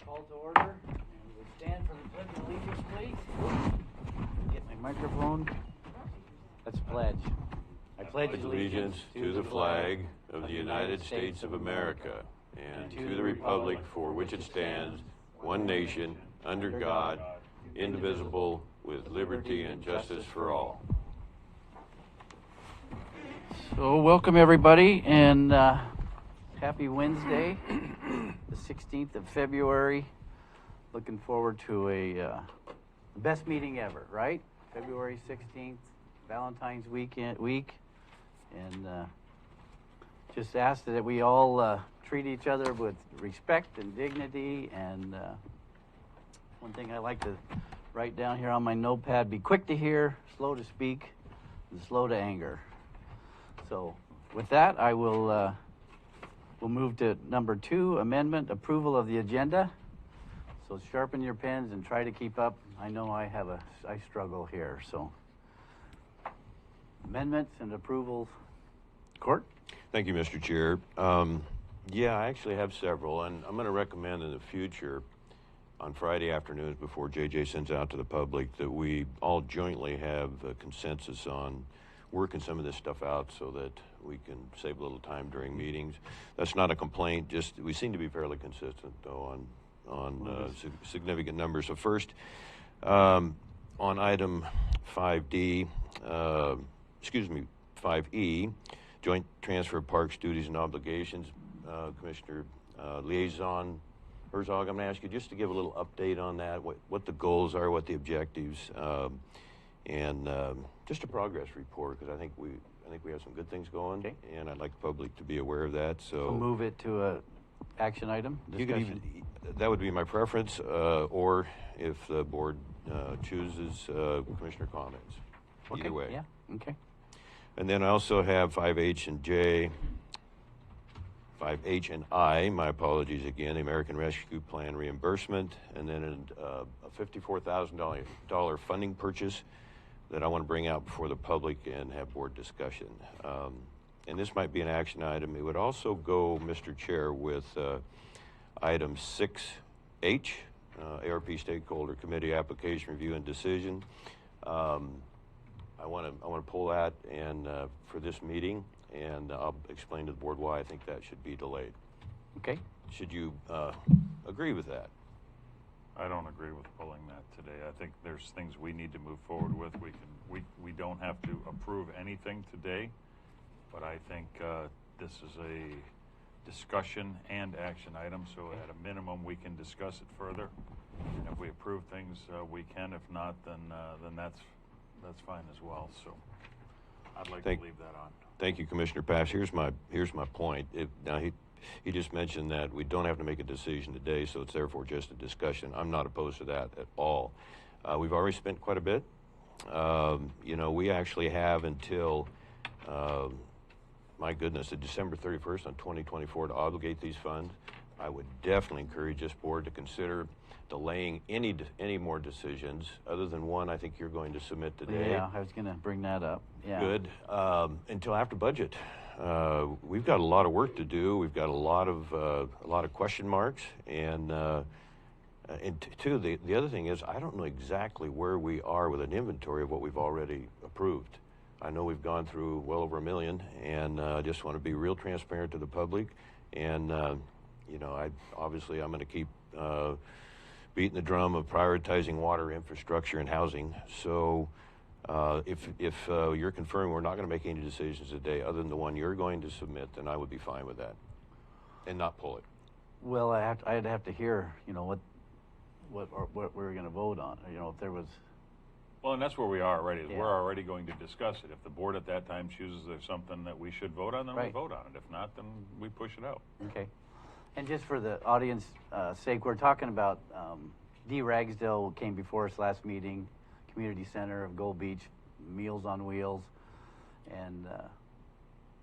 Call to order, and we'll stand for the Pledge of Allegiance, please. Get my microphone. Let's pledge. I pledge allegiance to the flag of the United States of America and to the republic for which it stands, one nation, under God, indivisible, with liberty and justice for all. So welcome everybody, and happy Wednesday, the 16th of February. Looking forward to a best meeting ever, right? February 16th, Valentine's week, and just ask that we all treat each other with respect and dignity. And one thing I like to write down here on my notepad: be quick to hear, slow to speak, and slow to anger. So with that, I will we'll move to number 2, amendment, approval of the agenda. So sharpen your pens and try to keep up. I know I struggle here. So amendments and approvals. Court? Thank you, Mr. Chair. Yeah, I actually have several, and I'm going to recommend in the future on Friday afternoons before JJ sends out to the public that we all jointly have a consensus on working some of this stuff out so that we can save a little time during meetings. That's not a complaint, just we seem to be fairly consistent though on significant numbers. So first, on item 5E, joint transfer of parks, duties, and obligations, Commissioner Liaison Herzog, I'm going to ask you just to give a little update on that, what the goals are, what the objectives, and just a progress report, because I think we have some good things going, okay, and I'd like the public to be aware of that. So we'll move it to a action item discussion. You could even, that would be my preference, or if the board chooses, commissioner comments. Okay. Either way. Yeah. Okay. And then I also have 5H and J, 5H and I, my apologies again, the American Rescue Plan reimbursement, and then a $54,000 funding purchase that I want to bring out before the public and have board discussion. And this might be an action item. It would also go, Mr. Chair, with item 6H, ARP Stakeholder Committee Application Review and Decision. I want to pull that and for this meeting, and I'll explain to the board why I think that should be delayed. Okay. Should you agree with that? I don't agree with pulling that today. I think there's things we need to move forward with. We don't have to approve anything today, but I think this is a discussion and action item, so at a minimum we can discuss it further. And if we approve things, we can. If not, then that's fine as well. So I'd like to leave that on. Thank you, Commissioner Pass. Here's my point. Now he just mentioned that we don't have to make a decision today, so it's therefore just a discussion. I'm not opposed to that at all. We've already spent quite a bit. We actually have until, my goodness, December 31st on 2024 to obligate these funds. I would definitely encourage this board to consider delaying any more decisions other than one I think you're going to submit today. Yeah, I was going to bring that up. Yeah. Good. Until after budget. We've got a lot of work to do. We've got a lot of question marks, and two, the other thing is I don't know exactly where we are with an inventory of what we've already approved. I know we've gone through well over $1 million, and I just want to be real transparent to the public. And I'm going to keep beating the drum of prioritizing water infrastructure and housing. So if you're confirming we're not going to make any decisions today other than the one you're going to submit, then I would be fine with that and not pull it. Well, I'd have to hear, what we're going to vote on. If there was. Well, and that's where we are already. Yeah. We're already going to discuss it. If the board at that time chooses there's something that we should vote on, then right, we vote on it. If not, then we push it out. Okay. And just for the audience sake, we're talking about D. Ragsdale came before us last meeting, Community Center of Gold Beach, Meals on Wheels, and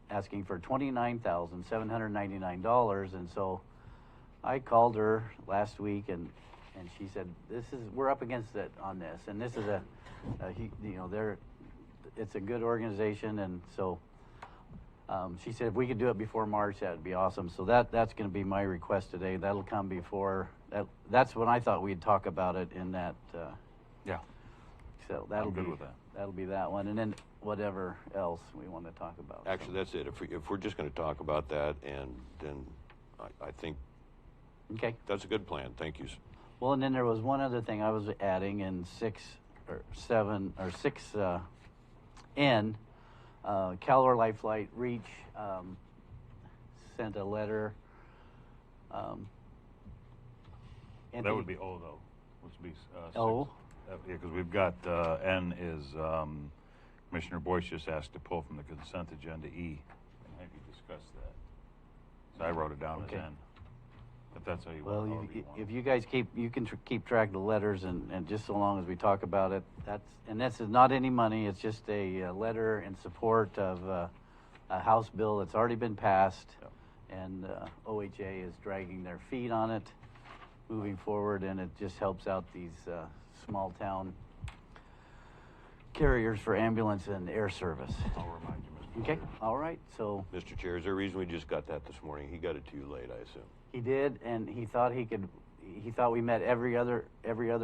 asking for $29,799. And so I called her last week, and she said, we're up against it on this, and this is it's a good organization, and so She said if we could do it before March, that'd be awesome. So that's going to be my request today. That'll come before, that's when I thought we'd talk about it in that. Yeah. So that'll I'm good be, with that. That'll be that one. And then whatever else we want to talk about. Actually, that's it. If we're just going to talk about that, and then I think Okay. that's a good plan. Thank you. Well, and then there was one other thing I was adding in 6N. Calor Lifelight Reach sent a letter. That would be O, though, which would be O? 6. Yeah, because we've got N is Commissioner Boyce just asked to pull from the consent agenda E. And have you discussed that? So I wrote it down Okay. as N. If that's how you Well, want it. if you guys you can keep track of the letters, and just so long as we talk about it, this is not any money. It's just a letter in support of a House bill that's already been passed, Yep. and OHA is dragging their feet on it, moving forward, and it just helps out these small town carriers for ambulance and air service. I'll remind you, Mr. Okay, Chair. all right. So Mr. Chair, is there a reason we just got that this morning? He got it to you late, I assume. he did, and he thought he thought we met every other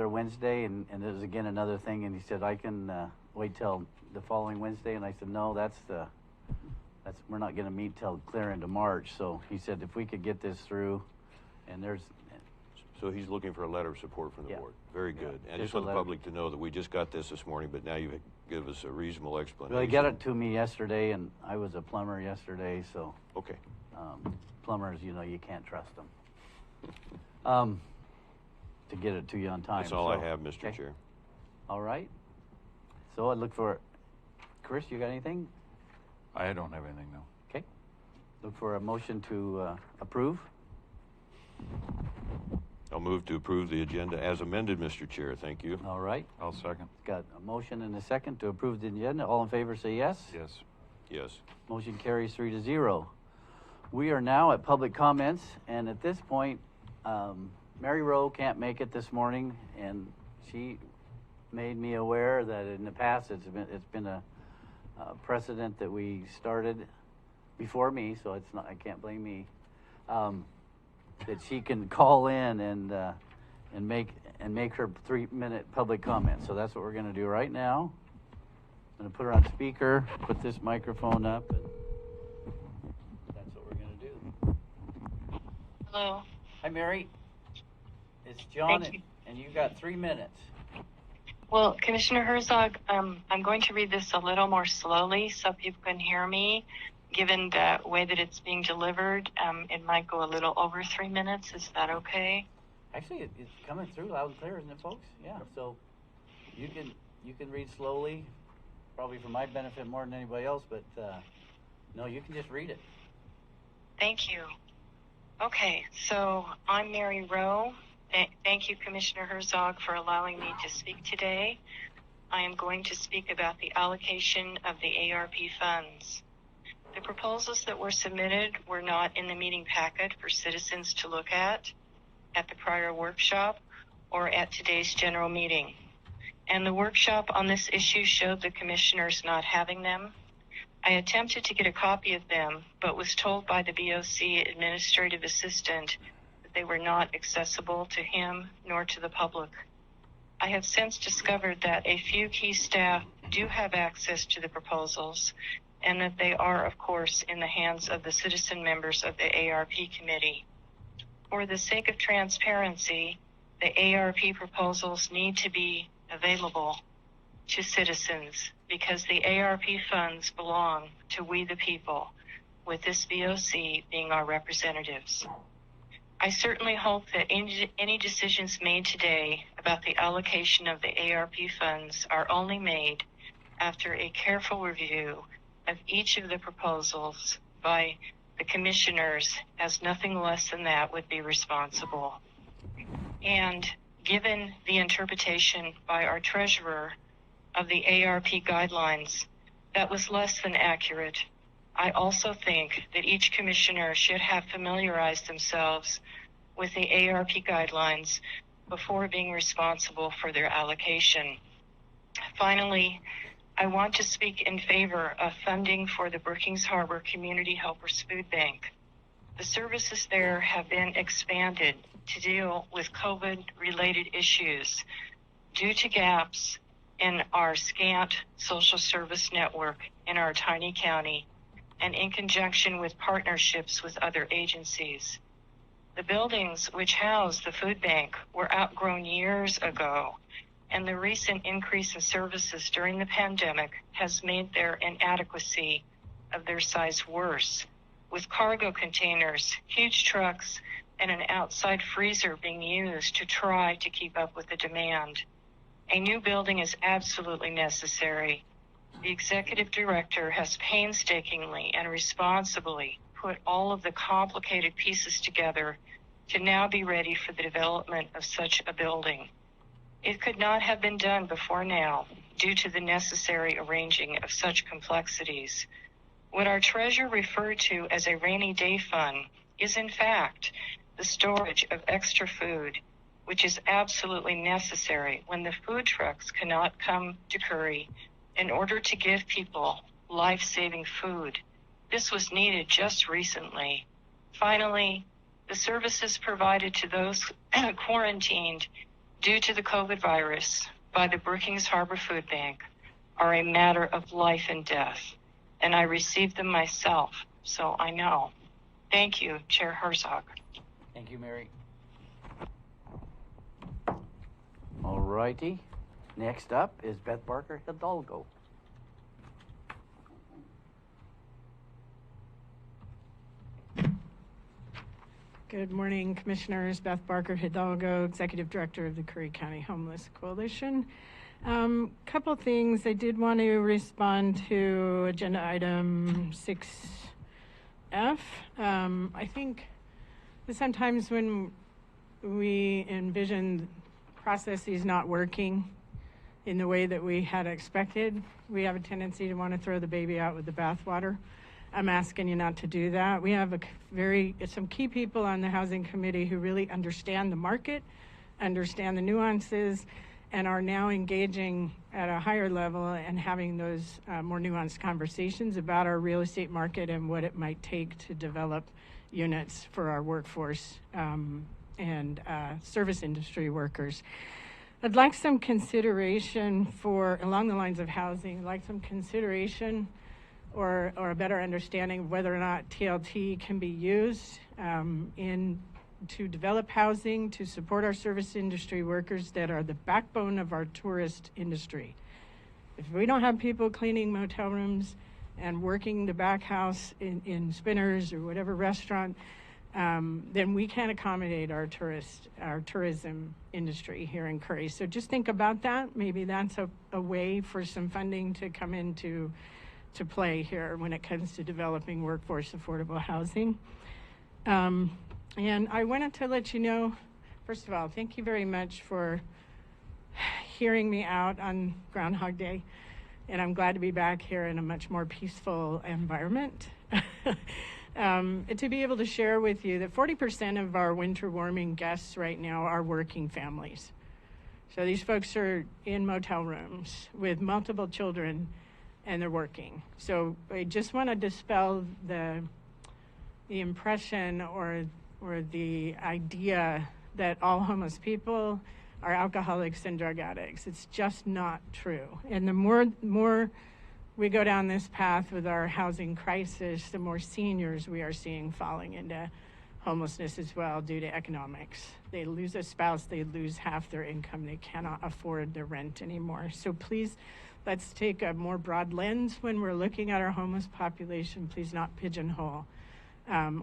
Wednesday, and there's again another thing, and he said I can wait till the following Wednesday, and I said no, that's we're not going to meet till clear into March. So he said if we could get this through, and So he's looking for a letter of support from the Yeah. board. Very good. And I Just just a want the letter. public to know that we just got this morning, but now you give us a reasonable explanation. well, he got it to me yesterday, and I was a plumber yesterday, so Okay. plumbers, you can't trust them to get it to you on time. That's all I so, have, Mr. okay. Chair. All right. So I look for Chris. You got anything? I don't have anything, no. Okay. Look for a motion to approve. I'll move to approve the agenda as amended, Mr. Chair. Thank you. All right. I'll second. Got a motion and a second to approve the agenda. All in favor say yes. Yes. Yes. Motion carries 3-0. We are now at public comments, and at this point, Mary Rowe can't make it this morning, and she made me aware that in the past it's been a precedent that we started before me, so it's not, I can't blame me. That she can call in and make her 3-minute public comment. So that's what we're going to do right now. I'm going to put her on speaker, put this microphone up, and that's what we're going to do. Hello. Hi, Mary. It's John, Thank you. and you got 3 minutes. Well, Commissioner Herzog, I'm going to read this a little more slowly so people can hear me. Given the way that it's being delivered, it might go a little over 3 minutes. Is that okay? Actually, it's coming through loud and clear, isn't it, folks? Yeah. So you can read slowly, probably for my benefit more than anybody else. But no, you can just read it. Thank you. Okay, so I'm Mary Rowe. Thank you, Commissioner Herzog, for allowing me to speak today. I am going to speak about the allocation of the ARP funds. The proposals that were submitted were not in the meeting packet for citizens to look at the prior workshop, or at today's general meeting. And the workshop on this issue showed the commissioners not having them. I attempted to get a copy of them, but was told by the BOC administrative assistant that they were not accessible to him nor to the public. I have since discovered that a few key staff do have access to the proposals, and that they are, of course, in the hands of the citizen members of the ARP committee. For the sake of transparency, the ARP proposals need to be available to citizens because the ARP funds belong to we the people, with this VOC being our representatives. I certainly hope that any decisions made today about the allocation of the ARP funds are only made after a careful review of each of the proposals by the commissioners, as nothing less than that would be responsible. And given the interpretation by our treasurer of the ARP guidelines that was less than accurate, I also think that each commissioner should have familiarized themselves with the ARP guidelines before being responsible for their allocation. Finally, I want to speak in favor of funding for the Brookings Harbor Community Helpers Food Bank. The services there have been expanded to deal with COVID-related issues due to gaps in our scant social service network in our tiny county and in conjunction with partnerships with other agencies. The buildings which house the food bank were outgrown years ago, and the recent increase in services during the pandemic has made their inadequacy of their size worse, with cargo containers, huge trucks, and an outside freezer being used to try to keep up with the demand. A new building is absolutely necessary. The executive director has painstakingly and responsibly put all of the complicated pieces together to now be ready for the development of such a building. It could not have been done before now due to the necessary arranging of such complexities. What our treasurer referred to as a rainy day fund is in fact the storage of extra food, which is absolutely necessary when the food trucks cannot come to Curry in order to give people life-saving food. This was needed just recently. Finally, the services provided to those quarantined due to the COVID virus by the Brookings Harbor Food Bank are a matter of life and death, and I received them myself, so I know. Thank you, Chair Herzog. Thank you, Mary. All righty. Next up is Beth Barker Hidalgo. Good morning, Commissioners. Beth Barker Hidalgo, Executive Director of the Curry County Homeless Coalition. Couple things. I did want to respond to agenda item 6F. I think that sometimes when we envision processes not working in the way that we had expected, we have a tendency to want to throw the baby out with the bathwater. I'm asking you not to do that. We have some key people on the Housing Committee who really understand the market, understand the nuances, and are now engaging at a higher level and having those more nuanced conversations about our real estate market and what it might take to develop units for our workforce and service industry workers. I'd like some consideration along the lines of housing, I'd like some consideration or a better understanding of whether or not TLT can be used to develop housing to support our service industry workers that are the backbone of our tourist industry. If we don't have people cleaning motel rooms and working the back house in Spinners or whatever restaurant, then we can't accommodate our tourism industry here in Curry. So just think about that. Maybe that's a way for some funding to come into play here when it comes to developing workforce affordable housing. And I wanted to let you know, first of all, thank you very much for hearing me out on Groundhog Day. And I'm glad to be back here in a much more peaceful environment. To be able to share with you that 40% of our winter warming guests right now are working families. So these folks are in motel rooms with multiple children and they're working. So I just want to dispel the impression or the idea that all homeless people are alcoholics and drug addicts. It's just not true. And the more we go down this path with our housing crisis, the more seniors we are seeing falling into homelessness as well due to economics. They lose a spouse, they lose half their income, they cannot afford the rent anymore. So please, let's take a more broad lens when we're looking at our homeless population. Please not pigeonhole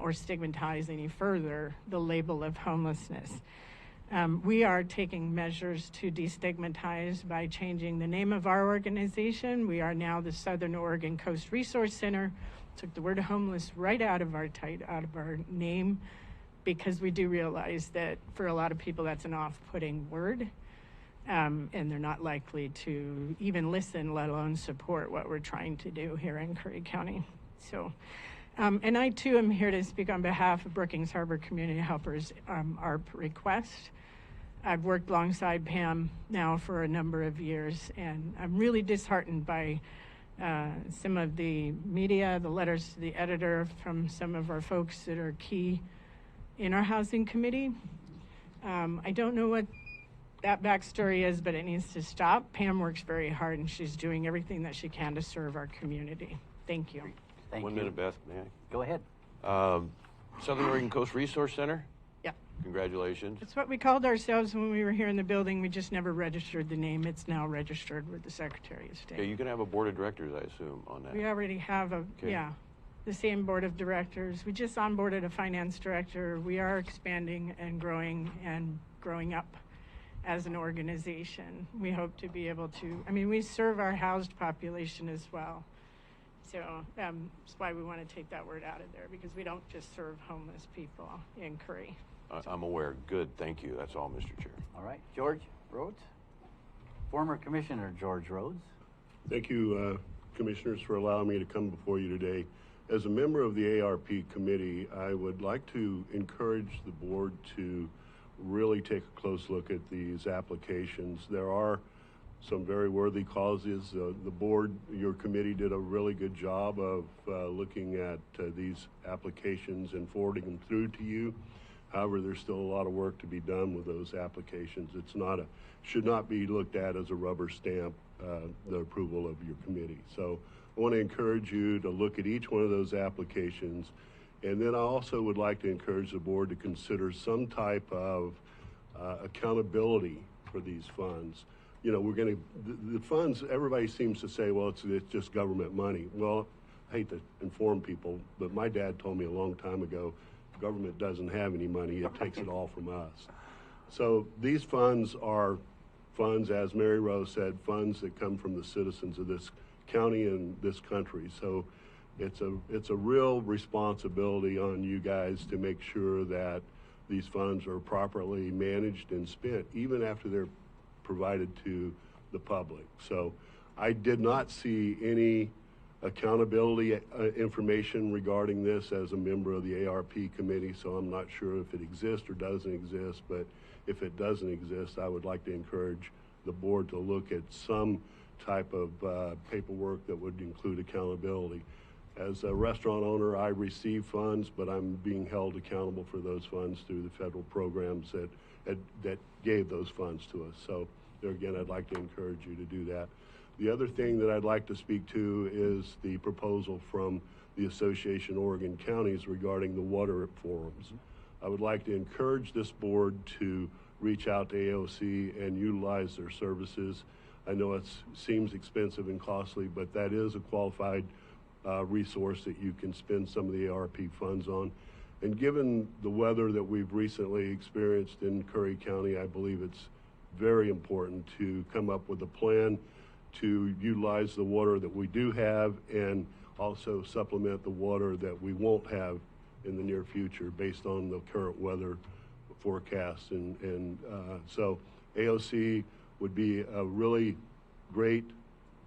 or stigmatize any further the label of homelessness. We are taking measures to destigmatize by changing the name of our organization. We are now the Southern Oregon Coast Resource Center. Took the word homeless right out of our name because we do realize that for a lot of people that's an off-putting word. And they're not likely to even listen, let alone support what we're trying to do here in Curry County. So, and I too am here to speak on behalf of Brookings Harbor Community Helpers Arp request. I've worked alongside Pam now for a number of years, and I'm really disheartened by some of the media, the letters to the editor from some of our folks that are key in our housing committee. I don't know what that backstory is, but it needs to stop. Pam works very hard, and she's doing everything that she can to serve our community. Thank you. Thank One you. minute, Beth, may I? Go ahead. Southern Oregon Coast Resource Center, Yeah, congratulations. that's what we called ourselves when we were here in the building. We just never registered the name. It's now registered with the Secretary of State. Okay, you can have a board of directors, I assume, on that. We already have Okay. the same board of directors. We just onboarded a finance director. We are expanding and growing up as an organization. We hope to be able to, we serve our housed population as well. So that's why we want to take that word out of there, because we don't just serve homeless people in Curry. I'm aware. Good, thank you. That's all, Mr. Chair. All right, George Rhodes, former Commissioner George Rhodes. Thank you, Commissioners, for allowing me to come before you today. As a member of the ARP committee, I would like to encourage the board to really take a close look at these applications. There are some very worthy causes. The board, your committee, did a really good job of looking at these applications and forwarding them through to you. However, there's still a lot of work to be done with those applications. It's not should not be looked at as a rubber stamp, the approval of your committee. So I want to encourage you to look at each one of those applications. And then I also would like to encourage the board to consider some type of accountability for these funds. You know, the funds, everybody seems to say, well, it's just government money. Well, I hate to inform people, but my dad told me a long time ago, government doesn't have any money, it takes it all from us. So these funds are funds, as Mary Rose said, funds that come from the citizens of this county and this country. So it's a real responsibility on you guys to make sure that these funds are properly managed and spent, even after they're provided to the public. So I did not see any accountability information regarding this as a member of the ARP committee, so I'm not sure if it exists or doesn't exist, but if it doesn't exist, I would like to encourage the board to look at some type of paperwork that would include accountability. As a restaurant owner, I receive funds, but I'm being held accountable for those funds through the federal programs that gave those funds to us. So there again, I'd like to encourage you to do that. The other thing that I'd like to speak to is the proposal from the Association of Oregon Counties regarding the water forums. I would like to encourage this board to reach out to AOC and utilize their services. I know it seems expensive and costly, but that is a qualified resource that you can spend some of the ARP funds on. And given the weather that we've recently experienced in Curry County, I believe it's very important to come up with a plan to utilize the water that we do have and also supplement the water that we won't have in the near future based on the current weather forecast. So AOC would be a really great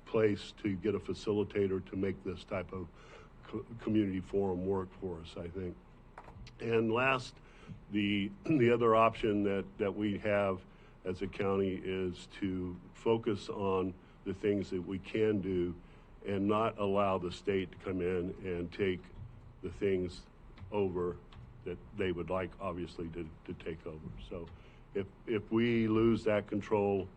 place to get a facilitator to make this type of community forum work for us, I think. And last, the other option that we have as a county is to focus on the things that we can do and not allow the state to come in and take the things over that they would like, obviously, to take over. So if we lose that control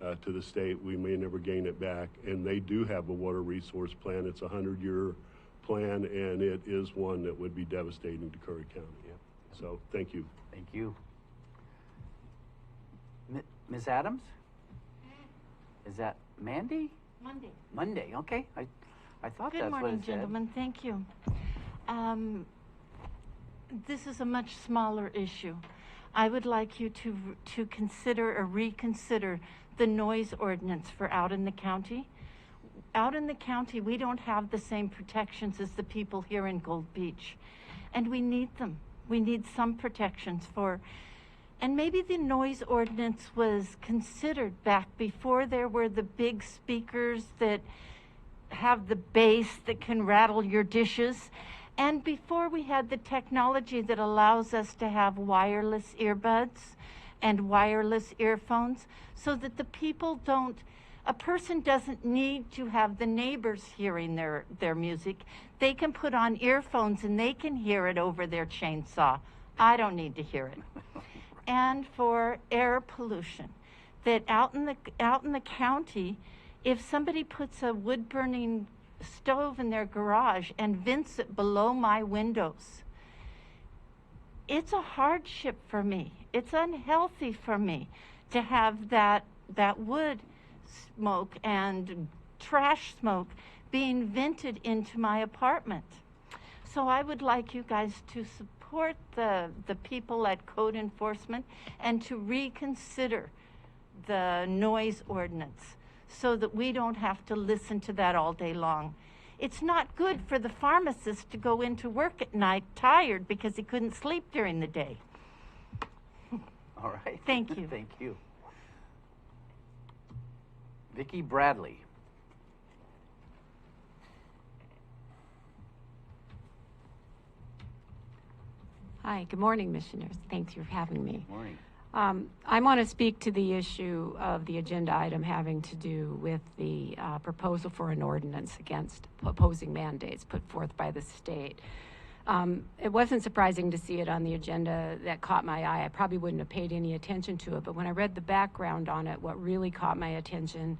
to the state, we may never gain it back. And they do have a water resource plan. It's a 100-year plan, and it is one that would be devastating to Curry County. Yep. So thank you. Thank you. Ms. Adams? Is that Mandy? Monday. Monday, okay. I thought Good that's what morning, it said. gentlemen. Thank you. This is a much smaller issue. I would like you to consider or reconsider the noise ordinance for out in the county. Out in the county, we don't have the same protections as the people here in Gold Beach, and we need them. We need some protections for. And maybe the noise ordinance was considered back before there were the big speakers that have the bass that can rattle your dishes. And before we had the technology that allows us to have wireless earbuds and wireless earphones so that the people don't, a person doesn't need to have the neighbors hearing their music. They can put on earphones and they can hear it over their chainsaw. I don't need to hear it. And for air pollution, that out in the county, if somebody puts a wood burning stove in their garage and vents it below my windows, it's a hardship for me. It's unhealthy for me to have that wood smoke and trash smoke being vented into my apartment. So I would like you guys to support the people at code enforcement and to reconsider the noise ordinance so that we don't have to listen to that all day long. It's not good for the pharmacist to go into work at night tired because he couldn't sleep during the day. All right. Thank you. Thank you. Vicki Bradley. Hi, good morning, Commissioners. Thanks for having me. Morning. I want to speak to the issue of the agenda item having to do with the proposal for an ordinance against opposing mandates put forth by the state. It wasn't surprising to see it on the agenda. That caught my eye. I probably wouldn't have paid any attention to it, but when I read the background on it, what really caught my attention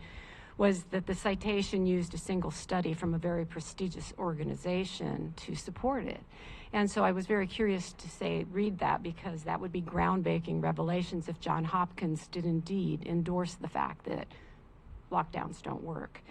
was that the citation used a single study from a very prestigious organization to support it. And so I was very curious to read that, because that would be groundbreaking revelations if Johns Hopkins did indeed endorse the fact that lockdowns don't work.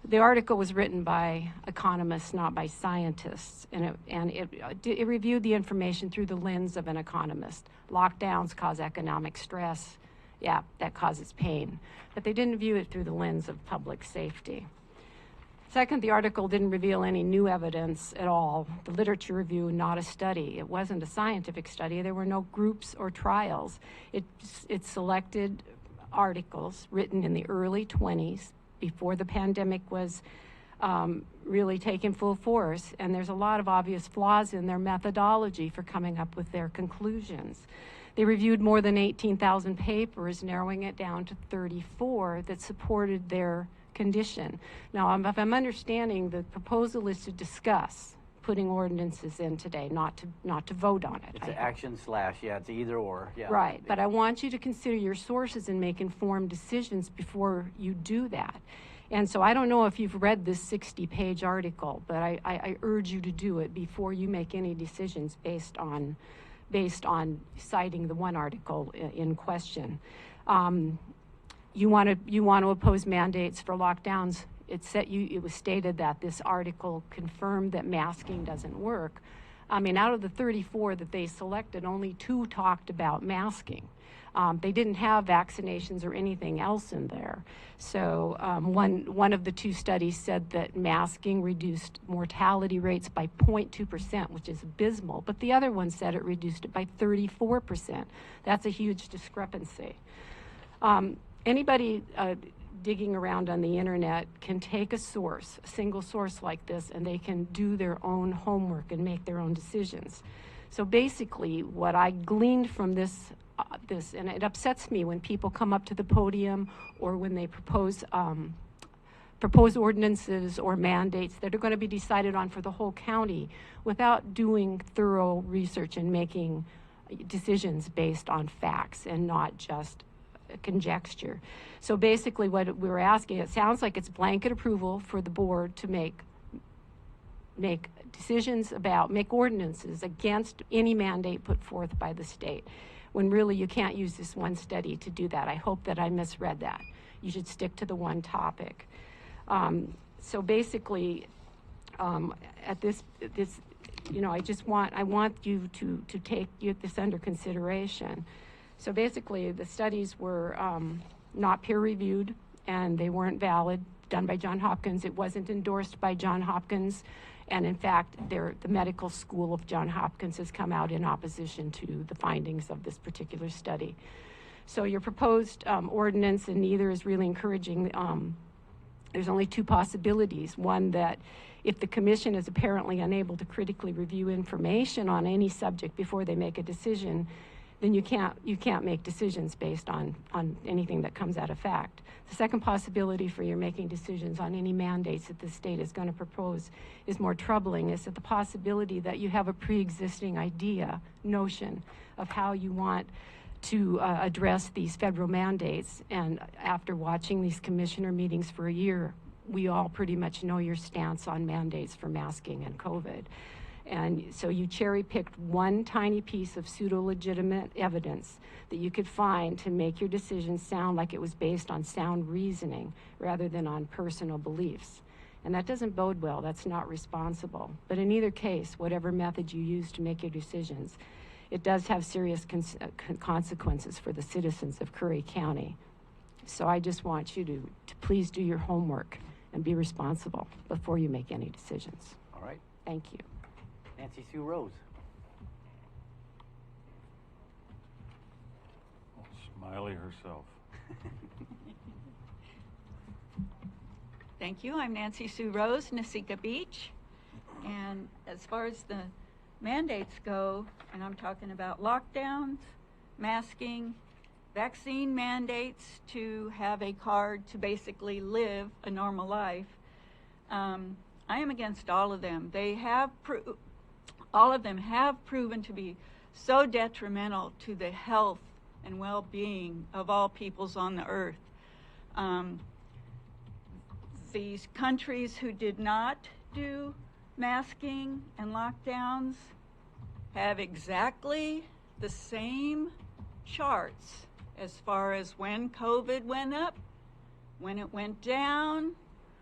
The article was written by economists, not by scientists, and it reviewed the information through the lens of an economist. Lockdowns cause economic stress. Yeah, that causes pain. But they didn't view it through the lens of public safety. Second, the article didn't reveal any new evidence at all. The literature review, not a study. It wasn't a scientific study. There were no groups or trials. It selected articles written in the early 20s, before the pandemic was really taking full force, and there's a lot of obvious flaws in their methodology for coming up with their conclusions. They reviewed more than 18,000 papers, narrowing it down to 34 that supported their condition. Now, if I'm understanding, the proposal is to discuss putting ordinances in today, not to vote on it. It's an action / yeah, it's either or. Yeah. Right, but I want you to consider your sources and make informed decisions before you do that. And so I don't know if you've read this 60-page article, but I urge you to do it before you make any decisions based on citing the one article in question. You want to oppose mandates for lockdowns. It was stated that this article confirmed that masking doesn't work. I mean, out of the 34 that they selected, only 2 talked about masking. They didn't have vaccinations or anything else in there. So one of the 2 studies said that masking reduced mortality rates by 0.2%, which is abysmal, but the other one said it reduced it by 34%. That's a huge discrepancy. Anybody digging around on the internet can take a single source like this, and they can do their own homework and make their own decisions. So basically, what I gleaned from this, and it upsets me when people come up to the podium or when they propose ordinances or mandates that are going to be decided on for the whole county without doing thorough research and making decisions based on facts and not just conjecture. So basically what we were asking, it sounds like it's blanket approval for the board to make ordinances against any mandate put forth by the state, when really you can't use this one study to do that. I hope that I misread that. You should stick to the one topic. So basically, at this, I want you to take this under consideration. So basically, the studies were not peer-reviewed, and they weren't valid, done by Johns Hopkins. It wasn't endorsed by Johns Hopkins, and in fact, the medical school of Johns Hopkins has come out in opposition to the findings of this particular study. So your proposed ordinance, and neither is really encouraging. There's only 2 possibilities. One, that if the commission is apparently unable to critically review information on any subject before they make a decision, then you can't make decisions based on anything that comes out of fact. The second possibility for you making decisions on any mandates that the state is going to propose is more troubling, is that the possibility that you have a pre-existing idea, notion of how you want to address these federal mandates. And after watching these commissioner meetings for a year, we all pretty much know your stance on mandates for masking and COVID. And so you cherry-picked one tiny piece of pseudo-legitimate evidence that you could find to make your decision sound like it was based on sound reasoning rather than on personal beliefs. And that doesn't bode well. That's not responsible. But in either case, whatever method you use to make your decisions, it does have serious consequences for the citizens of Curry County. So I just want you to please do your homework and be responsible before you make any decisions. All right. Thank you. Nancy Sue Rhodes. Smiley herself. Thank you. I'm Nancy Sue Rose, Nasika Beach. And as far as the mandates go, and I'm talking about lockdowns, masking, vaccine mandates to have a card to basically live a normal life, I am against all of them. All of them have proven to be so detrimental to the health and well-being of all peoples on the earth. These countries who did not do masking and lockdowns have exactly the same charts as far as when COVID went up, when it went down,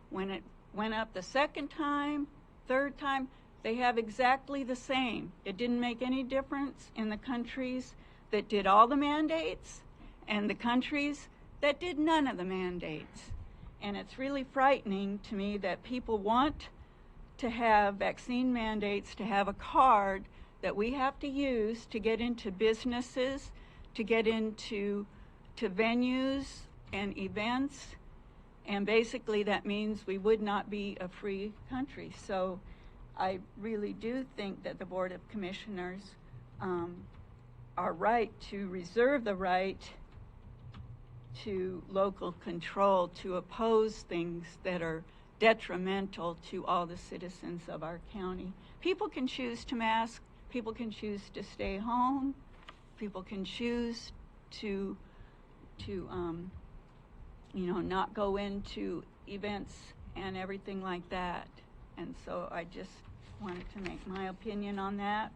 when it went up the second time, third time. They have exactly the same. It didn't make any difference in the countries that did all the mandates and the countries that did none of the mandates. And it's really frightening to me that people want to have vaccine mandates, to have a card that we have to use to get into businesses, to get into venues and events. And basically that means we would not be a free country. So I really do think that the Board of Commissioners are right to reserve the right to local control, to oppose things that are detrimental to all the citizens of our county. People can choose to mask, people can choose to stay home, people can choose to not go into events and everything like that. And so I just wanted to make my opinion on that.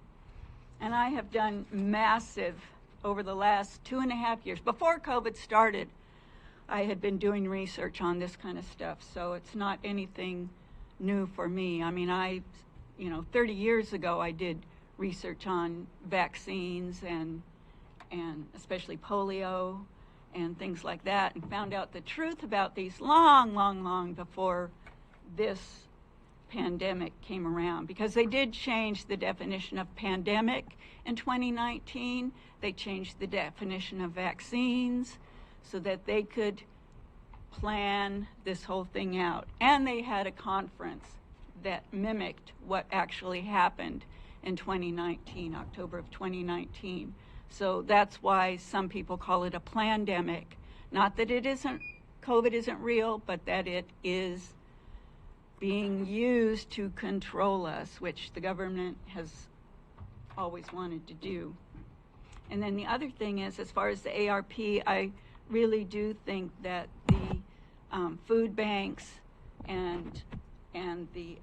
And I have done massive, over the last 2.5 years, before COVID started, I had been doing research on this kind of stuff. So it's not anything new for me. I mean, 30 years ago, I did research on vaccines and especially polio and things like that, and found out the truth about these long before this pandemic came around, because they did change the definition of pandemic in 2019. They changed the definition of vaccines so that they could plan this whole thing out. And they had a conference that mimicked what actually happened in 2019, October of 2019. So that's why some people call it a plandemic. Not that COVID isn't real, but that it is being used to control us, which the government has always wanted to do. And then the other thing is, as far as the ARP, I really do think that the food banks and the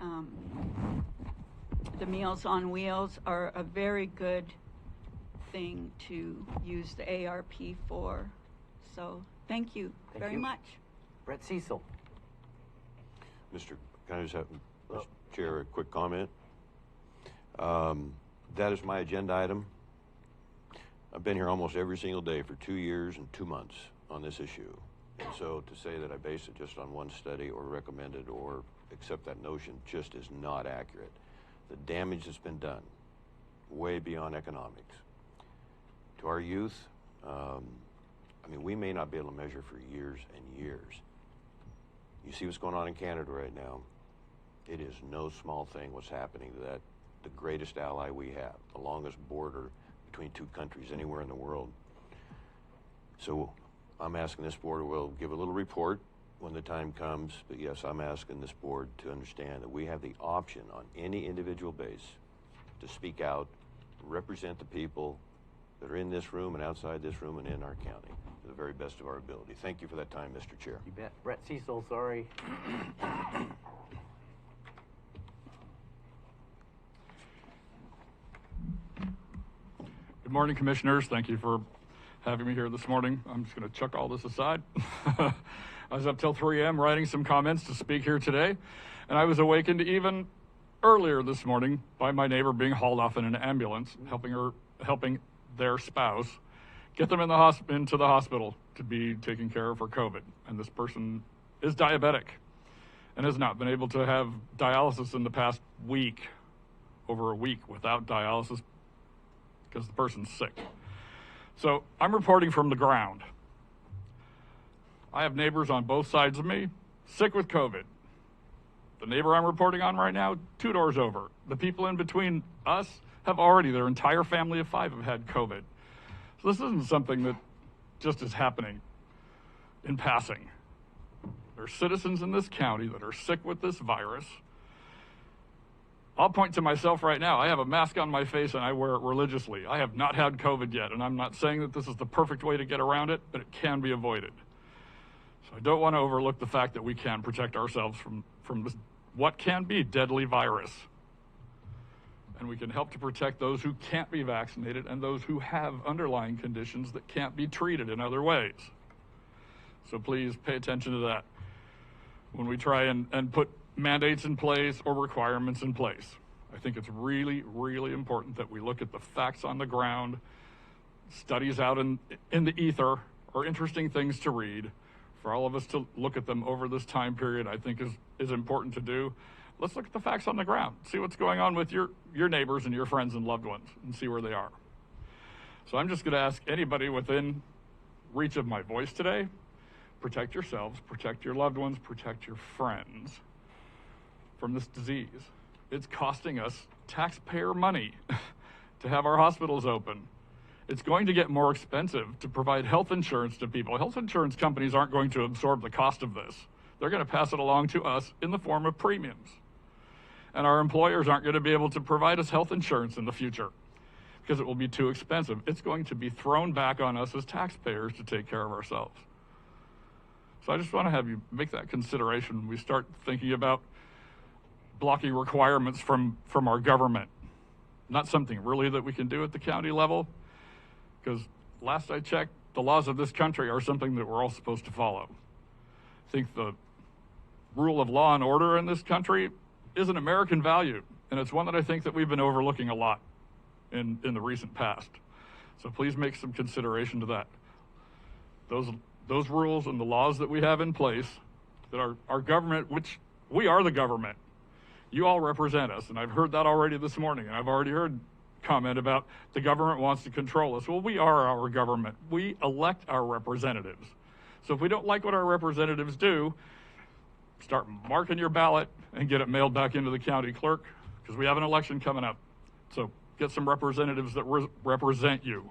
Meals on Wheels are a very good thing to use the ARP for. So thank you very much. Brett Cecil. Mr. Can I just have, Mr. Chair, a quick comment? That is my agenda item. I've been here almost every single day for 2 years and 2 months on this issue. And so to say that I base it just on one study or recommend it or accept that notion just is not accurate. The damage that's been done, way beyond economics, to our youth, we may not be able to measure for years and years. You see what's going on in Canada right now. It is no small thing what's happening to the greatest ally we have, the longest border between two countries anywhere in the world. So I'm asking this board, we'll give a little report when the time comes, but yes, I'm asking this board to understand that we have the option on any individual base to speak out, represent the people that are in this room and outside this room and in our county to the very best of our ability. Thank you for that time, Mr. Chair. You bet. Brett Cecil, sorry. Good morning, Commissioners. Thank you for having me here this morning. I'm just going to chuck all this aside. I was up till 3 a.m. writing some comments to speak here today, and I was awakened even earlier this morning by my neighbor being hauled off in an ambulance, helping their spouse get them into the hospital to be taken care of for COVID. And this person is diabetic and has not been able to have dialysis in the past week, over a week without dialysis because the person's sick. So I'm reporting from the ground. I have neighbors on both sides of me sick with COVID. The neighbor I'm reporting on right now, 2 doors over. The people in between us have already, their entire family of 5 have had COVID. So this isn't something that just is happening in passing. There are citizens in this county that are sick with this virus. I'll point to myself right now. I have a mask on my face and I wear it religiously. I have not had COVID yet, and I'm not saying that this is the perfect way to get around it, but it can be avoided. So I don't want to overlook the fact that we can protect ourselves from this, what can be deadly virus. And we can help to protect those who can't be vaccinated and those who have underlying conditions that can't be treated in other ways. So please pay attention to that when we try and put mandates in place or requirements in place. I think it's really, really important that we look at the facts on the ground. Studies out in the ether are interesting things to read. For all of us to look at them over this time period, I think is important to do. Let's look at the facts on the ground, see what's going on with your neighbors and your friends and loved ones, and see where they are. So I'm just going to ask anybody within reach of my voice today, protect yourselves, protect your loved ones, protect your friends from this disease. It's costing us taxpayer money to have our hospitals open. It's going to get more expensive to provide health insurance to people. Health insurance companies aren't going to absorb the cost of this. They're going to pass it along to us in the form of premiums. And our employers aren't going to be able to provide us health insurance in the future because it will be too expensive. It's going to be thrown back on us as taxpayers to take care of ourselves. So I just want to have you make that consideration when we start thinking about blocking requirements from our government. Not something really that we can do at the county level, because last I checked, the laws of this country are something that we're all supposed to follow. I think the rule of law and order in this country is an American value, and it's one that I think that we've been overlooking a lot in the recent past. So please make some consideration to that. Those rules and the laws that we have in place, that our government, which we are the government, you all represent us, and I've heard that already this morning, and I've already heard comment about the government wants to control us. Well, we are our government. We elect our representatives. So if we don't like what our representatives do, start marking your ballot and get it mailed back into the county clerk, because we have an election coming up. So get some representatives that represent you.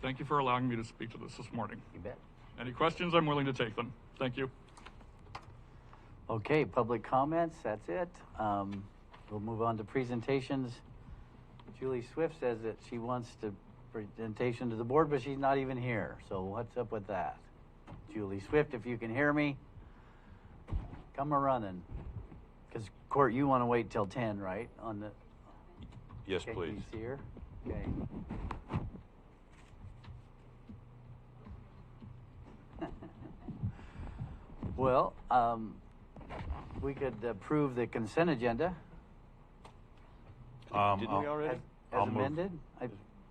Thank you for allowing me to speak to this morning. You bet. Any questions? I'm willing to take them. Thank you. Okay, public comments, that's it. We'll move on to presentations. Julie Swift says that she wants to presentation to the board, but she's not even here. So what's up with that? Julie Swift, if you can hear me, come a-running. Because, Court, you want to wait till 10, right? On the Yes, please. He's here. Okay. Well, we could approve the consent agenda Didn't we already? as amended.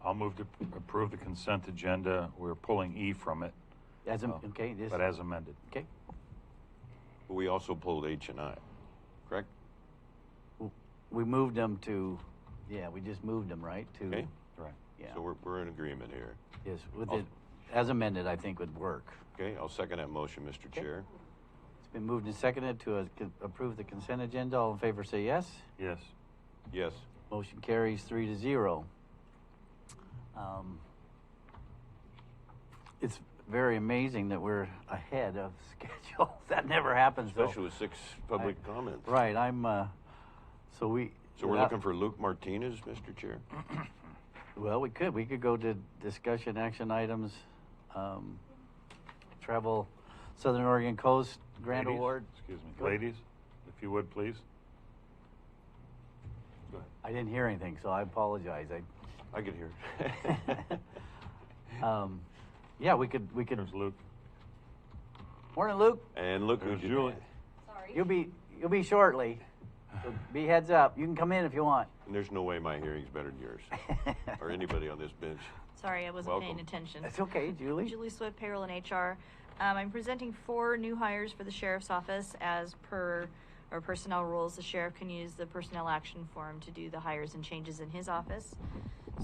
I'll move to approve the consent agenda. We're pulling E from it, Okay, but as amended. okay. But we also pulled H and I, correct? We moved them to, we just moved them, right? To, Okay. Right. yeah. So we're in agreement here. Yes, with it, as amended, I think would work. Okay, I'll second that motion, Mr. Okay. Chair. It's been moved and seconded to approve the consent agenda. All in favor say yes. Yes. Yes. Motion carries 3-0. It's very amazing that we're ahead of schedule. That never happens. though. Especially with 6 public comments. Right, so So we're looking for Luke Martinez, Mr. Chair. Well, we could go to discussion action items, travel Southern Oregon Coast Grant Ladies, Award. Excuse me. Go ahead. Ladies, if you would, please. Go ahead. I didn't hear anything, so I apologize. I could hear. Yeah, we could. There's Luke. Morning, Luke. And look There's who's Julie. You'll be shortly. So be heads up. You can come in if you want. And there's no way my hearing's better than yours, or anybody on this bench. Sorry, I wasn't paying Welcome. attention. That's okay, Julie. Julie Swift, Payroll and HR. I'm presenting 4 new hires for the Sheriff's Office. As per our personnel rules, the Sheriff can use the personnel action form to do the hires and changes in his office.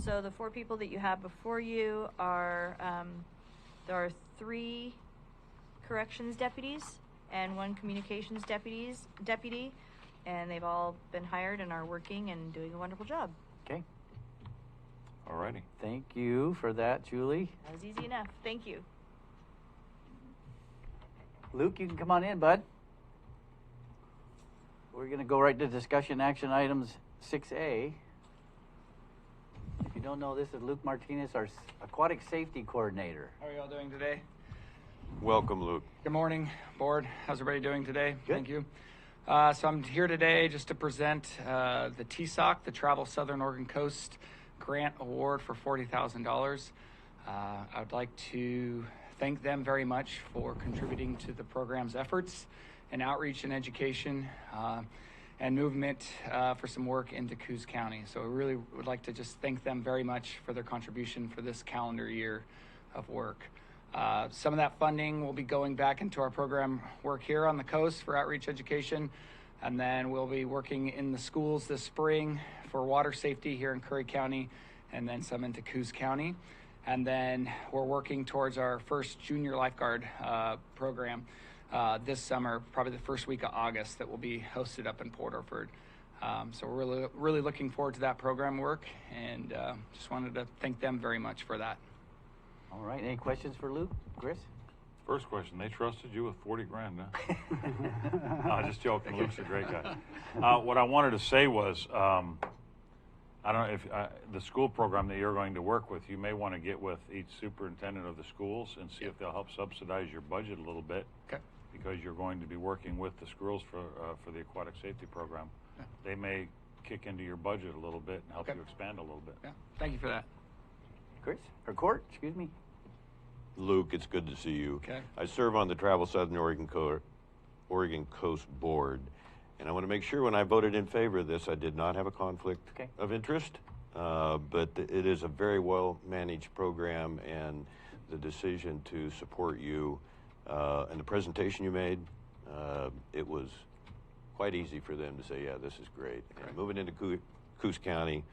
So the 4 people that you have before you are, there are 3 corrections deputies and 1 communications deputy, and they've all been hired and are working and doing a wonderful job. Okay. All righty. Thank you for that, Julie. That was easy enough. Thank you. Luke, you can come on in, bud. We're going to go right to discussion action items 6A. If you don't know, this is Luke Martinez, our aquatic safety coordinator. How are you all doing today? Welcome, Luke. Good morning, board. How's everybody doing today? Good. Thank you. So I'm here today just to present the TSOC, the Travel Southern Oregon Coast Grant Award for $40,000. I would like to thank them very much for contributing to the program's efforts and outreach and education and movement for some work into Coos County. So I really would like to just thank them very much for their contribution for this calendar year of work. Some of that funding will be going back into our program work here on the coast for outreach education, and then we'll be working in the schools this spring for water safety here in Curry County, and then some into Coos County. And then we're working towards our first junior lifeguard program this summer, probably the first week of August, that will be hosted up in Port Orford. So we're really looking forward to that program work, and just wanted to thank them very much for that. All right. Any questions for Luke? Chris? First question, they trusted you with 40 grand, huh? No, just joking. Luke's a great guy. What I wanted to say was, I don't know if the school program that you're going to work with, you may want to get with each superintendent of the schools and see if they'll help subsidize your budget a little bit. Okay. Because you're going to be working with the schools for the aquatic safety program. Yeah. They may kick into your budget a little bit and help Okay. you expand a little bit. Yeah. Thank you for that. Chris? Or Court? Excuse me. Luke, it's good to see you. Okay. I serve on the Travel Southern Oregon Coast Board, and I want to make sure when I voted in favor of this, I did not have a conflict Okay. of interest, but it is a very well-managed program, and the decision to support you and the presentation you made, it was quite easy for them to say, yeah, this is great. And moving into Coos County,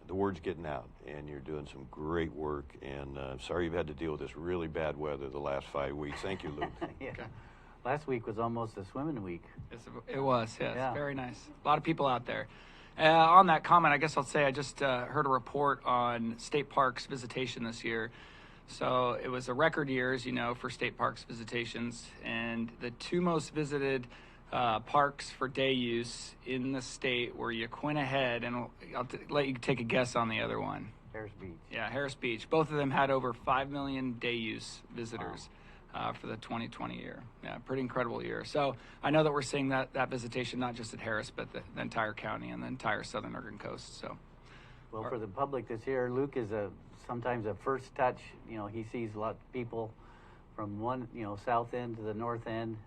the word's getting out, and you're doing some great work, and sorry you've had to deal with this really bad weather the last 5 weeks. Thank you, Luke. Yeah. Okay. Last week was almost a swimming week. It was, yes. Yeah. Very nice. A lot of people out there. On that comment, I guess I'll say I just heard a report on state parks visitation this year. So it was a record year, as you know, for state parks visitations, and the 2 most visited parks for day use in the state were Yaquina Head, and I'll let you take a guess on the other one. Harris Beach. Yeah, Harris Beach. Both of them had over 5 million day use visitors for the 2020 year. Yeah, pretty incredible year. So I know that we're seeing that visitation not just at Harris, but the entire county and the entire Southern Oregon coast. So, Well, for the public this year, Luke is sometimes a first touch. You know, he sees a lot of people from one, south end to the north end.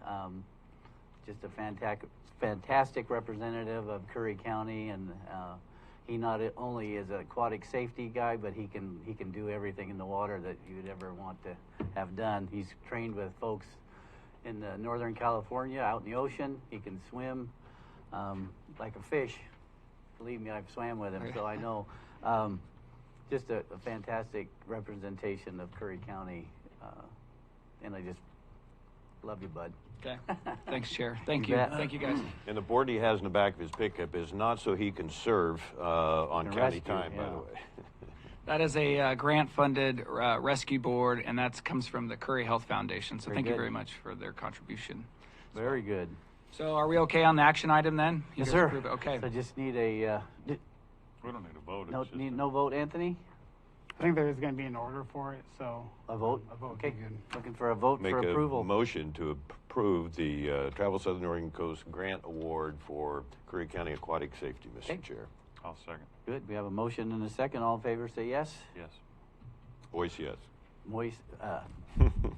Just a fantastic representative of Curry County, and he not only is an aquatic safety guy, but he can do everything in the water that you'd ever want to have done. He's trained with folks in the Northern California, out in the ocean. He can swim like a fish. Believe me, I've swam with him, so I know. Just a fantastic representation of Curry County, and I just love you, bud. okay. Thanks, Chair. Thank You you. bet. Thank you, guys. And the board he has in the back of his pickup is not so he can serve on And county rescue, time, by yeah. the way. That is a grant-funded rescue board, and that comes from the Curry Health Foundation. So Very thank you good. very much for their contribution. Very good. So are we okay on the action item then? You Yes, guys sir. approve it? Okay. So just need a, We don't need a vote. no, It's just need a- no vote, Anthony? I think there is going to be an order for it, so. A vote? A vote would Okay. be good. Looking for a vote Make for approval. a motion to approve the Travel Southern Oregon Coast Grant Award for Curry County Aquatic Safety, Mr. Okay. Chair. I'll second. Good. We have a motion and a second. All in favor, say yes. Yes. Boyce, yes. Moist,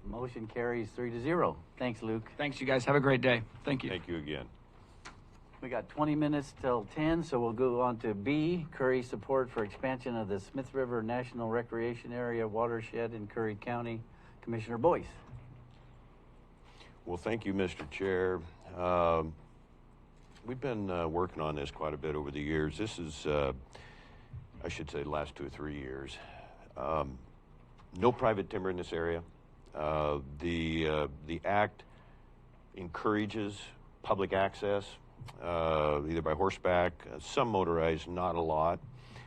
motion carries 3-0. Thanks, Luke. Thanks, you guys. Have a great day. Thank you. Thank you again. We got 20 minutes till 10, so we'll go on to B, Curry support for expansion of the Smith River National Recreation Area watershed in Curry County. Commissioner Boyce. Well, thank you, Mr. Chair. We've been working on this quite a bit over the years. This is, I should say, the last 2 or 3 years. No private timber in this area. The act encourages public access, either by horseback, some motorized, not a lot.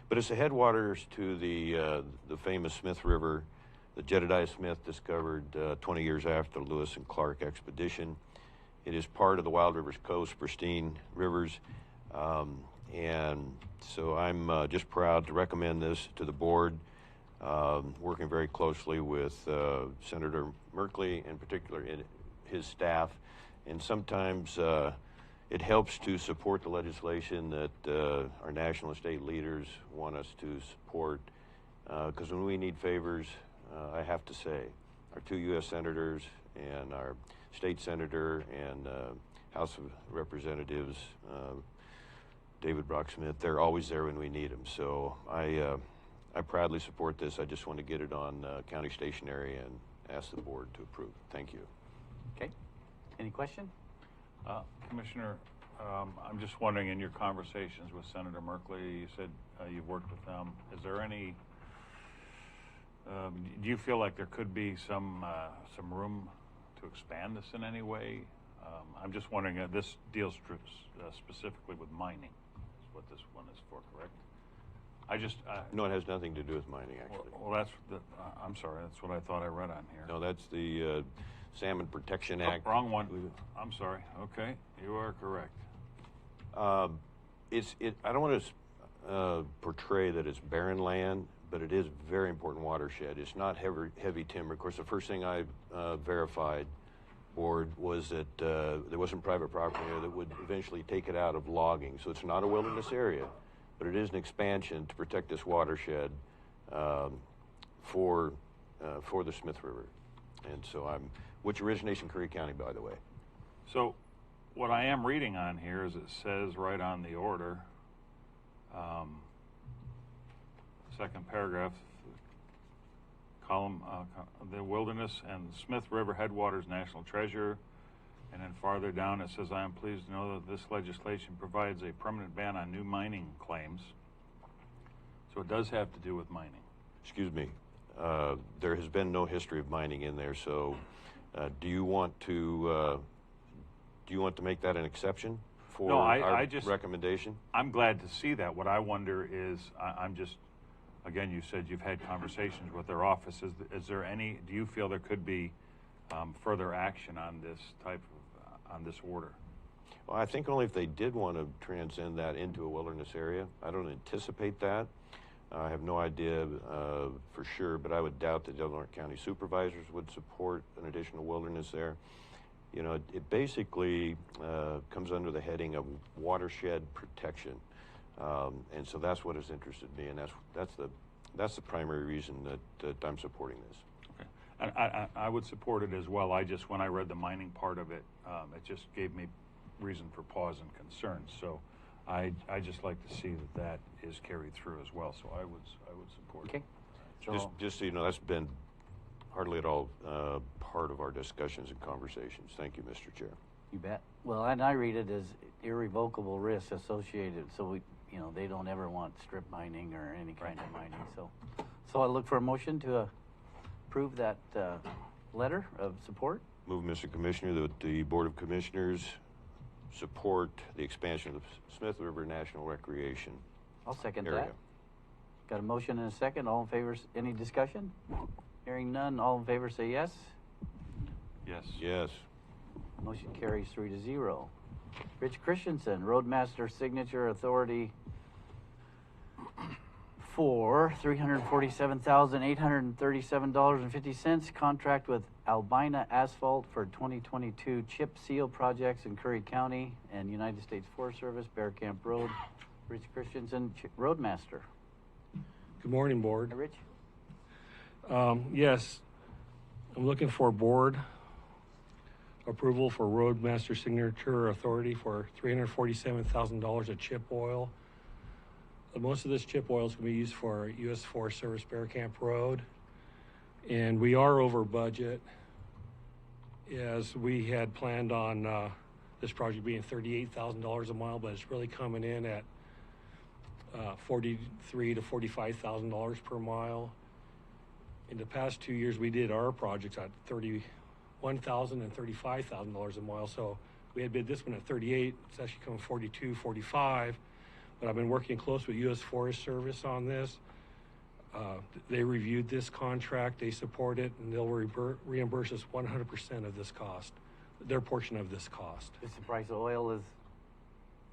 But it's the headwaters to the famous Smith River that Jedediah Smith discovered 20 years after the Lewis and Clark expedition. It is part of the Wild Rivers Coast, pristine rivers. And so I'm just proud to recommend this to the board, working very closely with Senator Merkley, in particular, in his staff. And sometimes it helps to support the legislation that our national and state leaders want us to support. Because when we need favors, I have to say, our 2 U.S. senators and our state senator and House of Representatives, David Brock-Smith, they're always there when we need them. So I proudly support this. I just want to get it on county stationery and ask the board to approve. Thank you. Okay. Any question? Commissioner, I'm just wondering, in your conversations with Senator Merkley, you said you've worked with them. Is there any, do you feel like there could be some room to expand this in any way? I'm just wondering, this deals specifically with mining, is what this one is for, correct? I just... No, it has nothing to do with mining, actually. Well, that's the, I'm sorry, that's what I thought I read on here. No, that's the Salmon Protection Act. Wrong one. I'm sorry. Okay, you are correct. I don't want to portray that it's barren land, but it is very important watershed. It's not heavy timber. Of course, the first thing I verified, board, was that there wasn't private property there that would eventually take it out of logging. So it's not a wilderness area, but it is an expansion to protect this watershed for the Smith River. And so which originates in Curry County, by the way. So what I am reading on here is it says right on the order, second paragraph, column, the wilderness and Smith River Headwaters National Treasure. And then farther down it says, I am pleased to know that this legislation provides a permanent ban on new mining claims. So it does have to do with mining. Excuse me. There has been no history of mining in there, so do you want to make that an exception for our recommendation? I'm glad to see that. What I wonder is, I'm just, again, you said you've had conversations with their offices. Is there any, do you feel there could be further action on this on this order? Well, I think only if they did want to transcend that into a wilderness area. I don't anticipate that. I have no idea for sure, but I would doubt that Delaware County supervisors would support an additional wilderness there. You know, it basically comes under the heading of watershed protection, and so that's what has interested me, and that's the primary reason that I'm supporting this. Okay, and I would support it as well. When I read the mining part of it, it just gave me reason for pause and concern. So I just like to see that is carried through as well. So I would support it. Okay. Just so you know, that's been hardly at all part of our discussions and conversations. Thank you, Mr. Chair. You bet. Well, and I read it as irrevocable risks associated, so they don't ever want strip mining or any kind of mining. So I look for a motion to approve that letter of support. Move, Mr. Commissioner, that the Board of Commissioners support the expansion of the Smith River National Recreation I'll second area. that. Got a motion and a second. All in favor, any discussion? Hearing none, all in favor say yes. Yes. Yes. Motion carries 3-0. Rich Christensen, Roadmaster Signature Authority for $347,837.50. Contract with Albina Asphalt for 2022 chip seal projects in Curry County and United States Forest Service, Bear Camp Road. Rich Christensen, Roadmaster. Good morning, Board. Hi, Rich. Yes, I'm looking for board approval for Roadmaster Signature Authority for $347,000 of chip oil. Most of this chip oil is going to be used for U.S. Forest Service Bear Camp Road, and we are over budget, as we had planned on this project being $38,000 a mile, but it's really coming in at $43,000 to $45,000 per mile. In the past 2 years, we did our projects at $31,000 and $35,000 a mile. So we had bid this one at 38. It's actually coming 42, 45. But I've been working close with U.S. Forest Service on this. They reviewed this contract, they support it, and they'll reimburse us 100% of this cost, their portion of this cost. This the price of oil is,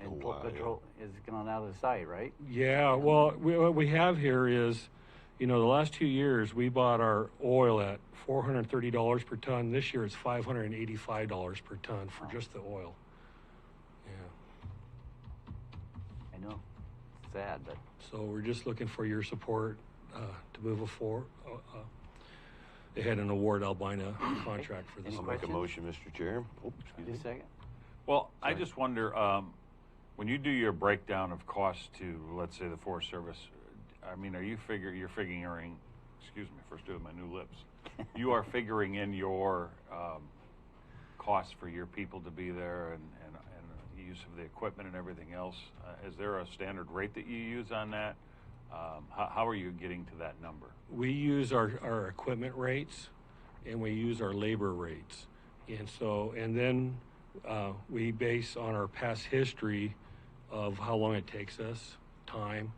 and petrol is gone out of sight, right? Yeah, well, what we have here is, you know, the last 2 years we bought our oil at $430 per ton. This year it's $585 per ton for just the oil. Yeah. I know. Sad, but. So we're just looking for your support to move ahead and award Albina contract for this. I'll make a motion, Mr. Chair. Oh, Just a second. Well, I just wonder, when you do your breakdown of costs to, let's say, the Forest Service, I mean, you're figuring, excuse me, first doing my new lips. You are figuring in your costs for your people to be there and use of the equipment and everything else. Is there a standard rate that you use on that? How are you getting to that number? We use our equipment rates and we use our labor rates. And then we base on our past history of how long it takes us, time.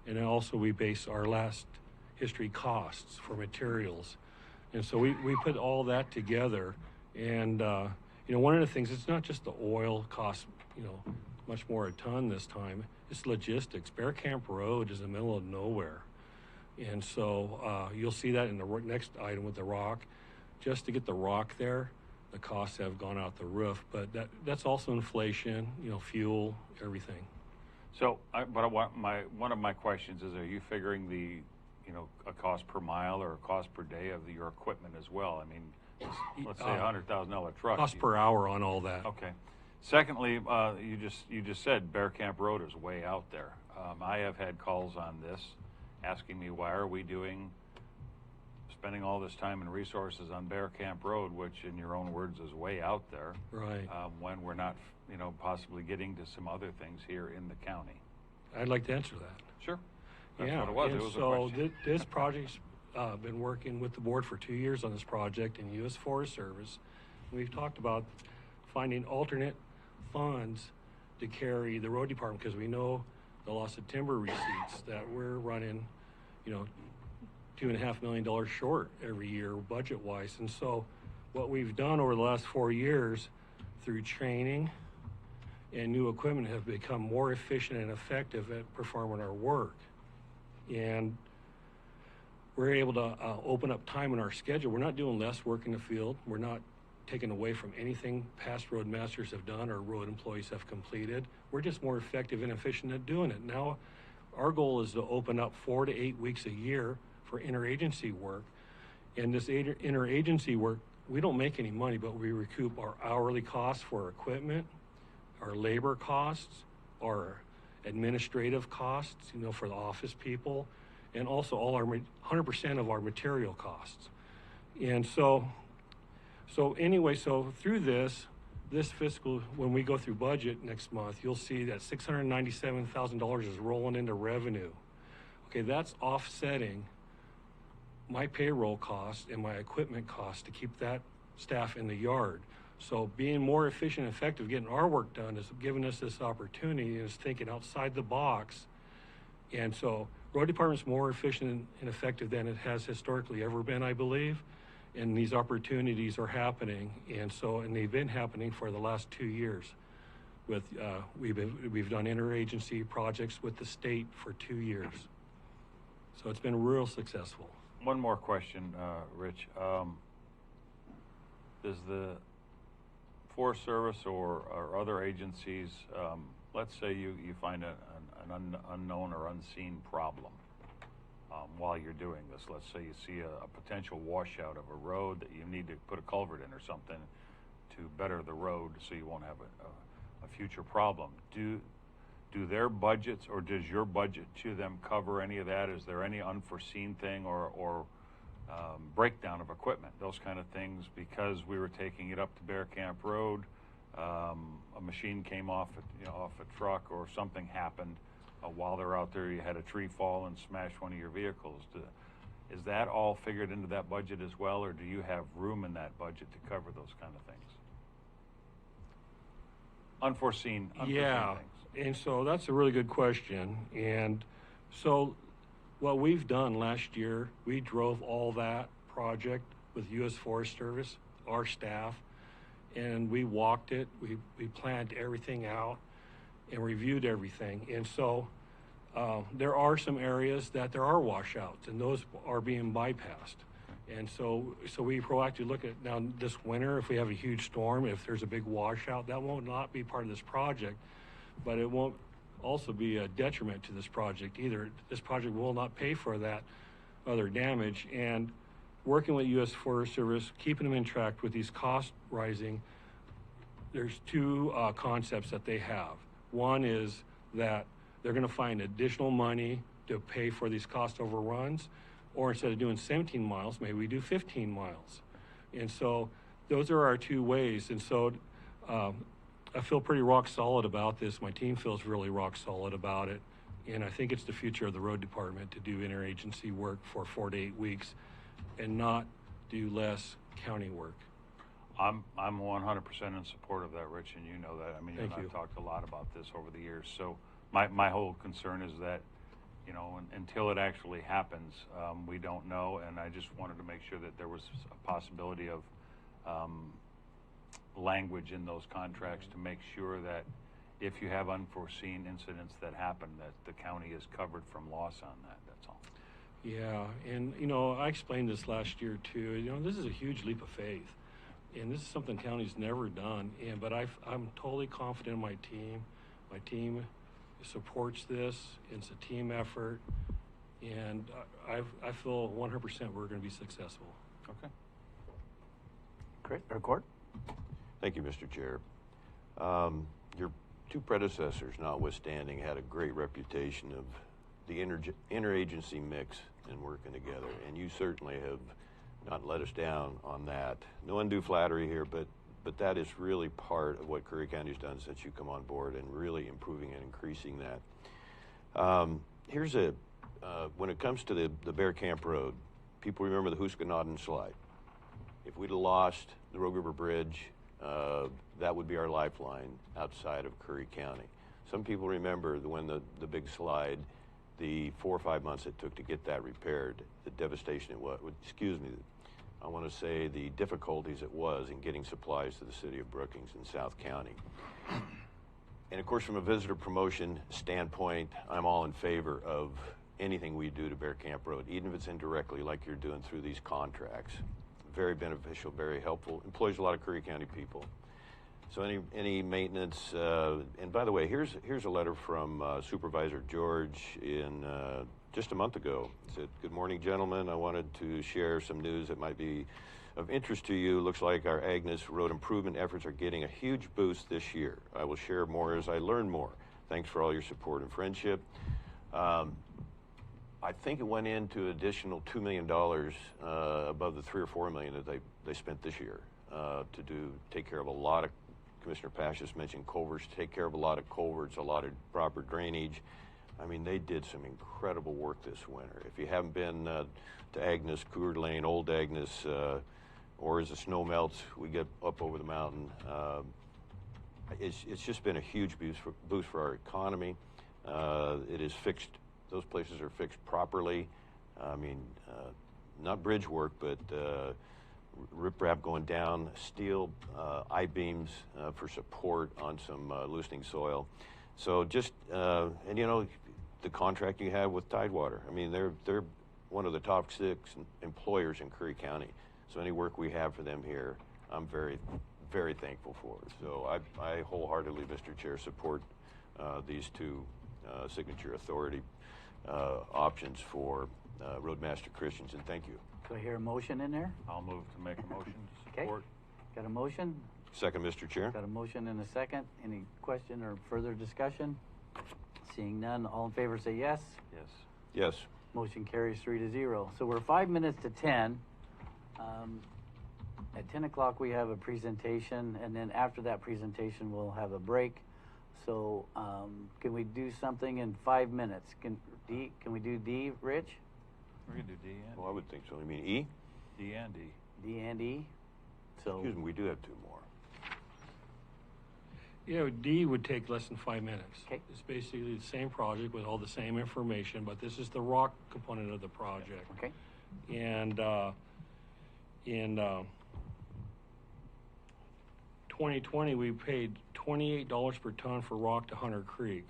And then also we base our last history costs for materials. And so we put all that together. And, you know, one of the things, it's not just the oil costs, you know, much more a ton this time. It's logistics. Bear Camp Road is in the middle of nowhere. And so you'll see that in the next item with the rock. Just to get the rock there, the costs have gone out the roof. But that's also inflation, you know, fuel, everything. So, one of my questions is: are you figuring a cost per mile or a cost per day of your equipment as well? I mean, let's say $100,000 truck. Cost per hour on all that. Okay. Secondly, you just said Bear Camp Road is way out there. I have had calls on this, asking me why are we spending all this time and resources on Bear Camp Road, which, in your own words, is way out there. Right. When we're not, possibly getting to some other things here in the county. I'd like to answer that. Sure. That's yeah. what it was. And it was so a question. This project's been working with the board for 2 years on this project in U.S. Forest Service. We've talked about finding alternate funds to carry the road department, because we know the loss of timber receipts that we're running, $2.5 million short every year budget-wise. And so what we've done over the last 4 years through training and new equipment have become more efficient and effective at performing our work. And we're able to open up time in our schedule. We're not doing less work in the field. We're not taken away from anything past roadmasters have done or road employees have completed. We're just more effective and efficient at doing it. Now, our goal is to open up 4 to 8 weeks a year for interagency work. And this interagency work, we don't make any money, but we recoup our hourly costs for our equipment, our labor costs, our administrative costs, for the office people, and also all our 100% of our material costs. And so through this fiscal, when we go through budget next month, you'll see that $697,000 is rolling into revenue. Okay, that's offsetting my payroll costs and my equipment costs to keep that staff in the yard. So being more efficient and effective, getting our work done, is giving us this opportunity, and is thinking outside the box And so road department's more efficient and effective than it has historically ever been, I believe. And these opportunities are happening. And they've been happening for the last 2 years. With, we've done interagency projects with the state for 2 years. So it's been real successful. One more question, Rich. Does the Forest Service or other agencies, let's say you find an unknown or unseen problem while you're doing this. Let's say you see a potential washout of a road that you need to put a culvert in or something to better the road so you won't have a future problem. Do their budgets or does your budget to them cover any of that? Is there any unforeseen thing or breakdown of equipment, those kind of things? Because we were taking it up to Bear Camp Road, a machine came off a truck or something happened while they're out there. You had a tree fall and smash one of your vehicles. Is that all figured into that budget as well, or do you have room in that budget to cover those kind of things? Unforeseen Yeah, things. and so that's a really good question. And so what we've done last year, we drove all that project with U.S. Forest Service, our staff, and we walked it. We planned everything out and reviewed everything. And so there are some areas that there are washouts, and those are being bypassed. And so we proactively look at now this winter, if we have a huge storm, if there's a big washout, that won't not be part of this project, but it won't also be a detriment to this project either. This project will not pay for that other damage. And working with U.S. Forest Service, keeping them in track with these costs rising, there's two concepts that they have. One is that they're going to find additional money to pay for these cost overruns, or instead of doing 17 miles, maybe we do 15 miles. And so those are our two ways. And so I feel pretty rock solid about this. My team feels really rock solid about it. And I think it's the future of the road department to do interagency work for 4 to 8 weeks and not do less county work. I'm 100% in support of that, Rich, and you know that. I mean, you and Thank you. I've talked a lot about this over the years. So my whole concern is that, until it actually happens, we don't know. And I just wanted to make sure that there was a possibility of language in those contracts to make sure that if you have unforeseen incidents that happen, that the county is covered from loss on that. That's all. Yeah, and I explained this last year too. This is a huge leap of faith, and this is something county's never done. But I'm totally confident in my team. My team supports this. It's a team effort, and I feel 100% we're going to be successful. Okay. Great. Court? Thank you, Mr. Chair. Your two predecessors, notwithstanding, had a great reputation of the interagency mix and working together, and you certainly have not let us down on that. No undue flattery here, but that is really part of what Curry County's done since you come on board, and really improving and increasing that. When it comes to the Bear Camp Road, people remember the Huskanodden slide. If we'd have lost the Rogue River Bridge, that would be our lifeline outside of Curry County. Some people remember when the big slide, the 4 or 5 months it took to get that repaired, the devastation it was, I want to say the difficulties it was in getting supplies to the city of Brookings in South County. And of course, from a visitor promotion standpoint, I'm all in favor of anything we do to Bear Camp Road, even if it's indirectly like you're doing through these contracts. Very beneficial, very helpful, employs a lot of Curry County people. So any maintenance, and by the way, here's a letter from Supervisor George in just a month ago. It said, "Good morning, gentlemen. I wanted to share some news that might be of interest to you. Looks like our Agnes road improvement efforts are getting a huge boost this year. I will share more as I learn more. Thanks for all your support and friendship." I think it went into additional $2 million above the $3 or $4 million that they spent this year to take care of a lot of, Commissioner Pashas mentioned culverts, take care of a lot of culverts, a lot of proper drainage. I mean, they did some incredible work this winter. If you haven't been to Agnes, Coeur Lane, Old Agnes, or as the snow melts, we get up over the mountain. It's just been a huge boost for our economy. It has fixed those places are fixed properly. I mean, not bridge work, but riprap going down, steel I-beams for support on some loosening soil. So just, and you know, the contract you have with Tidewater, I mean, they're one of the top 6 employers in Curry County. So any work we have for them here, I'm very, very thankful for. So I wholeheartedly, Mr. Chair, support these 2 signature authority options for Roadmaster Christensen. Thank you. Do I hear a motion in there? I'll move to make a motion to Okay. support. Got a motion? Second, Mr. Chair. Got a motion and a second. Any question or further discussion? Seeing none, all in favor say yes. Yes. Yes. Motion carries 3-0. So we're 5 minutes to 10. At 10 o'clock we have a presentation, and then after that presentation we'll have a break. So can we do something in 5 minutes? Can we do D, Rich? We're gonna do D and Well, I would think so. You mean E? D and D. D and E? So, Excuse me, we do have 2 more. You know, D would take less than 5 minutes. Okay. It's basically the same project with all the same information, but this is the rock component of the project. okay. And in 2020, we paid $28 per ton for rock to Hunter Creek.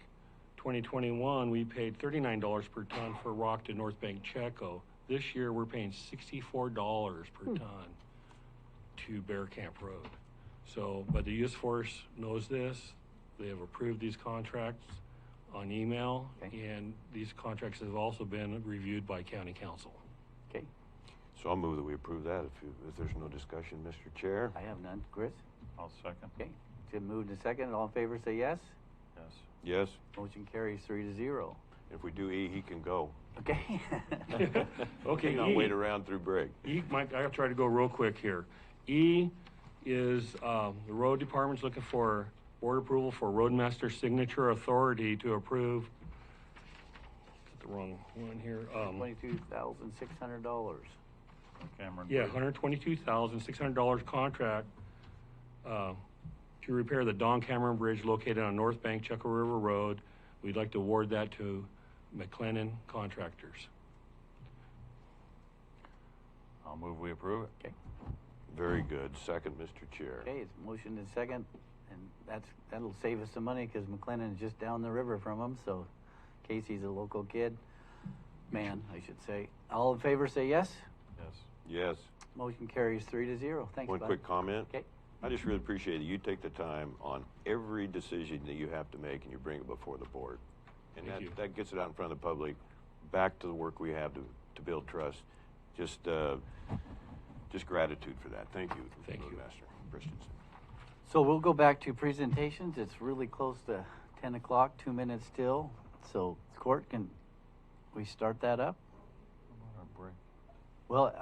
2021, we paid $39 per ton for rock to North Bank Checo. This year, we're paying $64 per ton to Bear Camp Road. So, but the U.S. Force knows this. They have approved these contracts on email, Okay. and these contracts have also been reviewed by County Council. Okay. So I'll move that we approve that if there's no discussion, Mr. Chair. I have none. Chris? I'll second. Okay. Jim moved and second. All in favor say yes. Yes. Yes. Motion carries 3-0. If we do E, he can go. Okay. Okay, Not E. wait around through break. E, Mike, I gotta try to go real quick here. E is, the road department's looking for board approval for roadmaster signature authority to approve. Got the wrong one here. $22,600. Cameron. Yeah, Bridge. $122,600 contract, to repair the Don Cameron Bridge located on North Bank Chuckle River Road. We'd like to award that to McLennan Contractors. I'll move we approve it. Okay. Very good. Second, Mr. Chair. Okay, it's motion and second, and that'll save us some money because McLennan is just down the river from them. So Casey's a local kid, man, I should say. All in favor, say yes. Yes. Yes. Motion carries 3-0. Thanks. One bud. quick comment. Okay. I just really appreciate that you take the time on every decision that you have to make and you bring it before the board. And Thank you. that gets it out in front of the public, back to the work we have to build trust. Just gratitude for that. Thank you. Thank you. Master Christensen. So we'll go back to presentations. It's really close to 10 o'clock, 2 minutes still. So Court, can we start that up? How about our break? Well,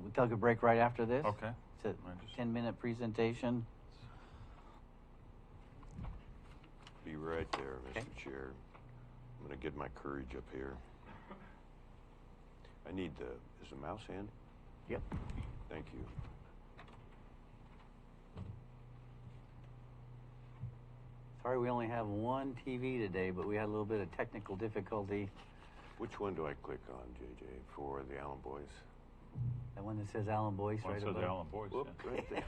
we took a break right after this. Okay. It's a 10-minute presentation. Be right there, Mr. Okay. Chair. I'm going to get my courage up here. I need is the mouse hand? Yep. Thank you. Sorry, we only have one TV today, but we had a little bit of technical difficulty. Which one do I click on, JJ, for the Allen Boys? That one that says Alan Boyce One right says above. Alan Boyce. Whoop, Yeah. right there.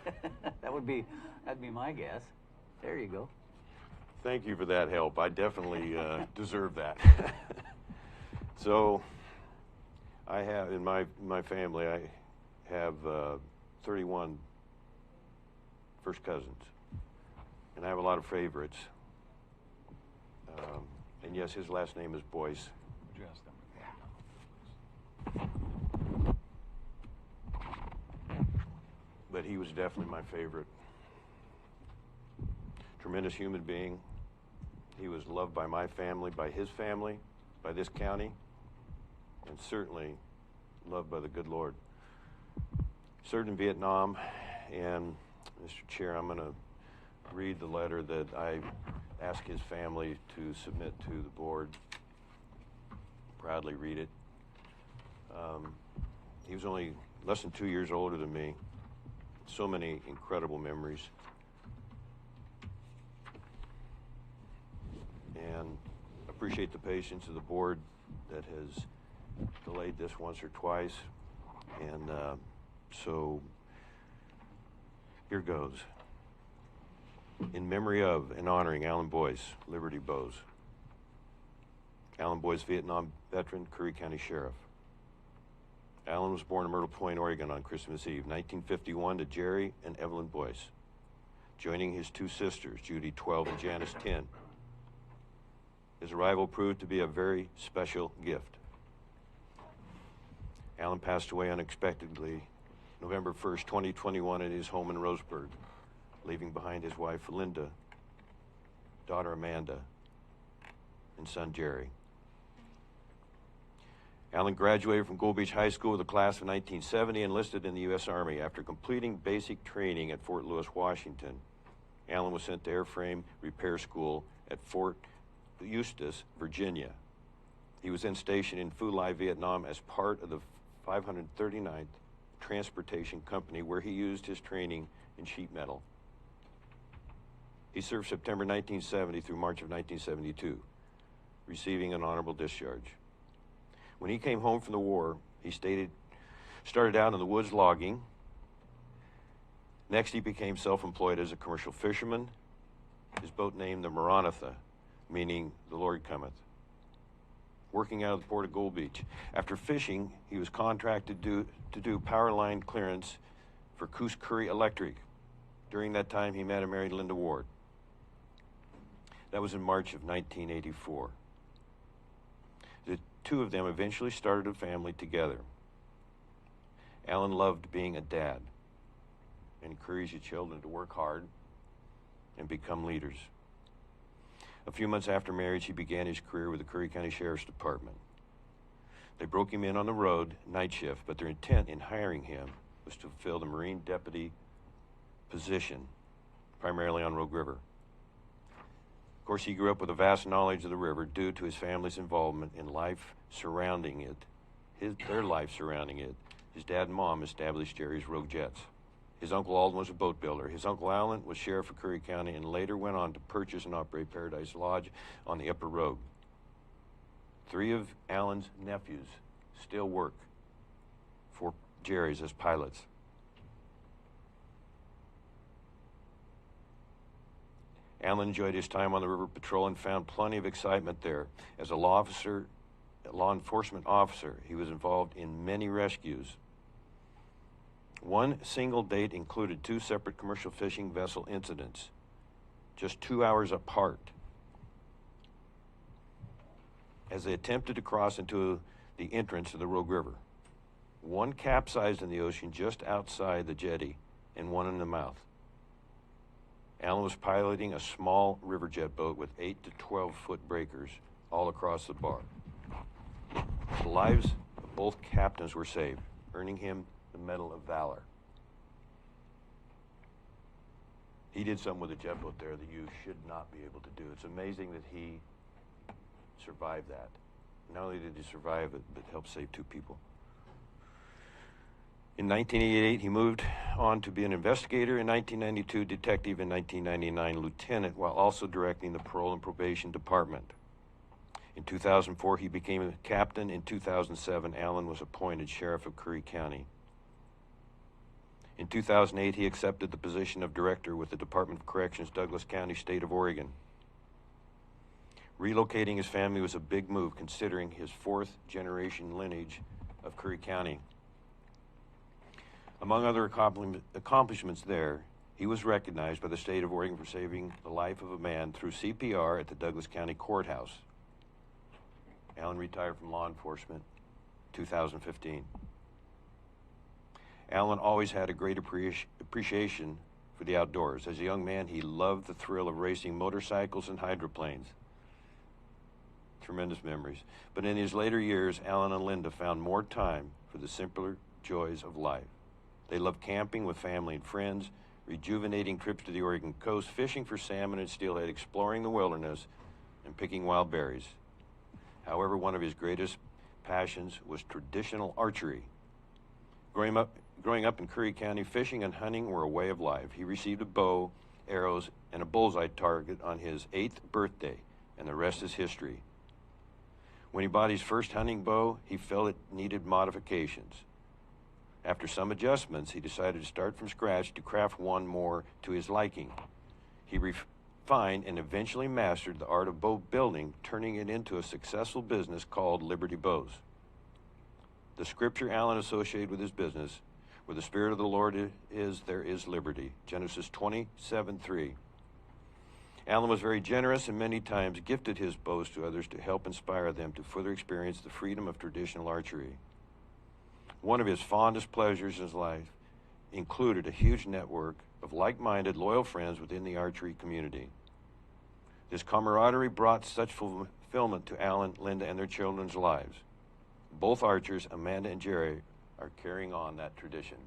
that'd be my guess. There you go. Thank you for that help. I definitely deserve that. So, I have in my family, I have 31 first cousins, and I have a lot of favorites. And yes, his last name is Boyce. Would you ask them? But he was definitely my favorite. Tremendous human being. He was loved by my family, by his family, by this county, and certainly loved by the good Lord. Served in Vietnam, and Mr. Chair, I'm going to read the letter that I asked his family to submit to the board. Proudly read it. He was only less than 2 years older than me. So many incredible memories. And appreciate the patience of the board that has delayed this once or twice. And so here goes. In memory of and honoring Alan Boyce, Liberty Bows. Alan Boyce, Vietnam veteran, Curry County Sheriff. Alan was born in Myrtle Point, Oregon on Christmas Eve, 1951, to Jerry and Evelyn Boyce, joining his two sisters, Judy, 12, and Janice, 10. His arrival proved to be a very special gift. Alan passed away unexpectedly November 1st, 2021 at his home in Roseburg, leaving behind his wife, Linda, daughter, Amanda, and son, Jerry. Alan graduated from Gold Beach High School with a class of 1970 and enlisted in the U.S. Army. After completing basic training at Fort Lewis, Washington, Alan was sent to airframe repair school at Fort Eustis, Virginia. He was then stationed in Phu Lai, Vietnam as part of the 539th Transportation Company, where he used his training in sheet metal. He served September 1970 through March of 1972, receiving an honorable discharge. When he came home from the war, he started out in the woods logging. Next, he became self-employed as a commercial fisherman, his boat named the Maranatha, meaning the Lord cometh, working out of the port of Gold Beach. After fishing, he was contracted to do power line clearance for Coos Curry Electric. During that time, he met and married Linda Ward. That was in March of 1984. The two of them eventually started a family together. Alan loved being a dad and encouraged his children to work hard and become leaders. A few months after marriage, he began his career with the Curry County Sheriff's Department. They broke him in on the road, night shift, but their intent in hiring him was to fill the Marine Deputy position, primarily on Rogue River. Of course, he grew up with a vast knowledge of the river due to his family's involvement in life surrounding it, their life surrounding it. His dad and mom established Jerry's Rogue Jets. His Uncle Alden was a boat builder. His Uncle Alan was sheriff of Curry County and later went on to purchase and operate Paradise Lodge on the Upper Rogue. 3 of Alan's nephews still work for Jerry's as pilots. Alan enjoyed his time on the river patrol and found plenty of excitement there. As a law enforcement officer, he was involved in many rescues. One single date included 2 separate commercial fishing vessel incidents, just 2 hours apart, as they attempted to cross into the entrance of the Rogue River. One capsized in the ocean just outside the jetty and one in the mouth. Alan was piloting a small river jet boat with 8 to 12-foot breakers all across the bar. The lives of both captains were saved, earning him the Medal of Valor. He did something with a jet boat there that you should not be able to do. It's amazing that he survived that. Not only did he survive it, but helped save 2 people. In 1988, he moved on to be an investigator. In 1992, detective. In 1999, lieutenant, while also directing the parole and probation department. In 2004, he became a captain. In 2007, Alan was appointed sheriff of Curry County. In 2008, he accepted the position of director with the Department of Corrections, Douglas County, state of Oregon. Relocating his family was a big move, considering his 4th-generation lineage of Curry County. Among other accomplishments there, he was recognized by the state of Oregon for saving the life of a man through CPR at the Douglas County Courthouse. Alan retired from law enforcement in 2015. Alan always had a great appreciation for the outdoors. As a young man, he loved the thrill of racing motorcycles and hydroplanes. Tremendous memories. But in his later years, Alan and Linda found more time for the simpler joys of life. They loved camping with family and friends, rejuvenating trips to the Oregon coast, fishing for salmon and steelhead, exploring the wilderness, and picking wild berries. However, one of his greatest passions was traditional archery. Growing up in Curry County, fishing and hunting were a way of life. He received a bow, arrows, and a bullseye target on his 8th birthday, and the rest is history. When he bought his first hunting bow, he felt it needed modifications. After some adjustments, he decided to start from scratch to craft one more to his liking. He refined and eventually mastered the art of bow building, turning it into a successful business called Liberty Bows. The scripture Allen associated with his business, where the Spirit of the Lord is, there is liberty. Genesis 27:3. Allen was very generous and many times gifted his bows to others to help inspire them to further experience the freedom of traditional archery. One of his fondest pleasures in his life included a huge network of like-minded, loyal friends within the archery community. This camaraderie brought such fulfillment to Allen, Linda, and their children's lives. Both archers, Amanda and Jerry, are carrying on that tradition.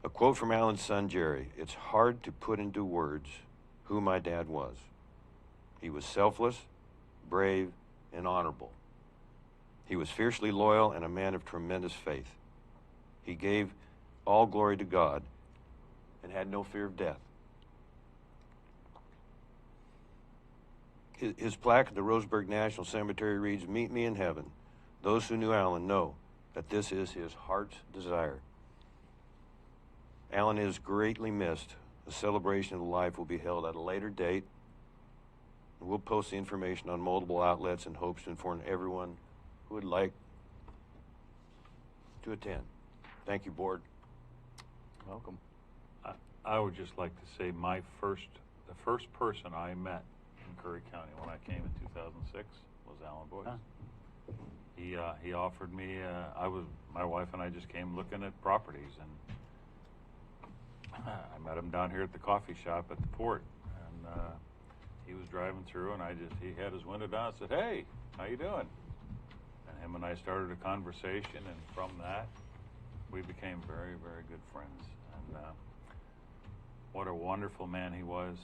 A quote from Allen's son, Jerry: "It's hard to put into words who my dad was. He was selfless, brave, and honorable. He was fiercely loyal and a man of tremendous faith. He gave all glory to God and had no fear of death." His plaque at the Roseburg National Cemetery reads, "Meet me in heaven. Those who knew Allen know that this is his heart's desire." Allen is greatly missed. A celebration of life will be held at a later date. We'll post the information on multiple outlets in hopes to inform everyone who would like to attend. Thank you, Board. Welcome. I would just like to say the first person I met in Curry County when I came in 2006 was Alan Boyce. Huh. He offered me, my wife and I just came looking at properties, and I met him down here at the coffee shop at the port, and he was driving through, and he had his window down and said, "Hey, how you doing?" And him and I started a conversation, and from that, we became very, very good friends. And what a wonderful man he was.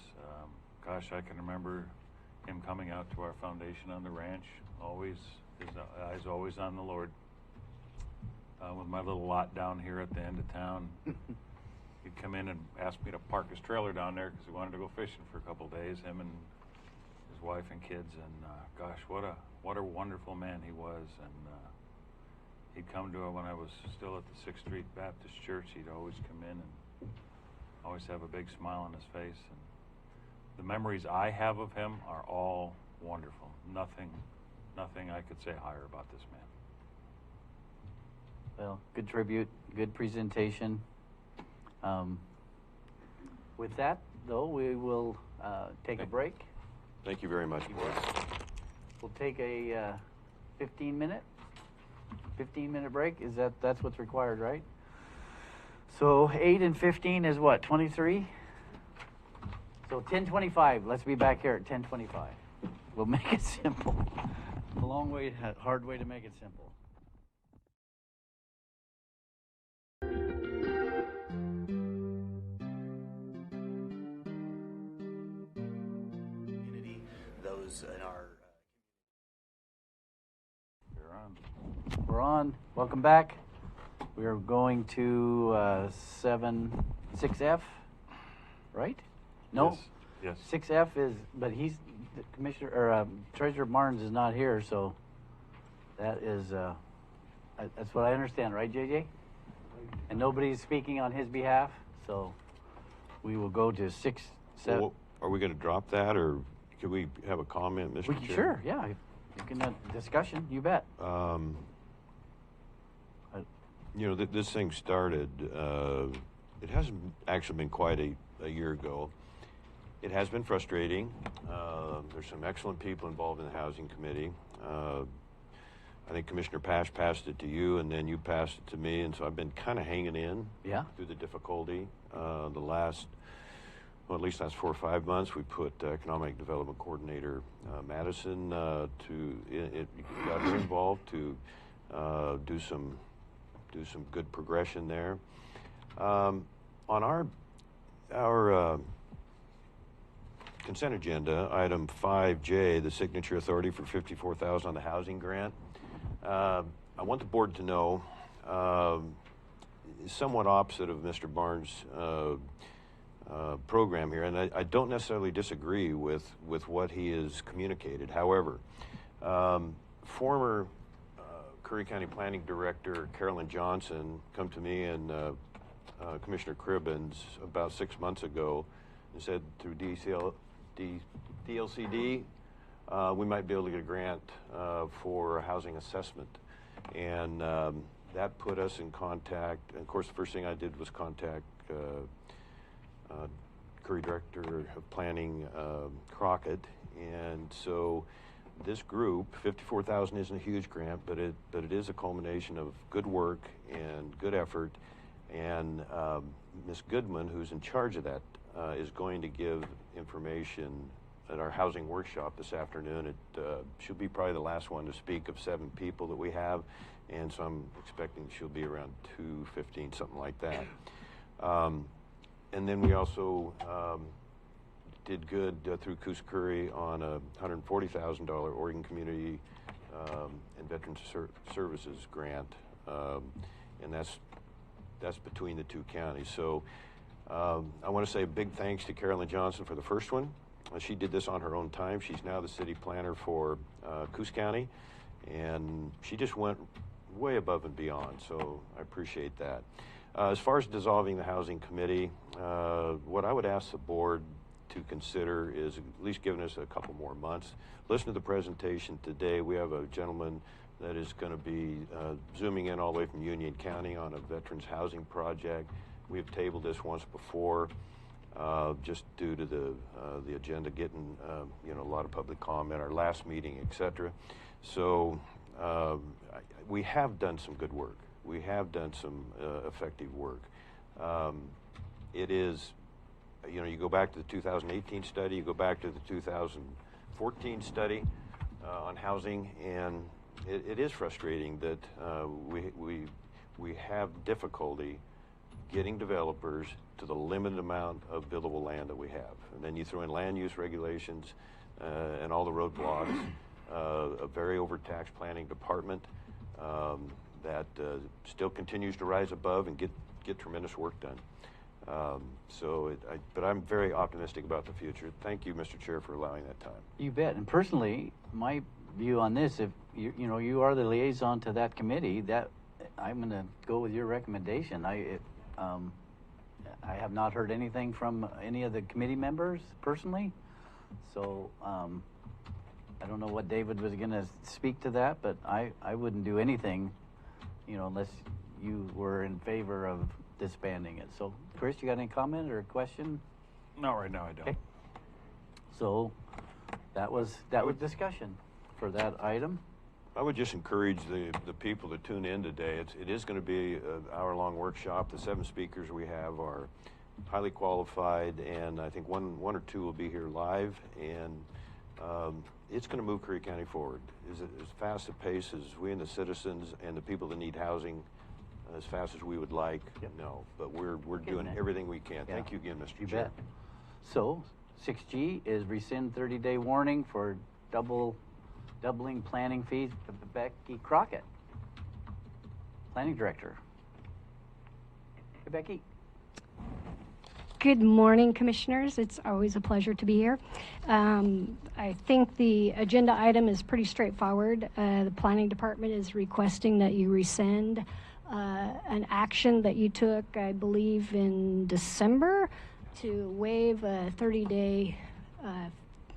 Gosh, I can remember him coming out to our foundation on the ranch, always, his eyes always on the Lord. With my little lot down here at the end of town, he'd come in and ask me to park his trailer down there because he wanted to go fishing for a couple of days, him and his wife and kids. And gosh, what a wonderful man he was. And he'd come to it when I was still at the 6th Street Baptist Church. He'd always come in and always have a big smile on his face. And the memories I have of him are all wonderful. Nothing I could say higher about this man. Well, good tribute, good presentation. With that, though, we will take a break. Thank you very much, Board. We'll take a 15-minute break. That's what's required, right? So 8 and 15 is what, 23? So 10:25. Let's be back here at 10:25. We'll make it simple. A hard way to make it simple. Those in our You're on. We're on. Welcome back. We are going to 6F, right? No. Yes. 6F is, but he's the Commissioner or Treasurer Barnes is not here, so that is that's what I understand, right, JJ? And nobody's speaking on his behalf, so we will go to 6, 7. Well, are we going to drop that, or could we have a comment, Mr. Chair? Sure, yeah. You can discussion, you bet. This thing started, it hasn't actually been quite a year ago. It has been frustrating. There's some excellent people involved in the Housing Committee. I think Commissioner Pash passed it to you, and then you passed it to me, and so I've been kind of hanging in through the difficulty. The last 4 or 5 months, we put Economic Development Coordinator Madison got her involved to do some good progression there. On our consent agenda, item 5J, the signature authority for $54,000 on the housing grant. I want the board to know, somewhat opposite of Mr. Barnes' program here, and I don't necessarily disagree with what he has communicated. However, Former Curry County Planning Director Carolyn Johnson come to me and Commissioner Cribbins about 6 months ago and said through DLCD we might be able to get a grant for a housing assessment. And that put us in contact. And of course, the first thing I did was contact Curry Director of Planning Crockett. And so this group, $54,000 isn't a huge grant, but it is a culmination of good work and good effort. And Ms. Goodman, who's in charge of that, is going to give information at our housing workshop this afternoon. She'll be probably the last one to speak of 7 people that we have, and so I'm expecting she'll be around 2:15, something like that. And then we also did good through Coos Curry on a $140,000 Oregon Community and Veterans Services grant, and that's between the 2 counties. So I want to say a big thanks to Carolyn Johnson for the first one. She did this on her own time. She's now the city planner for Coos County, and she just went way above and beyond, so I appreciate that. As far as dissolving the housing committee, what I would ask the board to consider is at least giving us a couple more months. Listen to the presentation today. We have a gentleman that is going to be zooming in all the way from Union County on a veterans housing project. We've tabled this once before, just due to the agenda getting a lot of public comment, our last meeting, etc. So we have done some good work. We have done some effective work. It is, you go back to the 2018 study, you go back to the 2014 study on housing, and it is frustrating that we have difficulty getting developers to the limited amount of buildable land that we have. And then you throw in land use regulations and all the roadblocks, a very overtaxed planning department that still continues to rise above and get tremendous work done. But I'm very optimistic about the future. Thank you, Mr. Chair, for allowing that time. You bet. And personally, my view on this, if you are the liaison to that committee, that I'm going to go with your recommendation. I have not heard anything from any of the committee members personally, so I don't know what David was going to speak to that, but I wouldn't do anything, unless you were in favor of disbanding it. So, Chris, you got any comment or question? No, right now I don't. Okay. So that was discussion for that item. I would just encourage the people to tune in today. It is going to be an hour-long workshop. The 7 speakers we have are highly qualified, and I think one or two will be here live, and it's going to move Curry County forward. As fast a pace as we and the citizens and the people that need housing, as fast as we would like, no. But we're doing everything we can. Yeah. Thank you again, Mr. You Chair. bet. So 6G is rescind 30-day warning for doubling planning fees. Becky Crockett, Planning Director. Hey, Becky. Good morning, Commissioners. It's always a pleasure to be here. I think the agenda item is pretty straightforward. The Planning Department is requesting that you rescind an action that you took, I believe, in December to waive a 30-day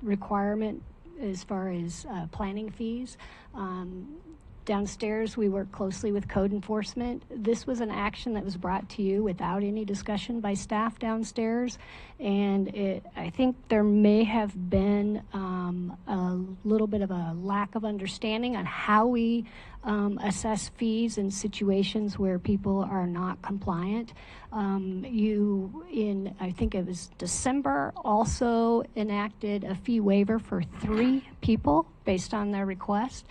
requirement as far as planning fees. Downstairs, we work closely with code enforcement. This was an action that was brought to you without any discussion by staff downstairs, and I think there may have been a little bit of a lack of understanding on how we assess fees in situations where people are not compliant. I think it was December, also enacted a fee waiver for 3 people based on their request.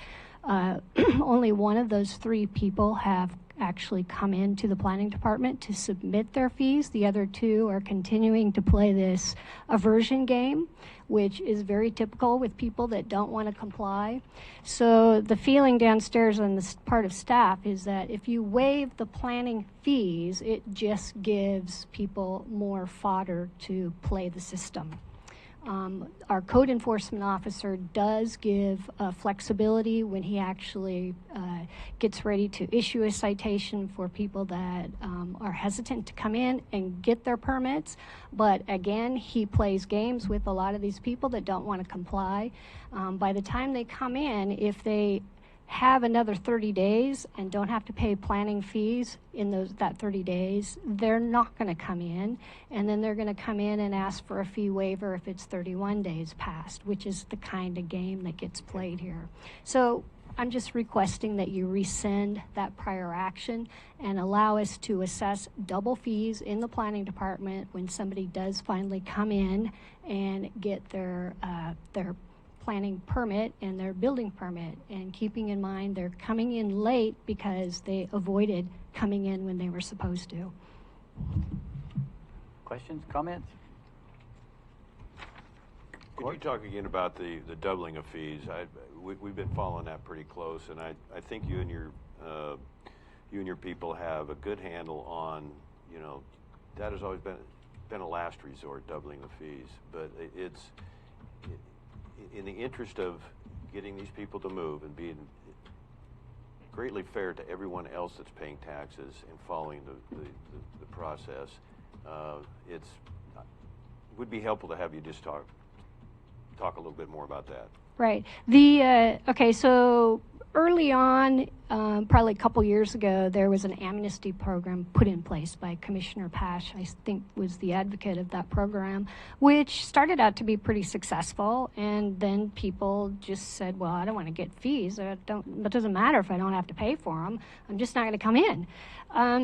Only one of those 3 people have actually come into the planning department to submit their fees. The other 2 are continuing to play this aversion game, which is very typical with people that don't want to comply. So the feeling downstairs on the part of staff is that if you waive the planning fees, it just gives people more fodder to play the system. Our code enforcement officer does give flexibility when he actually gets ready to issue a citation for people that are hesitant to come in and get their permits. But again, he plays games with a lot of these people that don't want to comply. By the time they come in, if they have another 30 days and don't have to pay planning fees in that 30 days, they're not going to come in, and then they're going to come in and ask for a fee waiver if it's 31 days past, which is the kind of game that gets played here. So I'm just requesting that you rescind that prior action and allow us to assess double fees in the planning department when somebody does finally come in and get their planning permit and their building permit, and keeping in mind they're coming in late because they avoided coming in when they were supposed to. Questions, comments? Could you talk again about the doubling of fees? We've been following that pretty close, and I think you and your people have a good handle on, that has always been a last resort, doubling the fees, but it's in the interest of getting these people to move and being greatly fair to everyone else that's paying taxes and following the process. It would be helpful to have you just talk a little bit more about that. Right. Okay, so early on, probably a couple years ago, there was an amnesty program put in place by Commissioner Pash, I think was the advocate of that program, which started out to be pretty successful, and then people just said, well, I don't want to get fees. It doesn't matter if I don't have to pay for them. I'm just not going to come in.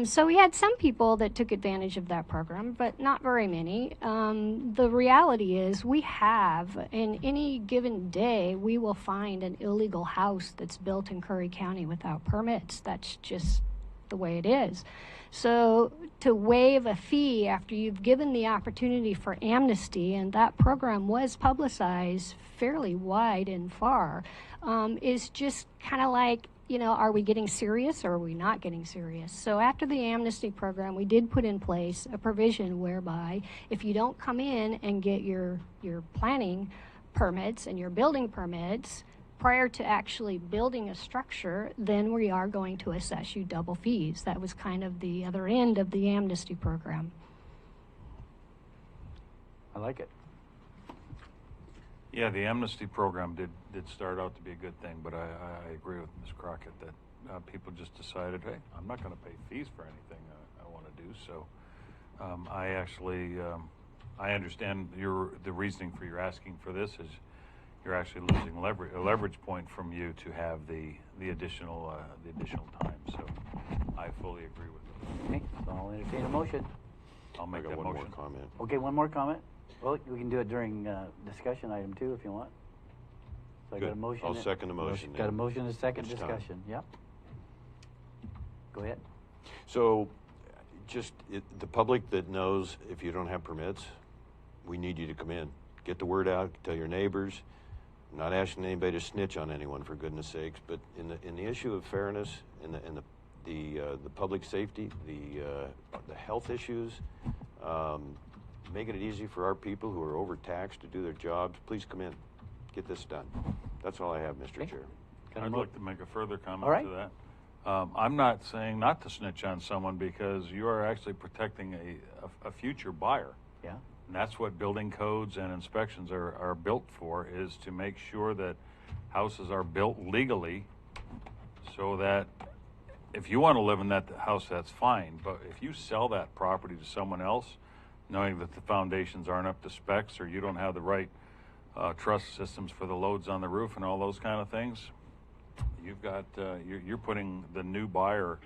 So we had some people that took advantage of that program, but not very many. The reality is we have, in any given day, we will find an illegal house that's built in Curry County without permits. That's just the way it is. So to waive a fee after you've given the opportunity for amnesty, and that program was publicized fairly wide and far, is just kind of like, are we getting serious or are we not getting serious? So after the amnesty program, we did put in place a provision whereby if you don't come in and get your planning permits and your building permits prior to actually building a structure, then we are going to assess you double fees. That was kind of the other end of the amnesty program. I like it. Yeah, the amnesty program did start out to be a good thing, but I agree with Ms. Crockett that people just decided, hey, I'm not going to pay fees for anything I want to do. So I understand the reasoning for your asking for this is you're actually losing a leverage point from you to have the additional time. So I fully agree with you. Okay, so I'll entertain a motion. I'll make that one motion. more comment. Okay, one more comment? Well, we can do it during discussion item 2 if you want. So I got a motion. I'll second the motion. Got a motion and a second It's discussion. Yep. Go ahead. So just the public that knows if you don't have permits, we need you to come in. Get the word out, tell your neighbors. I'm not asking anybody to snitch on anyone, for goodness sakes, but in the issue of fairness and the public safety, the health issues, making it easy for our people who are overtaxed to do their jobs, please come in. Get this done. That's all I have, Mr. Chair. I'd like to make a further comment All right. to that. I'm not saying not to snitch on someone because you are actually protecting a future buyer. Yeah. And that's what building codes and inspections are built for, is to make sure that houses are built legally so that if you want to live in that house, that's fine. But if you sell that property to someone else, knowing that the foundations aren't up to specs or you don't have the right truss systems for the loads on the roof and all those kind of things, you've got you're putting the new buyer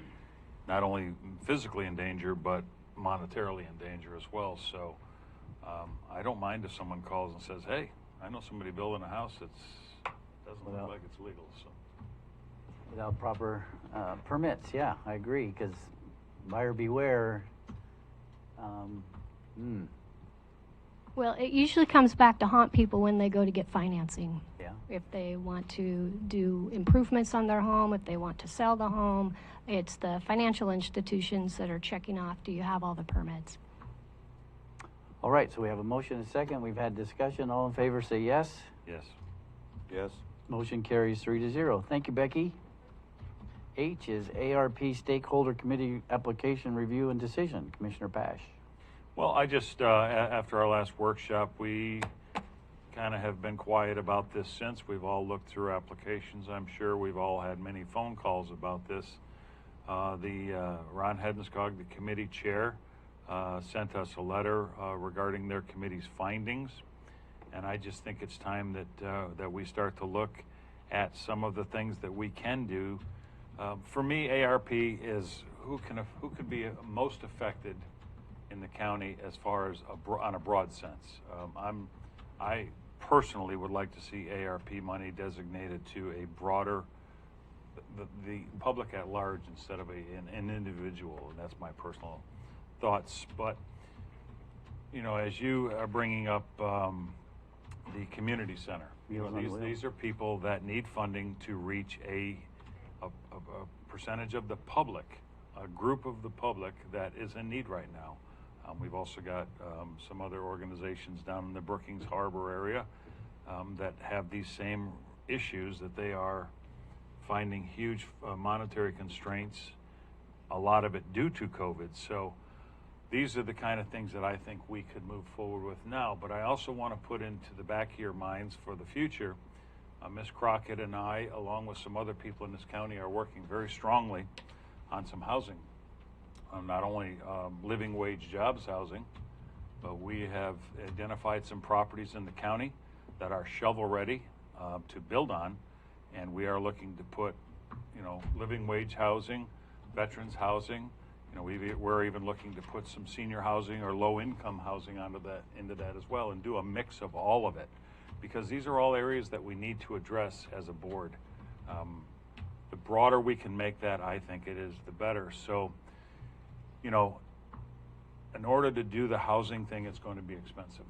not only physically in danger but monetarily in danger as well. So I don't mind if someone calls and says, hey, I know somebody building a house that doesn't look like it's legal. So Without proper permits, yeah, I agree, because buyer beware. Well, it usually comes back to haunt people when they go to get financing. Yeah. If they want to do improvements on their home, if they want to sell the home, it's the financial institutions that are checking off, do you have all the permits? All right, so we have a motion and a second. We've had discussion. All in favor say yes. Yes. Yes. Motion carries 3-0. Thank you, Becky. H is ARP Stakeholder Committee Application Review and Decision. Commissioner Pash. Well, I just, after our last workshop, we kind of have been quiet about this since. We've all looked through applications. I'm sure we've all had many phone calls about this. Ron Hedenskog, the committee chair, sent us a letter regarding their committee's findings. And I just think it's time that we start to look at some of the things that we can do. For me, ARP is who could be most affected in the county as far as on a broad sense. I personally would like to see ARP money designated to a broader, the public at large instead of an individual, and that's my personal thoughts. But you know, as you are bringing up the community center, you know, these are people that need funding to reach a percentage of the public, a group of the public that is in need right now. We've also got some other organizations down in the Brookings Harbor area that have these same issues, that they are finding huge monetary constraints, a lot of it due to COVID. So these are the kind of things that I think we could move forward with now. But I also want to put into the back of your minds for the future, Ms. Crockett and I, along with some other people in this county, are working very strongly on some housing. Not only living wage jobs housing, but we have identified some properties in the county that are shovel ready to build on, and we are looking to put, you know, living wage housing, veterans housing. You know, we're even looking to put some senior housing or low income housing into that as well, and do a mix of all of it, because these are all areas that we need to address as a board. The broader we can make that, I think it is, the better. So, you know, in order to do the housing thing, it's going to be expensive.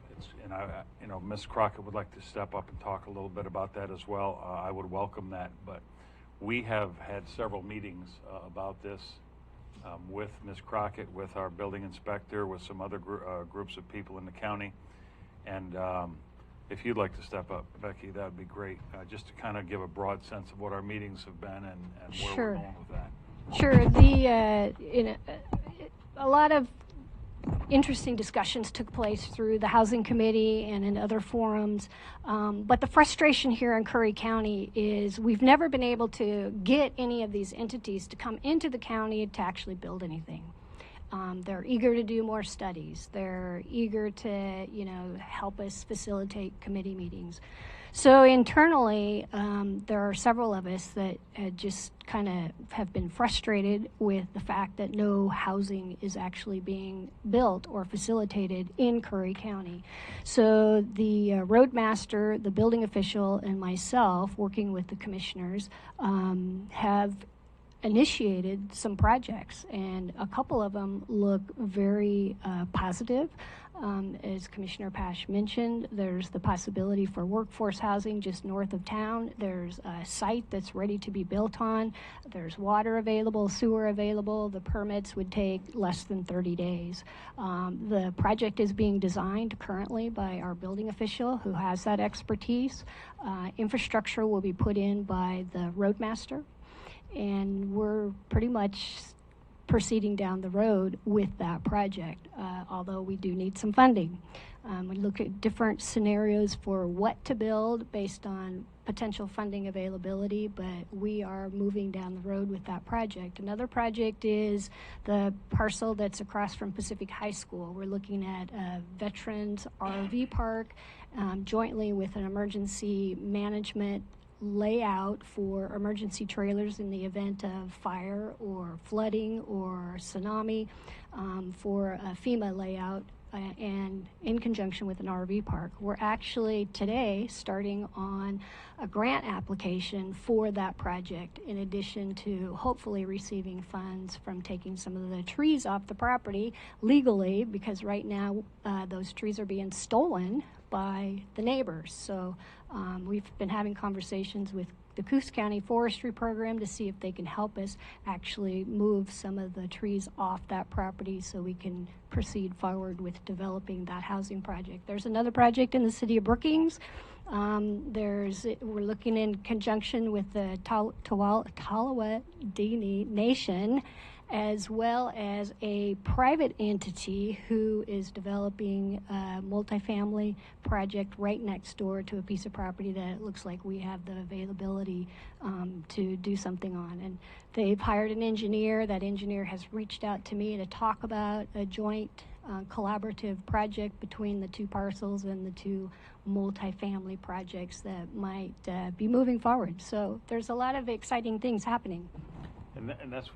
You know, Ms. Crockett would like to step up and talk a little bit about that as well. I would welcome that, but we have had several meetings about this with Ms. Crockett, with our building inspector, with some other groups of people in the county. And if you'd like to step up, Becky, that would be great, just to kind of give a broad sense of what our meetings have been and where we're going with that. Sure. A lot of interesting discussions took place through the Housing Committee and in other forums. But the frustration here in Curry County is we've never been able to get any of these entities to come into the county to actually build anything. They're eager to do more studies. They're eager to, you know, help us facilitate committee meetings. So internally, there are several of us that just kind of have been frustrated with the fact that no housing is actually being built or facilitated in Curry County. So the roadmaster, the building official, and myself, working with the commissioners, have initiated some projects, and a couple of them look very positive. As Commissioner Pash mentioned, there's the possibility for workforce housing just north of town. There's a site that's ready to be built on. There's water available, sewer available. The permits would take less than 30 days. The project is being designed currently by our building official who has that expertise. Infrastructure will be put in by the roadmaster, and we're pretty much proceeding down the road with that project, although we do need some funding. We look at different scenarios for what to build based on potential funding availability, but we are moving down the road with that project. Another project is the parcel that's across from Pacific High School. We're looking at a veterans RV park jointly with an emergency management layout for emergency trailers in the event of fire or flooding or tsunami, for a FEMA layout, and in conjunction with an RV park. We're actually today starting on a grant application for that project, in addition to hopefully receiving funds from taking some of the trees off the property legally, because right now those trees are being stolen by the neighbors. So we've been having conversations with the Coos County Forestry Program to see if they can help us actually move some of the trees off that property so we can proceed forward with developing that housing project. There's another project in the city of Brookings. We're looking in conjunction with the Tallawah-Dene Nation, as well as a private entity who is developing a multifamily project right next door to a piece of property that it looks like we have the availability to do something on. And they've hired an engineer. That engineer has reached out to me to talk about a joint collaborative project between the two parcels and the two multifamily projects that might be moving forward. So there's a lot of exciting things happening. And that's,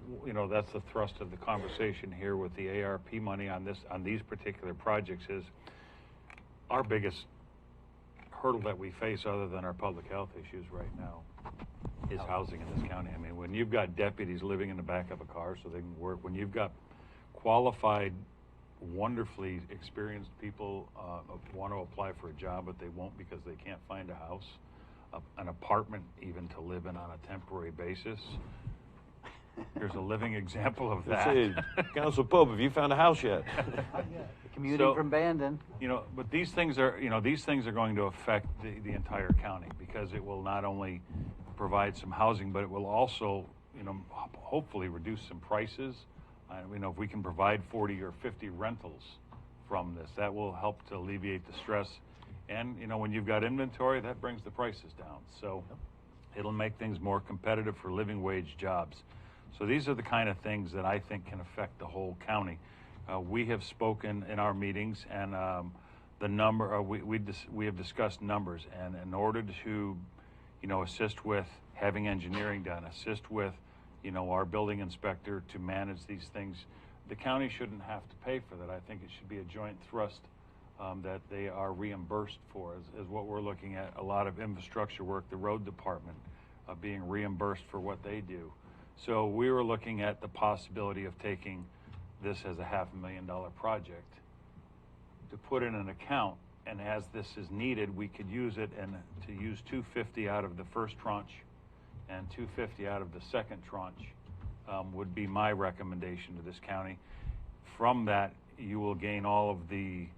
that's the thrust of the conversation here with the ARP money on these particular projects is our biggest hurdle that we face, other than our public health issues right now, is housing in this county. I mean, when you've got deputies living in the back of a car so they can work, when you've got qualified, wonderfully experienced people want to apply for a job, but they won't because they can't find a house, an apartment even to live in on a temporary basis. Here's a living example of that. Say, Council Pope, have you found a house yet? Commuting from Bandon. But these things are going to affect the entire county, because it will not only provide some housing, but it will also, hopefully reduce some prices. If we can provide 40 or 50 rentals from this, that will help to alleviate the stress. And, when you've got inventory, that brings the prices down. So it'll make things more competitive for living wage jobs. So these are the kind of things that I think can affect the whole county. We have spoken in our meetings, and the number we have discussed numbers. And in order to, assist with having engineering done, assist with, our building inspector to manage these things, the county shouldn't have to pay for that. I think it should be a joint thrust that they are reimbursed for, is what we're looking at. A lot of infrastructure work, the road department being reimbursed for what they do. So we were looking at the possibility of taking this as a $500,000 project to put in an account, and as this is needed, we could use it, and to use $250 out of the first tranche and $250 out of the second tranche would be my recommendation to this county. From that, you will gain all of a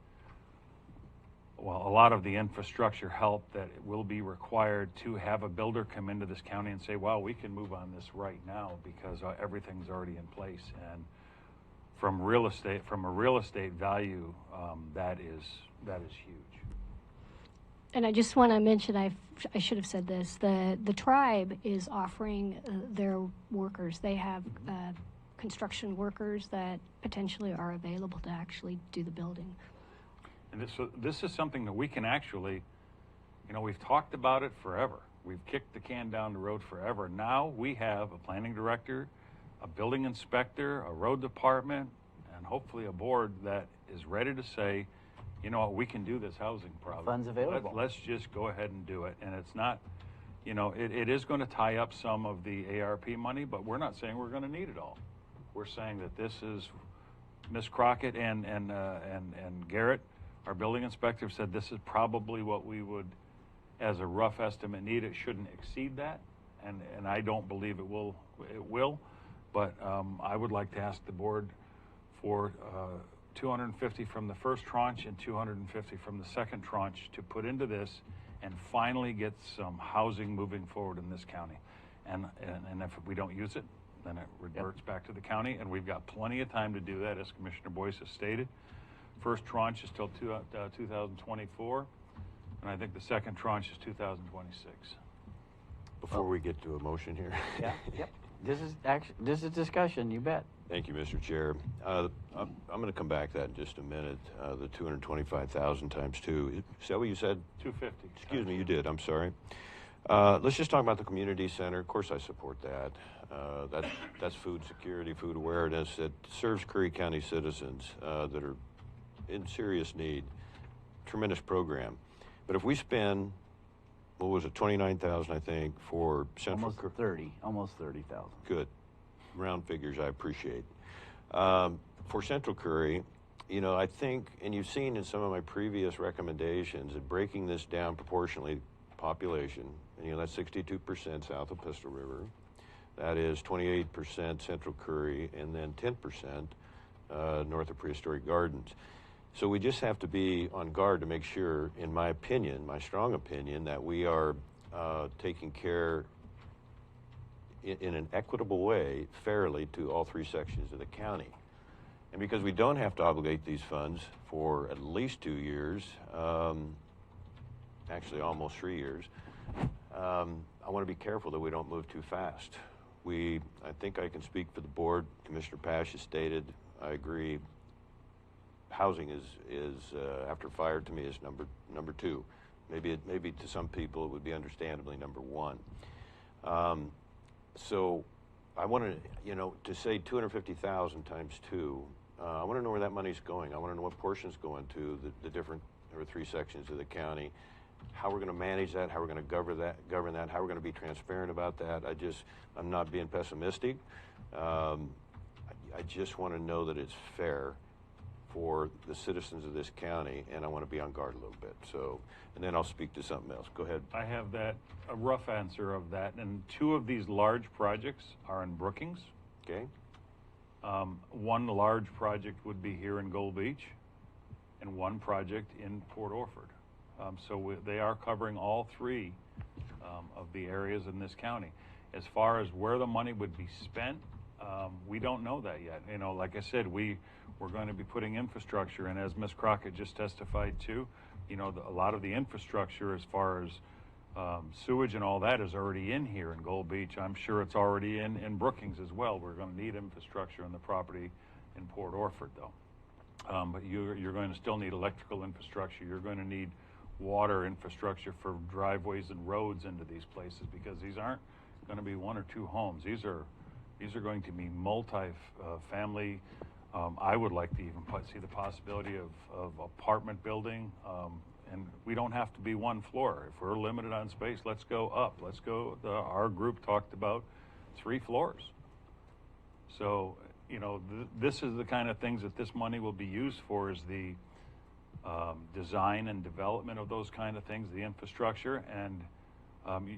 lot of the infrastructure help that will be required to have a builder come into this county and say, wow, we can move on this right now because everything's already in place. And from a real estate value, that is huge. And I just want to mention, I should have said this, the tribe is offering their workers, they have construction workers that potentially are available to actually do the building. And this is something that we can actually, we've talked about it forever. We've kicked the can down the road forever. Now we have a planning director, a building inspector, a road department, and hopefully a board that is ready to say, we can do this housing problem. Funds available. Let's just go ahead and do it. And it's not, it is going to tie up some of the ARP money, but we're not saying we're going to need it all. We're saying that this is, Ms. Crockett and Garrett, our building inspector, said this is probably what we would, as a rough estimate, need. It shouldn't exceed that, and I don't believe it will. But I would like to ask the board for $250 from the first tranche and $250 from the second tranche to put into this and finally get some housing moving forward in this county. And if we don't use it, then it reverts back to the county, and we've got plenty of time to do that, as Commissioner Boyce has stated. First tranche is till 2024, and I think the second tranche is 2026. Before we get to a motion here. Yeah. Yep. This is discussion. You bet. Thank you, Mr. Chair. I'm going to come back to that in just a minute. The 225,000 times 2. Is that what you said? 250. Excuse me, you did. I'm sorry. Let's just talk about the community center. Of course, I support that. That's food security, food awareness that serves Curry County citizens that are in serious need. Tremendous program. But if we spend, what was it, 29,000, I think, for Central Curry. Almost 30,000. Good. Round figures, I appreciate. For Central Curry, I think, and you've seen in some of my previous recommendations, that breaking this down proportionally population, and that's 62% south of Pistol River. That is 28% Central Curry, and then 10% north of Prehistoric Gardens. So we just have to be on guard to make sure, in my opinion, my strong opinion, that we are taking care in an equitable way, fairly, to all three sections of the county. And because we don't have to obligate these funds for at least 2 years, actually almost 3 years, I want to be careful that we don't move too fast. I think I can speak for the board. Commissioner Pash has stated, I agree, housing is after fire to me is number two. Maybe to some people it would be understandably number one. So I want to say 250,000 times two. I want to know where that money's going. I want to know what portion's going to the different or three sections of the county. How we're going to manage that, how we're going to govern that, how we're going to be transparent about that. I'm not being pessimistic. I just want to know that it's fair for the citizens of this county, and I want to be on guard a little bit. So, and then I'll speak to something else. Go ahead. I have a rough answer of that, and two of these large projects are in Brookings. Okay. One large project would be here in Gold Beach, and one project in Port Orford. So they are covering all three of the areas in this county. As far as where the money would be spent, we don't know that yet. Like I said, we're going to be putting infrastructure, and as Ms. Crockett just testified to, a lot of the infrastructure as far as sewage and all that is already in here in Gold Beach. I'm sure it's already in Brookings as well. We're going to need infrastructure on the property in Port Orford, though. But you're going to still need electrical infrastructure. You're going to need water infrastructure for driveways and roads into these places, because these aren't going to be one or two homes. These are going to be multi-family. I would like to even see the possibility of apartment building, and we don't have to be one floor. If we're limited on space, let's go up. Let's go. Our group talked about 3 floors. So this is the kind of things that this money will be used for, is the design and development of those kind of things, the infrastructure. And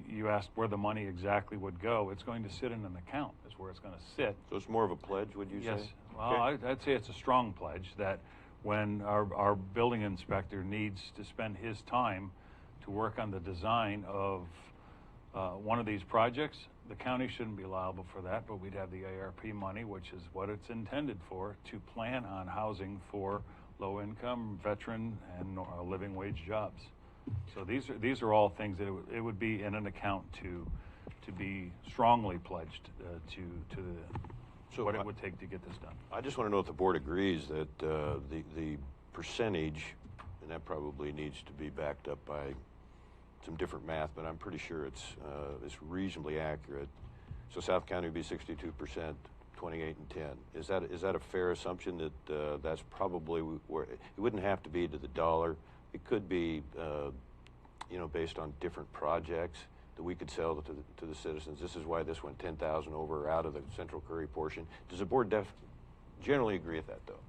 you asked where the money exactly would go. It's going to sit in an account is where it's going to sit. So it's more of a pledge, would you say? Yes. Well, I'd say it's a strong pledge that when our building inspector needs to spend his time to work on the design of one of these projects, the county shouldn't be liable for that, but we'd have the ARP money, which is what it's intended for, to plan on housing for low-income, veteran, and living wage jobs. So these are all things that it would be in an account to be strongly pledged to what it would take to get this done. I just want to know if the board agrees that the percentage, and that probably needs to be backed up by some different math, but I'm pretty sure it's reasonably accurate. So South County would be 62%, 28 and 10. Is that a fair assumption that that's probably where it wouldn't have to be to the dollar? It could be, based on different projects that we could sell to the citizens. This is why this went 10,000 over or out of the Central Curry portion. Does the board generally agree with that, though?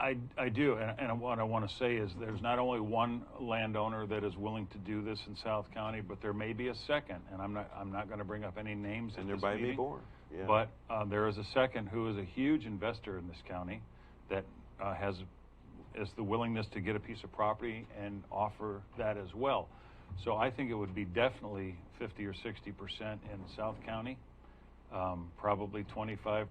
I do, and what I want to say is there's not only one landowner that is willing to do this in South County, but there may be a second, and I'm not going to bring up any names in this meeting. And they're by me born. Yeah. But there is a second who is a huge investor in this county that has the willingness to get a piece of property and offer that as well. So I think it would be definitely 50 or 60% in South County, probably 25%,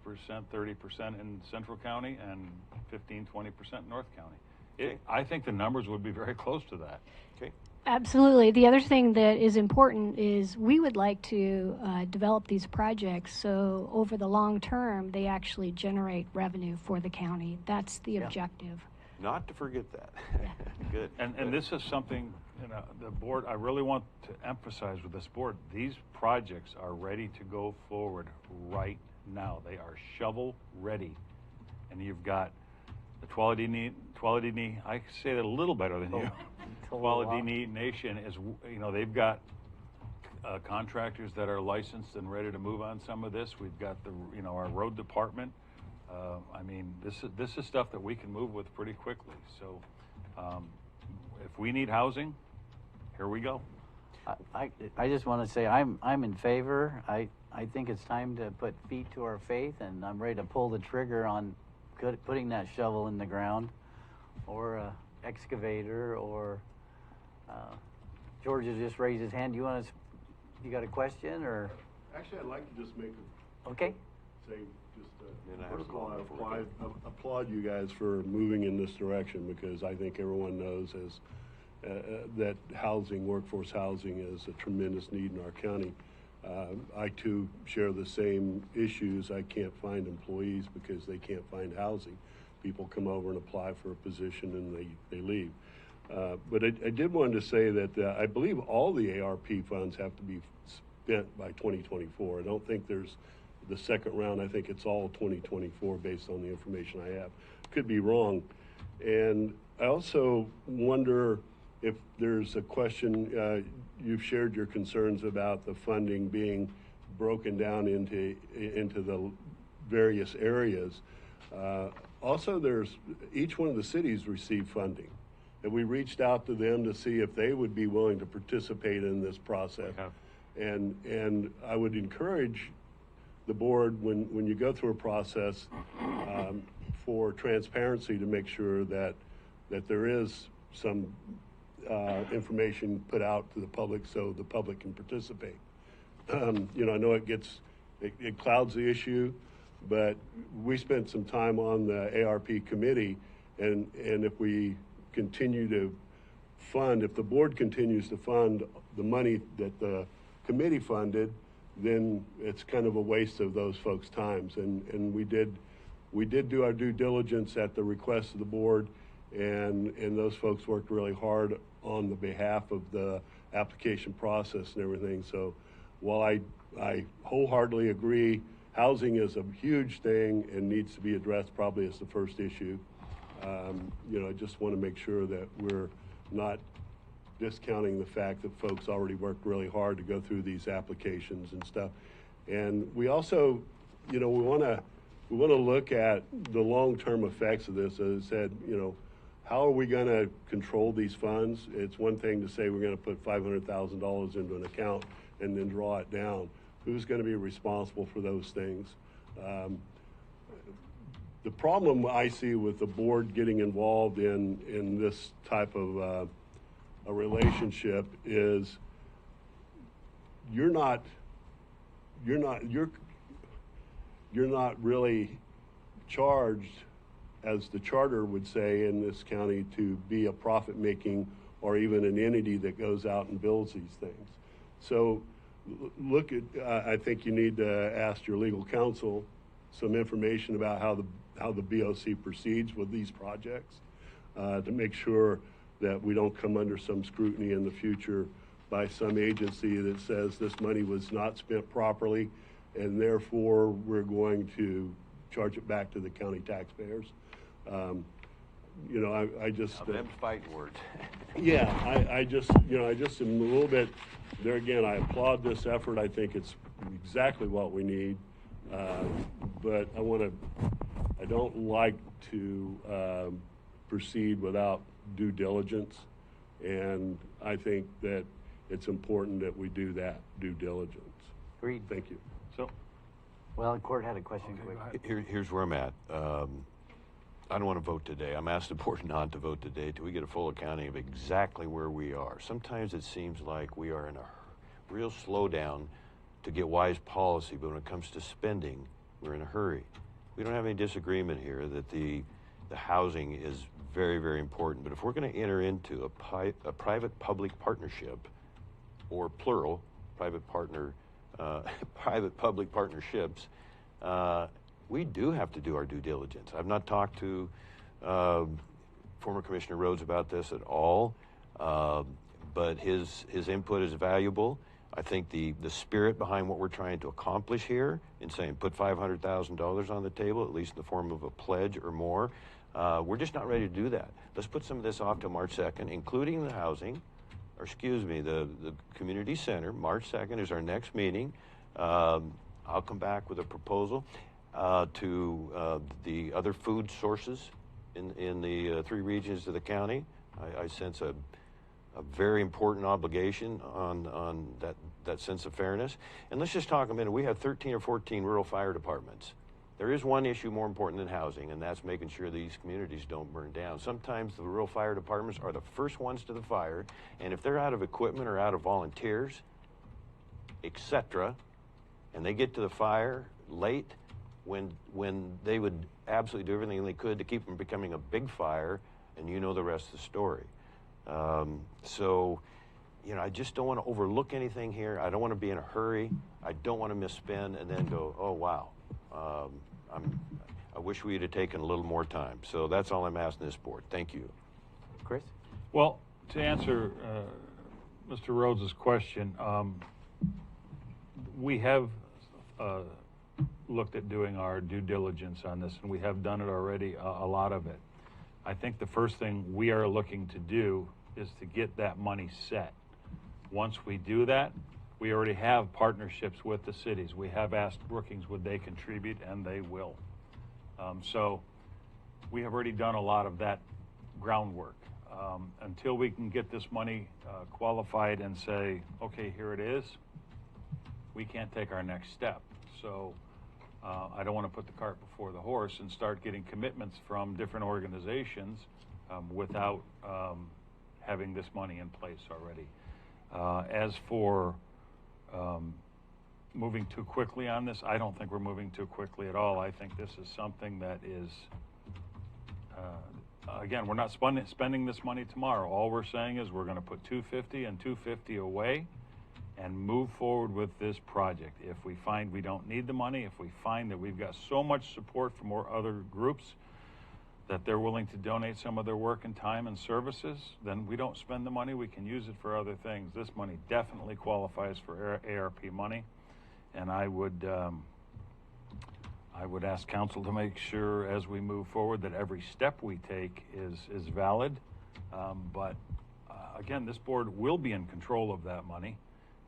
30% in Central County, and 15, 20% in North County. I think the numbers would be very close to that. Okay. Absolutely. The other thing that is important is we would like to develop these projects so over the long term they actually generate revenue for the county. That's the objective. Not to forget that. Good. And this is something, the board, I really want to emphasize with this board, these projects are ready to go forward right now. They are shovel ready. And you've got the Tuolumne, I say that a little better than you. Tuolumne Nation is, they've got contractors that are licensed and ready to move on some of this. We've got our road department. This is stuff that we can move with pretty quickly. So if we need housing, here we go. I just want to say I'm in favor. I think it's time to put feet to our faith, and I'm ready to pull the trigger on putting that shovel in the ground, or a excavator, or George has just raised his hand. You got a question, or? Actually, I'd like to just make Okay. Say just first of all, I applaud you guys for moving in this direction, because I think everyone knows that workforce housing is a tremendous need in our county. I too share the same issues. I can't find employees because they can't find housing. People come over and apply for a position and they leave. But I did want to say that I believe all the ARP funds have to be spent by 2024. I don't think there's the second round. I think it's all 2024 based on the information I have. Could be wrong. And I also wonder if there's a question, you've shared your concerns about the funding being broken down into the various areas. Also, each one of the cities receive funding. And we reached out to them to see if they would be willing to participate in this process. And I would encourage the board, when you go through a process, for transparency, to make sure that there is some information put out to the public so the public can participate. I know it clouds the issue, but we spent some time on the ARP committee, and if we continue to fund, if the board continues to fund the money that the committee funded, then it's kind of a waste of those folks' times. And we did do our due diligence at the request of the board, and those folks worked really hard on the behalf of the application process and everything. So while I wholeheartedly agree, housing is a huge thing and needs to be addressed probably as the first issue. I just want to make sure that we're not discounting the fact that folks already worked really hard to go through these applications and stuff. And we also, we want to look at the long-term effects of this. As I said, how are we going to control these funds? It's one thing to say we're going to put $500,000 into an account and then draw it down. Who's going to be responsible for those things? The problem I see with the board getting involved in this type of a relationship is you're not really charged, as the charter would say in this county, to be a profit-making or even an entity that goes out and builds these things. So I think you need to ask your legal counsel some information about how the BOC proceeds with these projects, to make sure that we don't come under some scrutiny in the future by some agency that says this money was not spent properly, and therefore we're going to charge it back to the county taxpayers. I just them fighting words. Yeah, I just am a little bit there again. I applaud this effort. I think it's exactly what we need, but I don't like to proceed without due diligence, and I think that it's important that we do that due diligence. Agreed. Thank you. Well, the court had a question. Here's where I'm at. I don't want to vote today. I'm asked the board not to vote today till we get a full accounting of exactly where we are. Sometimes it seems like we are in a real slowdown to get wise policy, but when it comes to spending, we're in a hurry. We don't have any disagreement here that the housing is very, very important. But if we're going to enter into a private-public partnership, or plural, private-public partnerships, we do have to do our due diligence. I've not talked to former Commissioner Rhodes about this at all, but his input is valuable. I think the spirit behind what we're trying to accomplish here in saying put $500,000 on the table, at least in the form of a pledge or more, we're just not ready to do that. Let's put some of this off to March 2nd, including the housing, or excuse me, the community center. March 2nd is our next meeting. I'll come back with a proposal to the other food sources in the three regions of the county. I sense a very important obligation on that sense of fairness. And let's just talk a minute. We have 13 or 14 rural fire departments. There is one issue more important than housing, and that's making sure these communities don't burn down. Sometimes the rural fire departments are the first ones to the fire, and if they're out of equipment or out of volunteers, etc., and they get to the fire late, when they would absolutely do everything they could to keep from becoming a big fire, and you know the rest of the story. So, you know, I just don't want to overlook anything here. I don't want to be in a hurry. I don't want to misspend and then go, oh, wow. I wish we had taken a little more time. So that's all I'm asking this board. Thank you. Chris? Well, to answer Mr. Rhodes' question, we have looked at doing our due diligence on this, and we have done it already, a lot of it. I think the first thing we are looking to do is to get that money set. Once we do that, we already have partnerships with the cities. We have asked Brookings would they contribute, and they will. So we have already done a lot of that groundwork. Until we can get this money qualified and say, okay, here it is, we can't take our next step. So I don't want to put the cart before the horse and start getting commitments from different organizations without having this money in place already. As for moving too quickly on this, I don't think we're moving too quickly at all. I think this is something that is, again, we're not spending this money tomorrow. All we're saying is we're going to put $250 and $250 away and move forward with this project. If we find we don't need the money, if we find that we've got so much support from other groups that they're willing to donate some of their work and time and services, then we don't spend the money. We can use it for other things. This money definitely qualifies for ARP money, and I would ask council to make sure as we move forward that every step we take is valid. But again, this board will be in control of that money,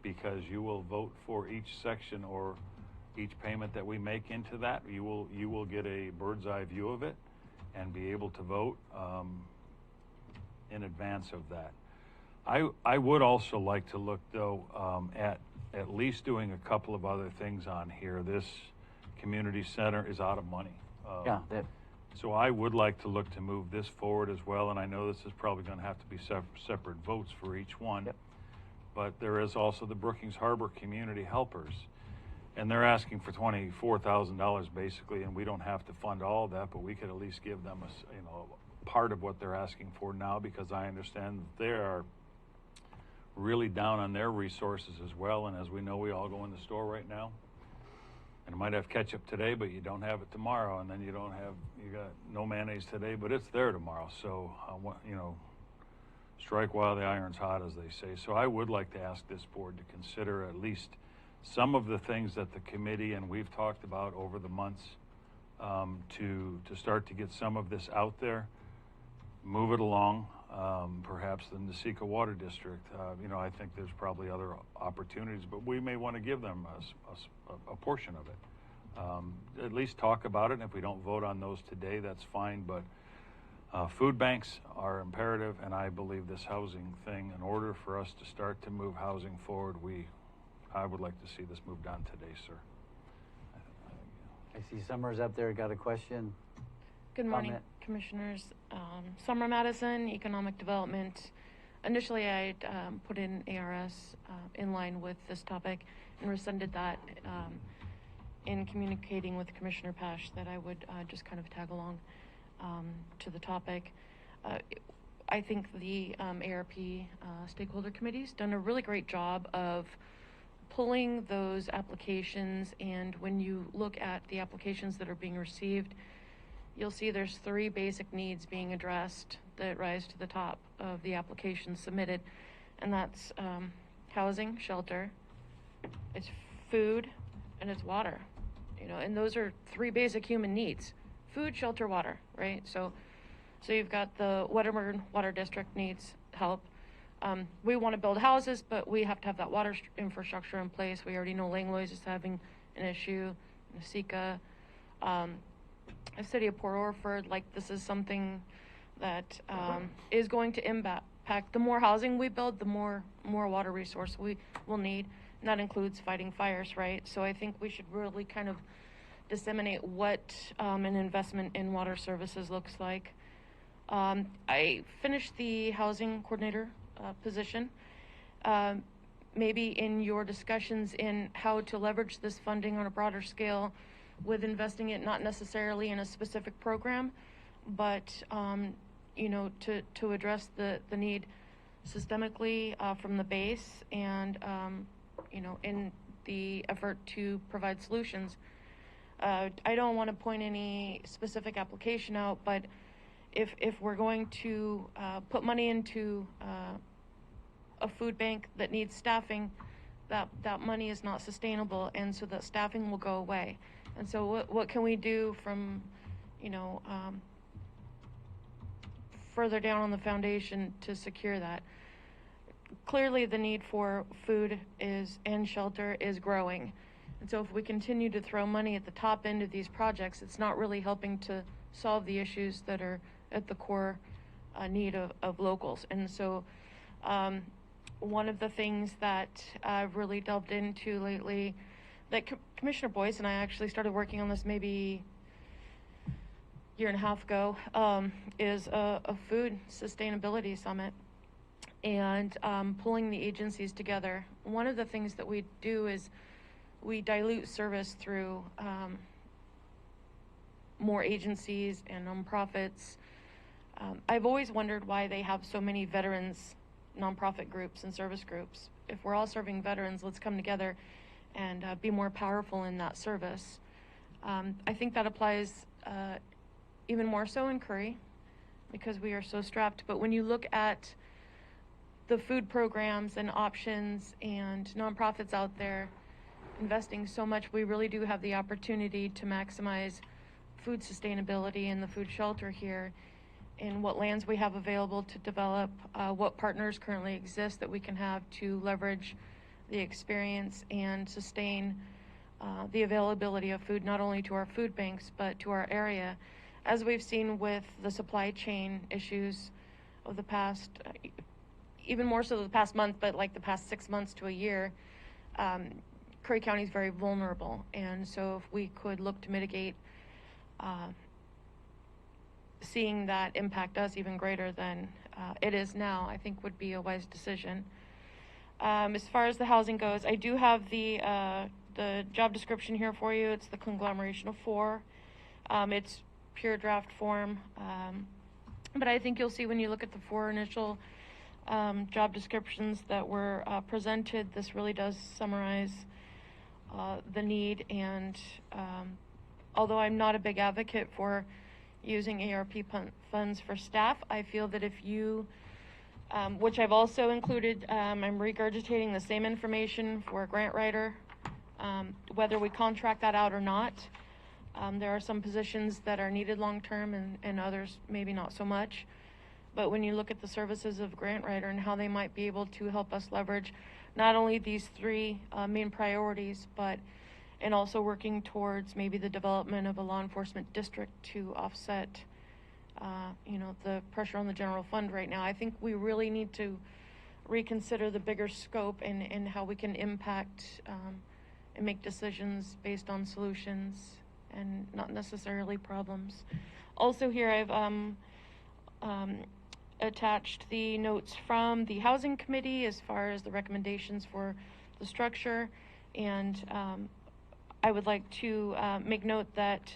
because you will vote for each section or each payment that we make into that. You will get a bird's eye view of it and be able to vote in advance of that. I would also like to look, though, at least doing a couple of other things on here. This community center is out of money. So I would like to look to move this forward as well, and I know this is probably going to have to be separate votes for each one. But there is also the Brookings Harbor Community Helpers, and they're asking for $24,000 basically, and we don't have to fund all of that, but we could at least give them a part of what they're asking for now, because I understand that they are really down on their resources as well. And as we know, we all go in the store right now, and it might have ketchup today, but you don't have it tomorrow, and then you got no mayonnaise today, but it's there tomorrow. So strike while the iron's hot, as they say. So I would like to ask this board to consider at least some of the things that the committee and we've talked about over the months, to start to get some of this out there, move it along. Perhaps the Nasika Water District, I think there's probably other opportunities, but we may want to give them a portion of it. At least talk about it, and if we don't vote on those today, that's fine, but food banks are imperative, and I believe this housing thing, in order for us to start to move housing forward, I would like to see this moved on today, sir. I see Summers up there, got a question. Good morning, Comment. Commissioners. Summer Madison, Economic Development. Initially, I put in ARS in line with this topic and rescinded that in communicating with Commissioner Pash that I would just kind of tag along to the topic. I think the ARP stakeholder committee's done a really great job of pulling those applications, and when you look at the applications that are being received, you'll see there's 3 basic needs being addressed that rise to the top of the application submitted, and that's housing, shelter, it's food, and it's water. And those are 3 basic human needs: food, shelter, water, right? So you've got the Waterburn Water District needs help. We want to build houses, but we have to have that water infrastructure in place. We already know Langlois is having an issue, Nasika. The city of Port Orford, this is something that is going to impact. The more housing we build, the more water resource we will need, and that includes fighting fires, right? So I think we should really kind of disseminate what an investment in water services looks like. I finished the housing coordinator position. Maybe in your discussions in how to leverage this funding on a broader scale with investing it not necessarily in a specific program, but you know, to address the need systemically from the base and you know, in the effort to provide solutions. I don't want to point any specific application out, but if we're going to put money into a food bank that needs staffing, that money is not sustainable, and so that staffing will go away. And so what can we do from, you know, further down on the foundation to secure that? Clearly the need for food and shelter is growing. And so if we continue to throw money at the top end of these projects, it's not really helping to solve the issues that are at the core need of locals. And so one of the things that I've really delved into lately, that Commissioner Boyce and I actually started working on this maybe a year and a half ago, is a food sustainability summit and pulling the agencies together. One of the things that we do is we dilute service through more agencies and nonprofits. I've always wondered why they have so many veterans nonprofit groups and service groups. If we're all serving veterans, let's come together and be more powerful in that service. I think that applies even more so in Curry because we are so strapped. But when you look at the food programs and options and nonprofits out there investing so much, we really do have the opportunity to maximize food sustainability and the food shelter here, in what lands we have available to develop, what partners currently exist that we can have to leverage the experience and sustain the availability of food, not only to our food banks, but to our area. As we've seen with the supply chain issues of the past, even more so the past month, but like the past 6 months to a year, Curry County is very vulnerable. And so if we could look to mitigate seeing that impact us even greater than it is now, I think would be a wise decision. As far as the housing goes, I do have the job description here for you. It's the conglomeration of 4. It's pure draft form, but I think you'll see when you look at the 4 initial job descriptions that were presented, this really does summarize the need. And although I'm not a big advocate for using ARP funds for staff, I feel that if you, which I've also included, I'm regurgitating the same information for a grant writer, whether we contract that out or not. There are some positions that are needed long-term and others maybe not so much. But when you look at the services of a grant writer and how they might be able to help us leverage not only these 3 main priorities, but and also working towards maybe the development of a law enforcement district to offset, you know, the pressure on the general fund right now. I think we really need to reconsider the bigger scope and how we can impact and make decisions based on solutions and not necessarily problems. Also here I've attached the notes from the Housing Committee as far as the recommendations for the structure, and I would like to make note that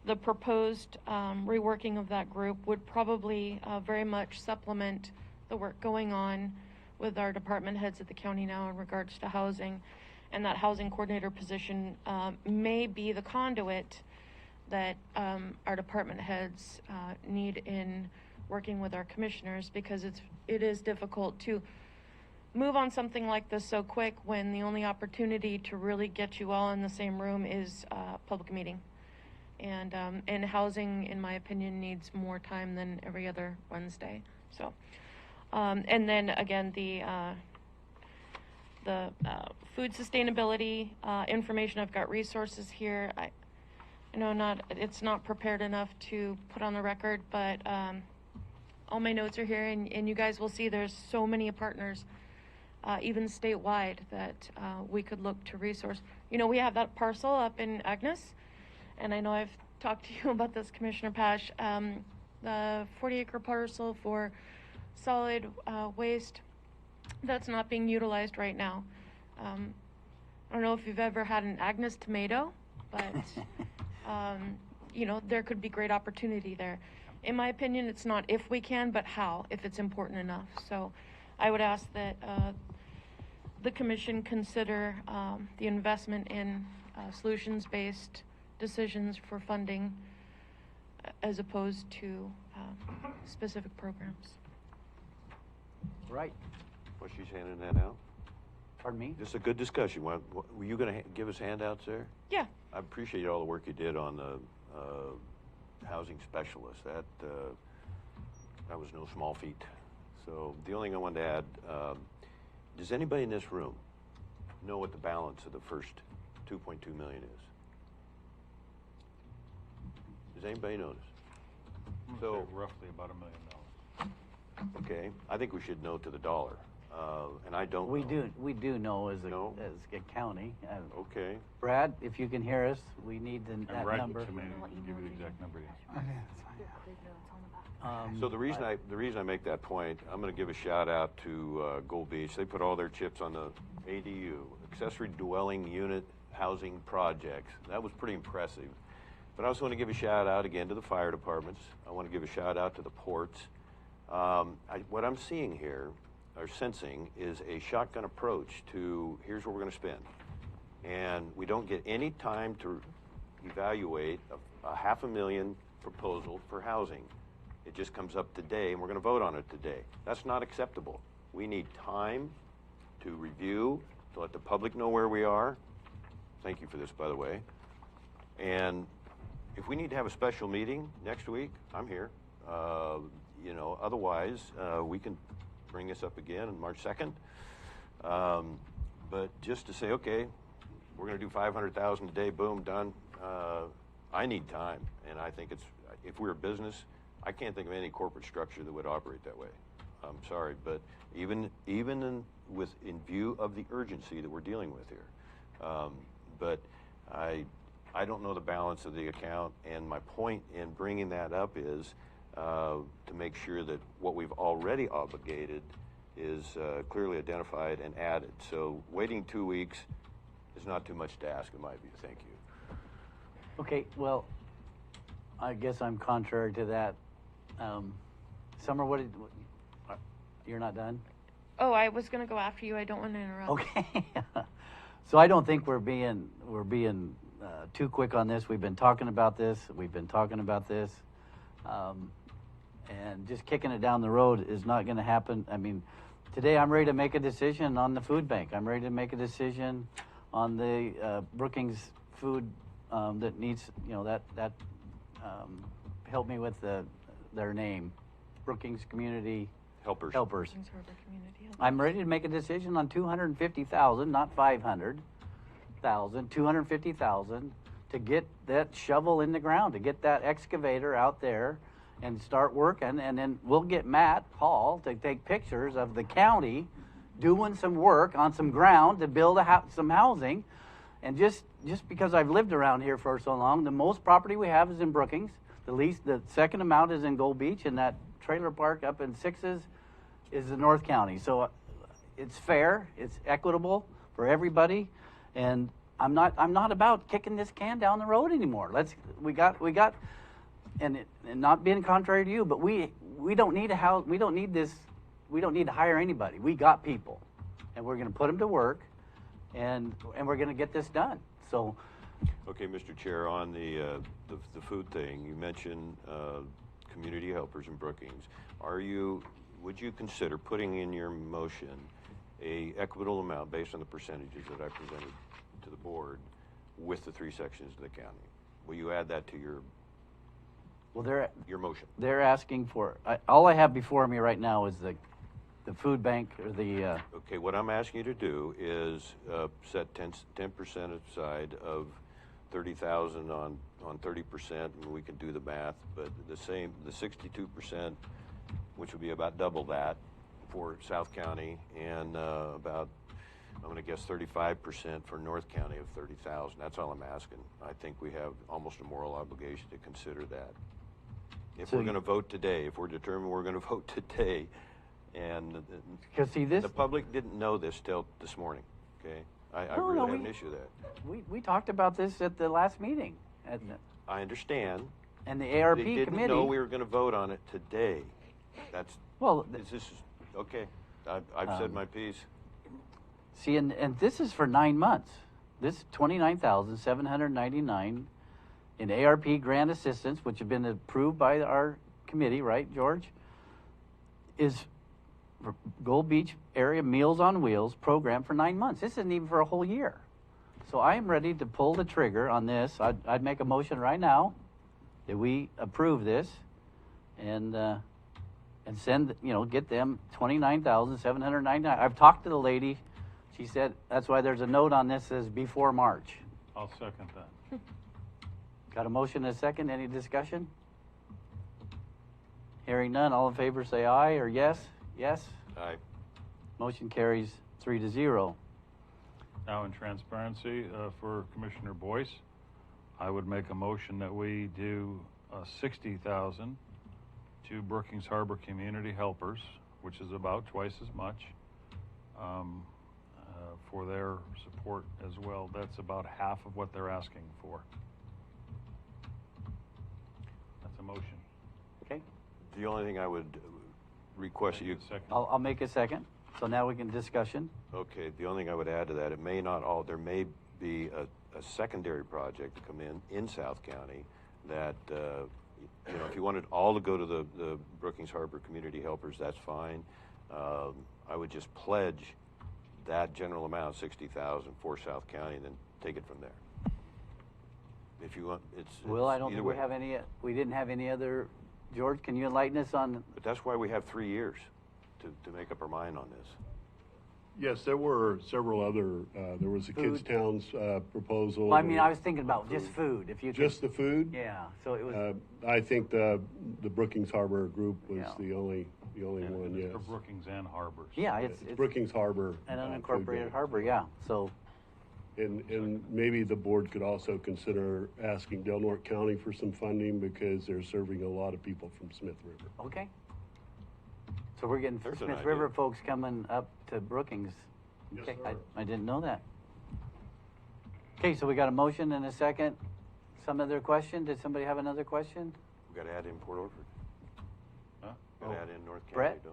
the proposed reworking of that group would probably very much supplement the work going on with our department heads at the county now in regards to housing, and that housing coordinator position may be the conduit that our department heads need in working with our commissioners, because it is difficult to move on something like this so quick when the only opportunity to really get you all in the same room is public meeting. And housing, in my opinion, needs more time than every other Wednesday. So, and then again, the food sustainability information, I've got resources here. I know it's not prepared enough to put on the record, but all my notes are here, and you guys will see there's so many partners, even statewide, that we could look to resource. You know, we have that parcel up in Agnes, and I know I've talked to you about this, Commissioner Pash, the 40-acre parcel for solid waste that's not being utilized right now. I don't know if you've ever had an Agnes tomato, but you know, there could be great opportunity there. In my opinion, it's not if we can, but how, if it's important enough. So I would ask that the commission consider the investment in solutions-based decisions for funding as opposed to specific programs. Right. Well, she's handing that out. Pardon me? This is a good discussion. Were you going to give us handouts there? Yeah. I appreciate all the work you did on the housing specialist. That was no small feat. So the only thing I wanted to add, does anybody in this room know what the balance of the first 2.2 million is? Does anybody notice? So roughly about $1 million. Okay, I think we should know to the dollar, and I don't. We know. do know as a county. Okay. Brad, if you can hear us, we need that right number. to me, give you the exact number. Yes. So the reason I make that point, I'm going to give a shout out to Gold Beach. They put all their chips on the ADU, accessory dwelling unit housing projects. That was pretty impressive. But I also want to give a shout out again to the fire departments. I want to give a shout out to the ports. What I'm seeing here, or sensing, is a shotgun approach to here's what we're going to spend. And we don't get any time to evaluate a $500,000 proposal for housing. It just comes up today, and we're going to vote on it today. That's not acceptable. We need time to review, to let the public know where we are. Thank you for this, by the way. And if we need to have a special meeting next week, I'm here. You know, otherwise, we can bring this up again on March 2nd. But just to say, okay, we're going to do 500,000 a day, boom, done. I need time, and I think if we're a business, I can't think of any corporate structure that would operate that way. I'm sorry, but even in view of the urgency that we're dealing with here, but I don't know the balance of the account, and my point in bringing that up is to make sure that what we've already obligated is clearly identified and added. So waiting 2 weeks is not too much to ask in my view. Thank you. Okay, well, I guess I'm contrary to that. Summer, you're not done? Oh, I was going to go after you. I don't want to interrupt. Okay. So I don't think we're being too quick on this. We've been talking about this. And just kicking it down the road is not going to happen. I mean, today I'm ready to make a decision on the food bank. I'm ready to make a decision on the Brookings food that needs, you know, that help me with their name, Brookings Community Helpers. Brookings Harbor Community Helpers. I'm ready to make a decision on $250,000, not $500,000, $250,000 to get that shovel in the ground, to get that excavator out there and start working, and then we'll get Matt Hall to take pictures of the county doing some work on some ground to build some housing. And just because I've lived around here for so long, the most property we have is in Brookings. The second amount is in Gold Beach, and that trailer park up in Sixes is in North County. So it's fair, it's equitable for everybody, and I'm not about kicking this can down the road anymore. We got. And not being contrary to you, but we don't need a house. We don't need this. We don't need to hire anybody. We got people, and we're going to put them to work, and we're going to get this done. So, okay, Mr. Chair, on the food thing, you mentioned community helpers in Brookings. Would you consider putting in your motion a equitable amount based on the percentages that I presented to the board with the 3 sections of the county? Will you add that to your motion? They're asking for. All I have before me right now is the food bank or the. Okay, what I'm asking you to do is set 10% aside of 30,000 on 30%, and we can do the math. But the 62% which would be about double that for South County, and about, I'm going to guess 35% for North County of 30,000. That's all I'm asking. I think we have almost a moral obligation to consider that. If So we're going to vote today, if we're determined we're going to vote today, and Because see, this, the public didn't know this till this morning, okay? I No, really no, have an we- issue with that. we talked about this at the last meeting. I understand. And the ARP They didn't committee. know we were going to vote on it today. That's, Well, this is, okay, I've said my piece. See, and this is for 9 months. This 29,799 in ARP grant assistance, which have been approved by our committee, right, George? Is for Gold Beach Area Meals on Wheels program for 9 months. This isn't even for a whole year. So I am ready to pull the trigger on this. I'd make a motion right now that we approve this and send, get them 29,799. I've talked to the lady. She said that's why there's a note on this that says before March. I'll second that. Got a motion and a second. Any discussion? Hearing none. All in favor say aye or yes. Yes. Aye. Motion carries 3-0. Now, in transparency, for Commissioner Boyce, I would make a motion that we do $60,000 to Brookings Harbor Community Helpers, which is about twice as much, for their support as well. That's about half of what they're asking for. That's a motion. Okay. The only thing I would request you. I'll make a second. So now we can discussion. Okay, the only thing I would add to that, it may not all, there may be a secondary project to come in South County that, if you wanted all to go to the Brookings Harbor Community Helpers, that's fine. I would just pledge that general amount, 60,000 for South County, and then take it from there. If you want, Well, I don't either think we way. have any, we didn't have any other, George, can you enlighten us on? But that's why we have 3 years to make up our mind on this. Yes, there were several other, there was a Kids Food. Towns proposal. Well, I mean, I was thinking about just food, if you could. Just the food? Yeah, so it was. I think the Brookings Harbor group was Yeah. the only one, It's yes. for Brookings and Harbors. Yeah, it's Brookings Harbor. an food unincorporated bank. harbor, yeah, so. And maybe the board could also consider asking Del Norte County for some funding because they're serving a lot of people from Smith River. Okay. So we're getting There's an Smith idea. River folks coming up to Brookings. Yes, Okay, sir. I didn't know that. Okay, so we got a motion and a second. Some other question? Did somebody have another question? We got to add in Port Orford. Huh? Got to add in North County, Brett? don't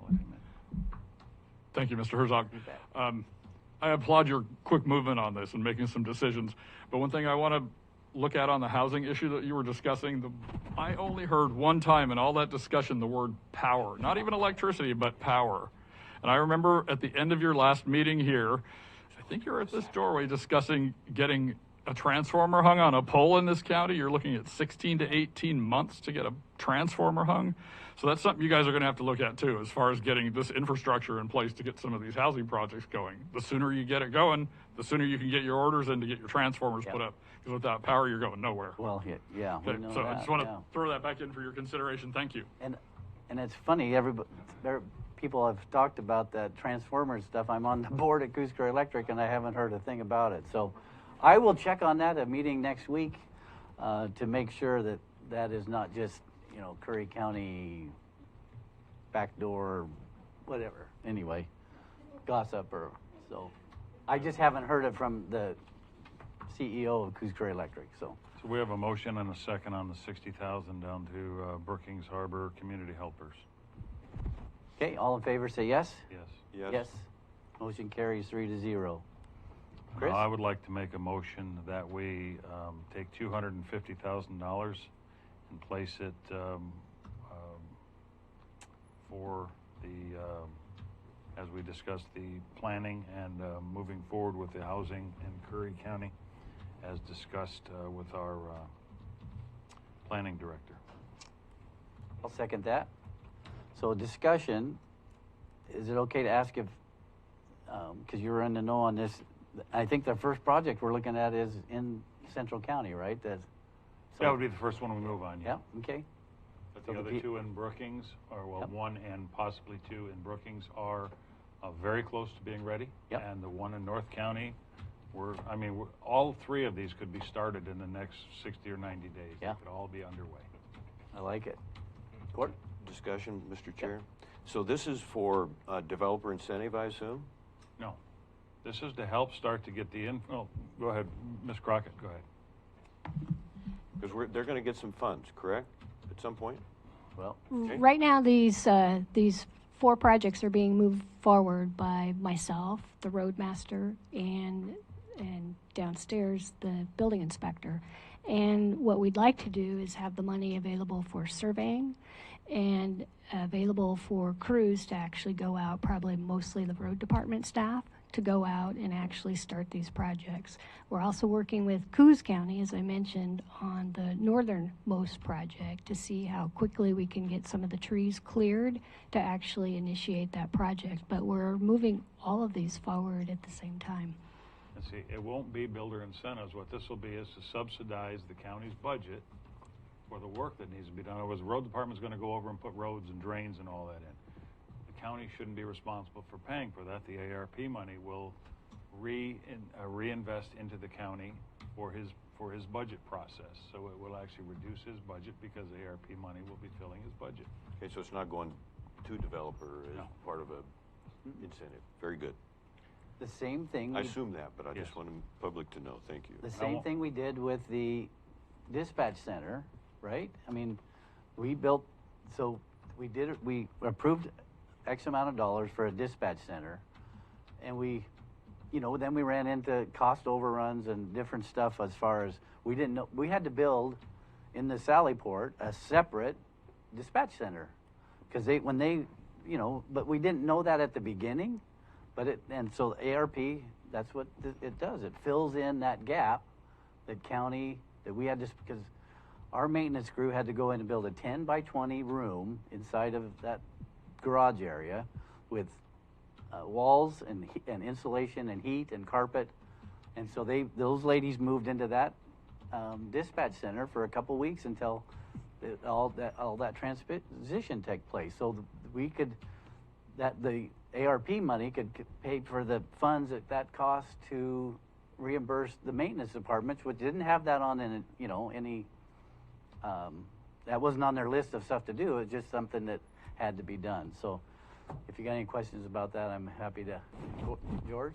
we? Thank you, Mr. Herzog. You bet. I applaud your quick movement on this and making some decisions. But one thing I want to look at on the housing issue that you were discussing, I only heard one time in all that discussion the word power, not even electricity, but power. And I remember at the end of your last meeting here, I think you were at this doorway discussing getting a transformer hung on a pole in this county. You're looking at 16 to 18 months to get a transformer hung. So that's something you guys are going to have to look at too, as far as getting this infrastructure in place to get some of these housing projects going. The sooner you get it going, the sooner you can get your orders in to get your transformers put up. Because without power, you're going nowhere. Well, yeah, we Okay, know so I that, just want to yeah. throw that back in for your consideration. Thank you. And it's funny, people have talked about that transformer stuff. I'm on the board at Curry Electric, and I haven't heard a thing about it. So I will check on that at a meeting next week to make sure that that is not just, Curry County backdoor, whatever. Anyway, gossip or so. I just haven't heard it from the CEO of Curry Electric. So we have a motion and a second on the 60,000 down to Brookings Harbor Community Helpers. okay, all in favor say yes. Yes. Yes. Motion carries 3-0. Chris? Now, I would like to make a motion that we take $250,000 and place it for the, as we discussed, the planning and moving forward with the housing in Curry County, as discussed with our planning director. I'll second that. So discussion, is it okay to ask if, because you're in the know on this, I think the first project we're looking at is in Central County, right? That would be the first one we move on, Yeah, okay. But So the the other pe- two in Brookings, or well, Yep. one and possibly two in Brookings are very close to being ready. Yep. And the one in North County, all three of these could be started in the next 60 or 90 days. Yeah. They could all be underway. I like it. Gordon? Discussion, Mr. Chair. So this is for developer incentive, I assume? No, this is to help start to get oh, go ahead, Ms. Crockett, go ahead. Because they're going to get some funds, correct, at some point? Well, Okay. Right now, these 4 projects are being moved forward by myself, the roadmaster, and downstairs, the building inspector. And what we'd like to do is have the money available for surveying and available for crews to actually go out, probably mostly the road department staff, to go out and actually start these projects. We're also working with Coos County, as I mentioned, on the northernmost project to see how quickly we can get some of the trees cleared to actually initiate that project. But we're moving all of these forward at the same time. And see, it won't be builder incentives. What this will be is to subsidize the county's budget for the work that needs to be done. Otherwise, the road department's going to go over and put roads and drains and all that in. The county shouldn't be responsible for paying for that. The ARP money will reinvest into the county for his budget process. So it will actually reduce his budget because the ARP money will be filling his budget. Okay, so it's not going to developer as No. part of a incentive. Very good. the same thing. I we- assume that, but I Yes. just want the public to know. Thank you. The same thing we did with the dispatch center, right? I mean, we built, so we did it, we approved X amount of dollars for a dispatch center. And we, then we ran into cost overruns and different stuff as far as, we didn't know, we had to build in the Sallyport a separate dispatch center. Cause but we didn't know that at the beginning. And so ARP, that's what it does. It fills in that gap that we had because our maintenance crew had to go in and build a 10 by 20 room inside of that garage area with walls and insulation and heat and carpet. And so those ladies moved into that dispatch center for a couple weeks until all that transition took place. So the ARP money could pay for the funds that cost to reimburse the maintenance departments, which didn't have that on any that wasn't on their list of stuff to do. It's just something that had to be done. So if you got any questions about that, I'm happy to. George?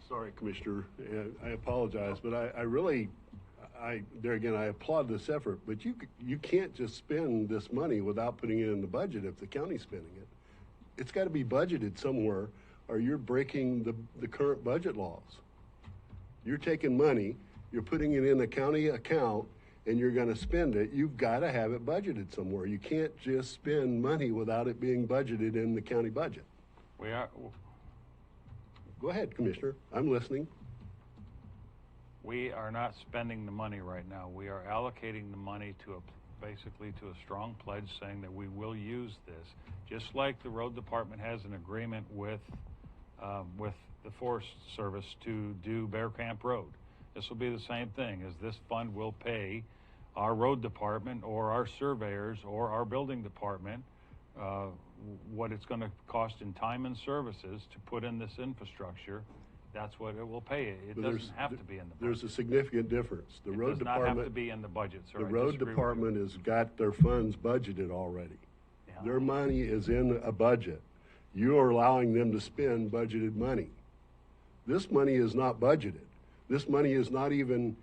Sorry, Commissioner, I apologize, but I really, there again, I applaud this effort, but you can't just spend this money without putting it in the budget if the county's spending it. It's got to be budgeted somewhere, or you're breaking the current budget laws. You're taking money, you're putting it in a county account, and you're going to spend it. You've got to have it budgeted somewhere. You can't just spend money without it being budgeted in the county budget. Go ahead, Commissioner. I'm listening. We are not spending the money right now. We are allocating the money basically to a strong pledge saying that we will use this. Just like the road department has an agreement with the Forest Service to do Bear Camp Road. This will be the same thing, as this fund will pay our road department or our surveyors or our building department what it's going to cost in time and services to put in this infrastructure. That's what it will pay. It doesn't have to be in the budget. There's a significant difference. The road It does not have to be in the budget, sir. The I road disagree with you. department has got their funds budgeted already. Yeah. Their money is in a budget. You are allowing them to spend budgeted money. This money is not budgeted. This money is not even,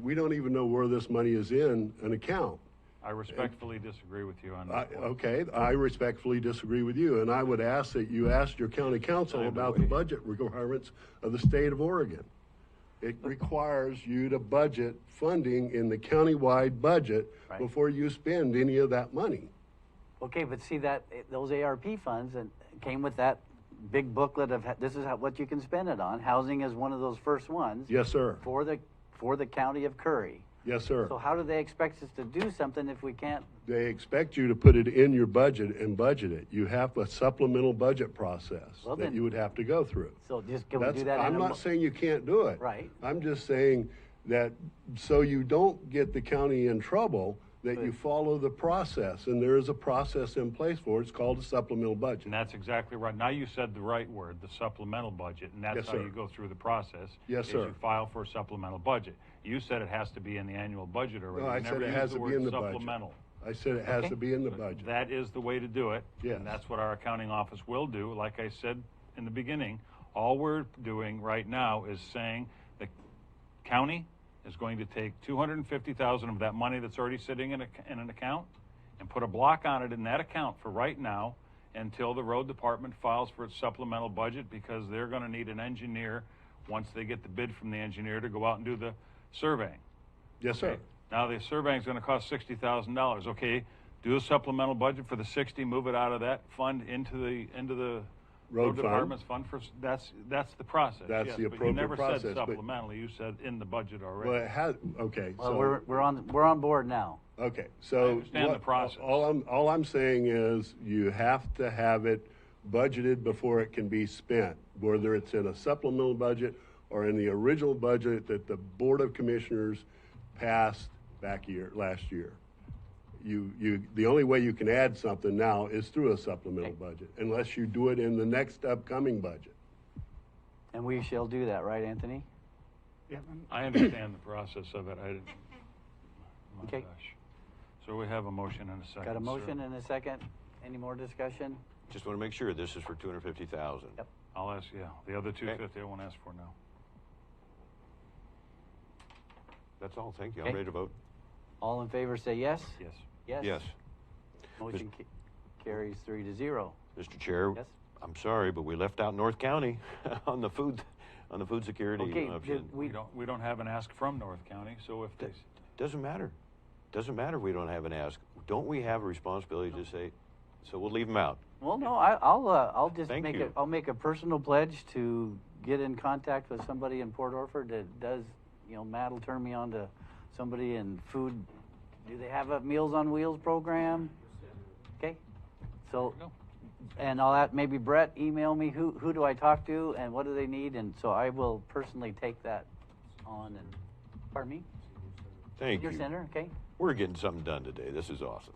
we don't even know where this money is in an account. I respectfully disagree with you on that. Okay, I respectfully disagree with you, and I would ask that you ask your county council about the budget requirements of the state of Oregon. It requires you to budget funding in the countywide budget before you spend any of that money. Okay, but see those ARP funds and came with that big booklet of this is what you can spend it on. Housing is one of those first ones. Yes, sir. For the county of Curry. Yes, sir. So how do they expect us to do something if we can't? They expect you to put it in your budget and budget it. You have a supplemental budget process that you would have to go through. So just can we do that? I'm not saying you can't do it. Right. I'm just saying that so you don't get the county in trouble, that you follow the process, and there is a process in place for it. It's called a supplemental budget. And that's exactly right. Now you said the right word, the supplemental budget, and that's Yes, how sir. you go through the process. Yes, is sir. You file for a supplemental budget. You said it has to be in the annual budget already. No, I You said never it used has the to be word in the budget. supplemental. I said it has to be in the budget. That is the way to do it. Yes. And that's what our accounting office will do. Like I said in the beginning, all we're doing right now is saying the county is going to take $250,000 of that money that's already sitting in an account and put a block on it in that account for right now until the road department files for its supplemental budget, because they're going to need an engineer once they get the bid from the engineer to go out and do the surveying. Yes, sir. Now the surveying is going to cost $60,000. Okay, do a supplemental budget for the 60, move it out of that fund into the Road fund. department's fund for that's the process. That's yes, the but you appropriate never process, said but- supplemental. You said in the budget already. Well, it has, okay. Well, so we're on board now. Okay, so understand the process. All I'm saying is you have to have it budgeted before it can be spent, whether it's in a supplemental budget or in the original budget that the Board of Commissioners passed last year. The only way you can add something now is through a supplemental budget, unless you do it in the next upcoming budget. And we shall do that, right, Anthony? Yep. I understand the process of it. My Okay. gosh. So we have a motion and a second. Got a sir. motion and a second. Any more discussion? Just want to make sure this is for 250,000. Yep. I'll ask. Yeah, the other 250 I won't ask for now. That's all. Thank you. Okay. I'm ready to vote. All in favor say yes? Yes. Yes? Yes. Motion carries 3-0. Mr. Chair, Yes? I'm sorry, but we left out North County on the food security Okay, option. We don't have an ask from North County, so if they Doesn't matter. Doesn't matter if we don't have an ask. Don't we have a responsibility to say, so we'll leave them out? Well, no, I'll just Thank make you. I'll make a personal pledge to get in contact with somebody in Port Orford that does, Matt will turn me on to somebody in food. Do they have a Meals on Wheels program? Okay, so, and I'll have maybe Brett email me, who do I talk to and what do they need? And so I will personally take that on and, pardon me? Thank Your you. center, okay? We're getting something done today. This is awesome.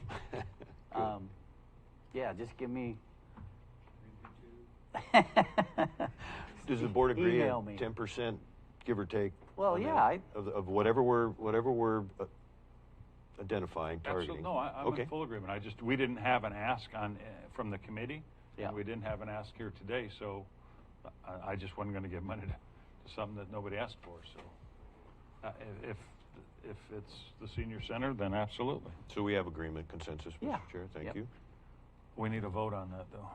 Yeah, just give me. Does the board agree Email on me. 10%, give or take? Well, on yeah, that, of whatever we're identifying, targeting. Absolutely. No, I'm Okay. in full agreement. We didn't have an ask from the committee. Yeah. And we didn't have an ask here today, so I just wasn't going to give money to something that nobody asked for. So if it's the senior center, then absolutely. So we have agreement, consensus, Mr. Yeah. Chair. Thank Yep. you. We need a vote on that, though.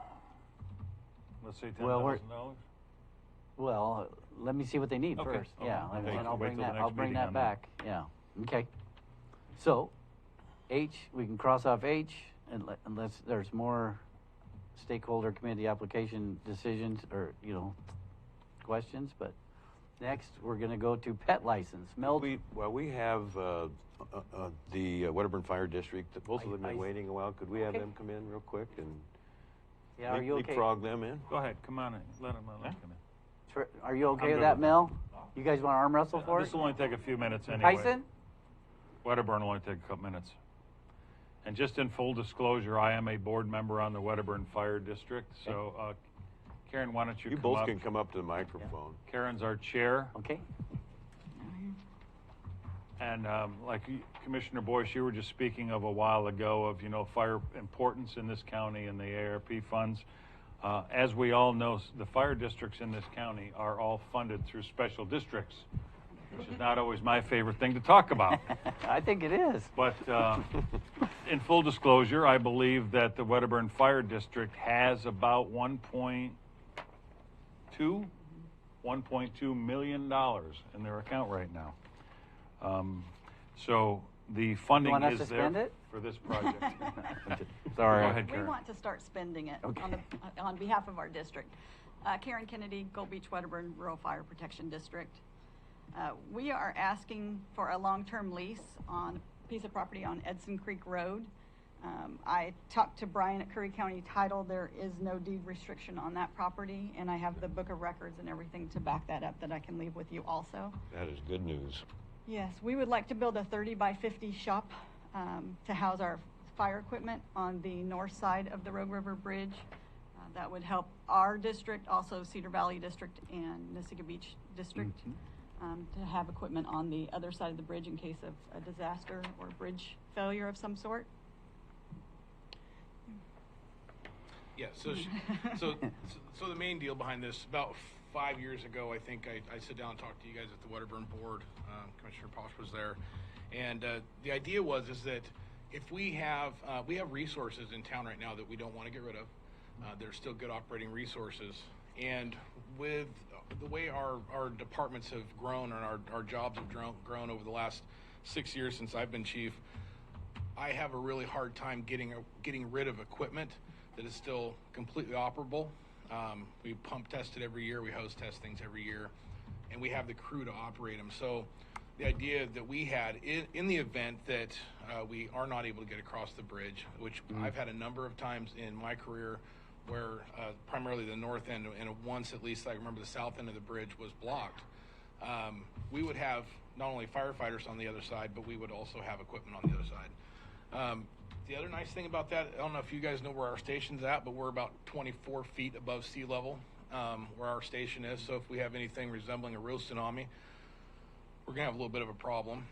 Let's say Well, $10,000. Well, let me see what they need Okay. first. Yeah, Okay. and I'll Wait bring till the that. next I'll bring meeting that on that. back. Yeah. Okay. So, H, we can cross off H, unless there's more stakeholder committee application decisions or questions. But next, we're going to go to pet license. Mel, We have the Wedderburn Fire District. Both of them have been I- waiting a while. Could we have Okay. them come in real quick and yeah, are you okay? leapfrog them in? Go ahead. Come on in. Let them come in. Are you okay I'm with good that, with Mel? You guys want to arm wrestle for This it? will only take a few minutes anyway. Tyson? Wedderburn will only take a couple minutes. And just in full disclosure, I am a board member on the Wedderburn Fire District. So, Karen, why don't you You come both up? can come up to the microphone. Karen's our chair. Okay. And like Commissioner Boyce, you were just speaking of a while ago of, fire importance in this county and the ARP funds. As we all know, the fire districts in this county are all funded through special districts, which is not always my favorite thing to talk about. I think it is. But in full disclosure, I believe that the Wedderburn Fire District has about $1.2 million in their account right now. So the funding want us is to there spend it? for this project. Sorry. Go ahead, We Karen. want to start spending it Okay. on behalf of our district. Karen Kennedy, Gold Beach, Wedderburn Rural Fire Protection District. We are asking for a long-term lease on a piece of property on Edson Creek Road. I talked to Brian at Curry County Title. There is no deed restriction on that property, and I have the book of records and everything to back that up that I can leave with you also. That is good news. Yes, we would like to build a 30 by 50 shop to house our fire equipment on the north side of the Rogue River Bridge. That would help our district, also Cedar Valley District and Nisega Beach District, to have equipment on the other side of the bridge in case of a disaster or bridge failure of some sort. Yeah, so the main deal behind this, about 5 years ago, I think I sit down and talked to you guys at the Wedderburn board. Commissioner Posh was there, and the idea is that if we have resources in town right now that we don't want to get rid of. There's still good operating resources, and with the way our departments have grown and our jobs have grown over the last 6 years since I've been chief, I have a really hard time getting rid of equipment that is still completely operable. We pump test it every year, we hose test things every year, and we have the crew to operate them. So the idea that we had in the event that we are not able to get across the bridge, which I've had a number of times in my career where primarily the north end, and once at least I remember the south end of the bridge was blocked, we would have not only firefighters on the other side, but we would also have equipment on the other side. The other nice thing about that, I don't know if you guys know where our station's at, but we're about 24 feet above sea level where our station is. So if we have anything resembling a real tsunami, we're gonna have a little bit of a problem.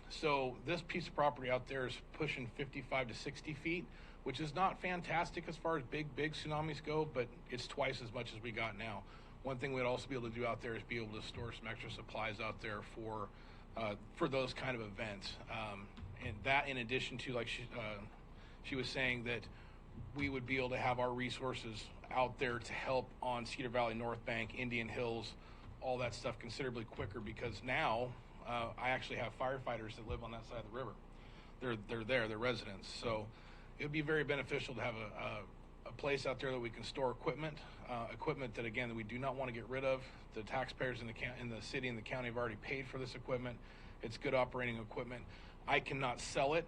So this piece of property out there is pushing 55 to 60 feet, which is not fantastic as far as big tsunamis go, but it's twice as much as we got now. One thing we'd also be able to do out there is be able to store some extra supplies out there for those kind of events. And that, in addition to, like she was saying, that we would be able to have our resources out there to help on Cedar Valley, North Bank, Indian Hills, all that stuff considerably quicker, because now I actually have firefighters that live on that side of the river. They're residents. So it would be very beneficial to have a place out there that we can store equipment that, again, that we do not want to get rid of. The taxpayers in the city and the county have already paid for this equipment. It's good operating equipment. I cannot sell it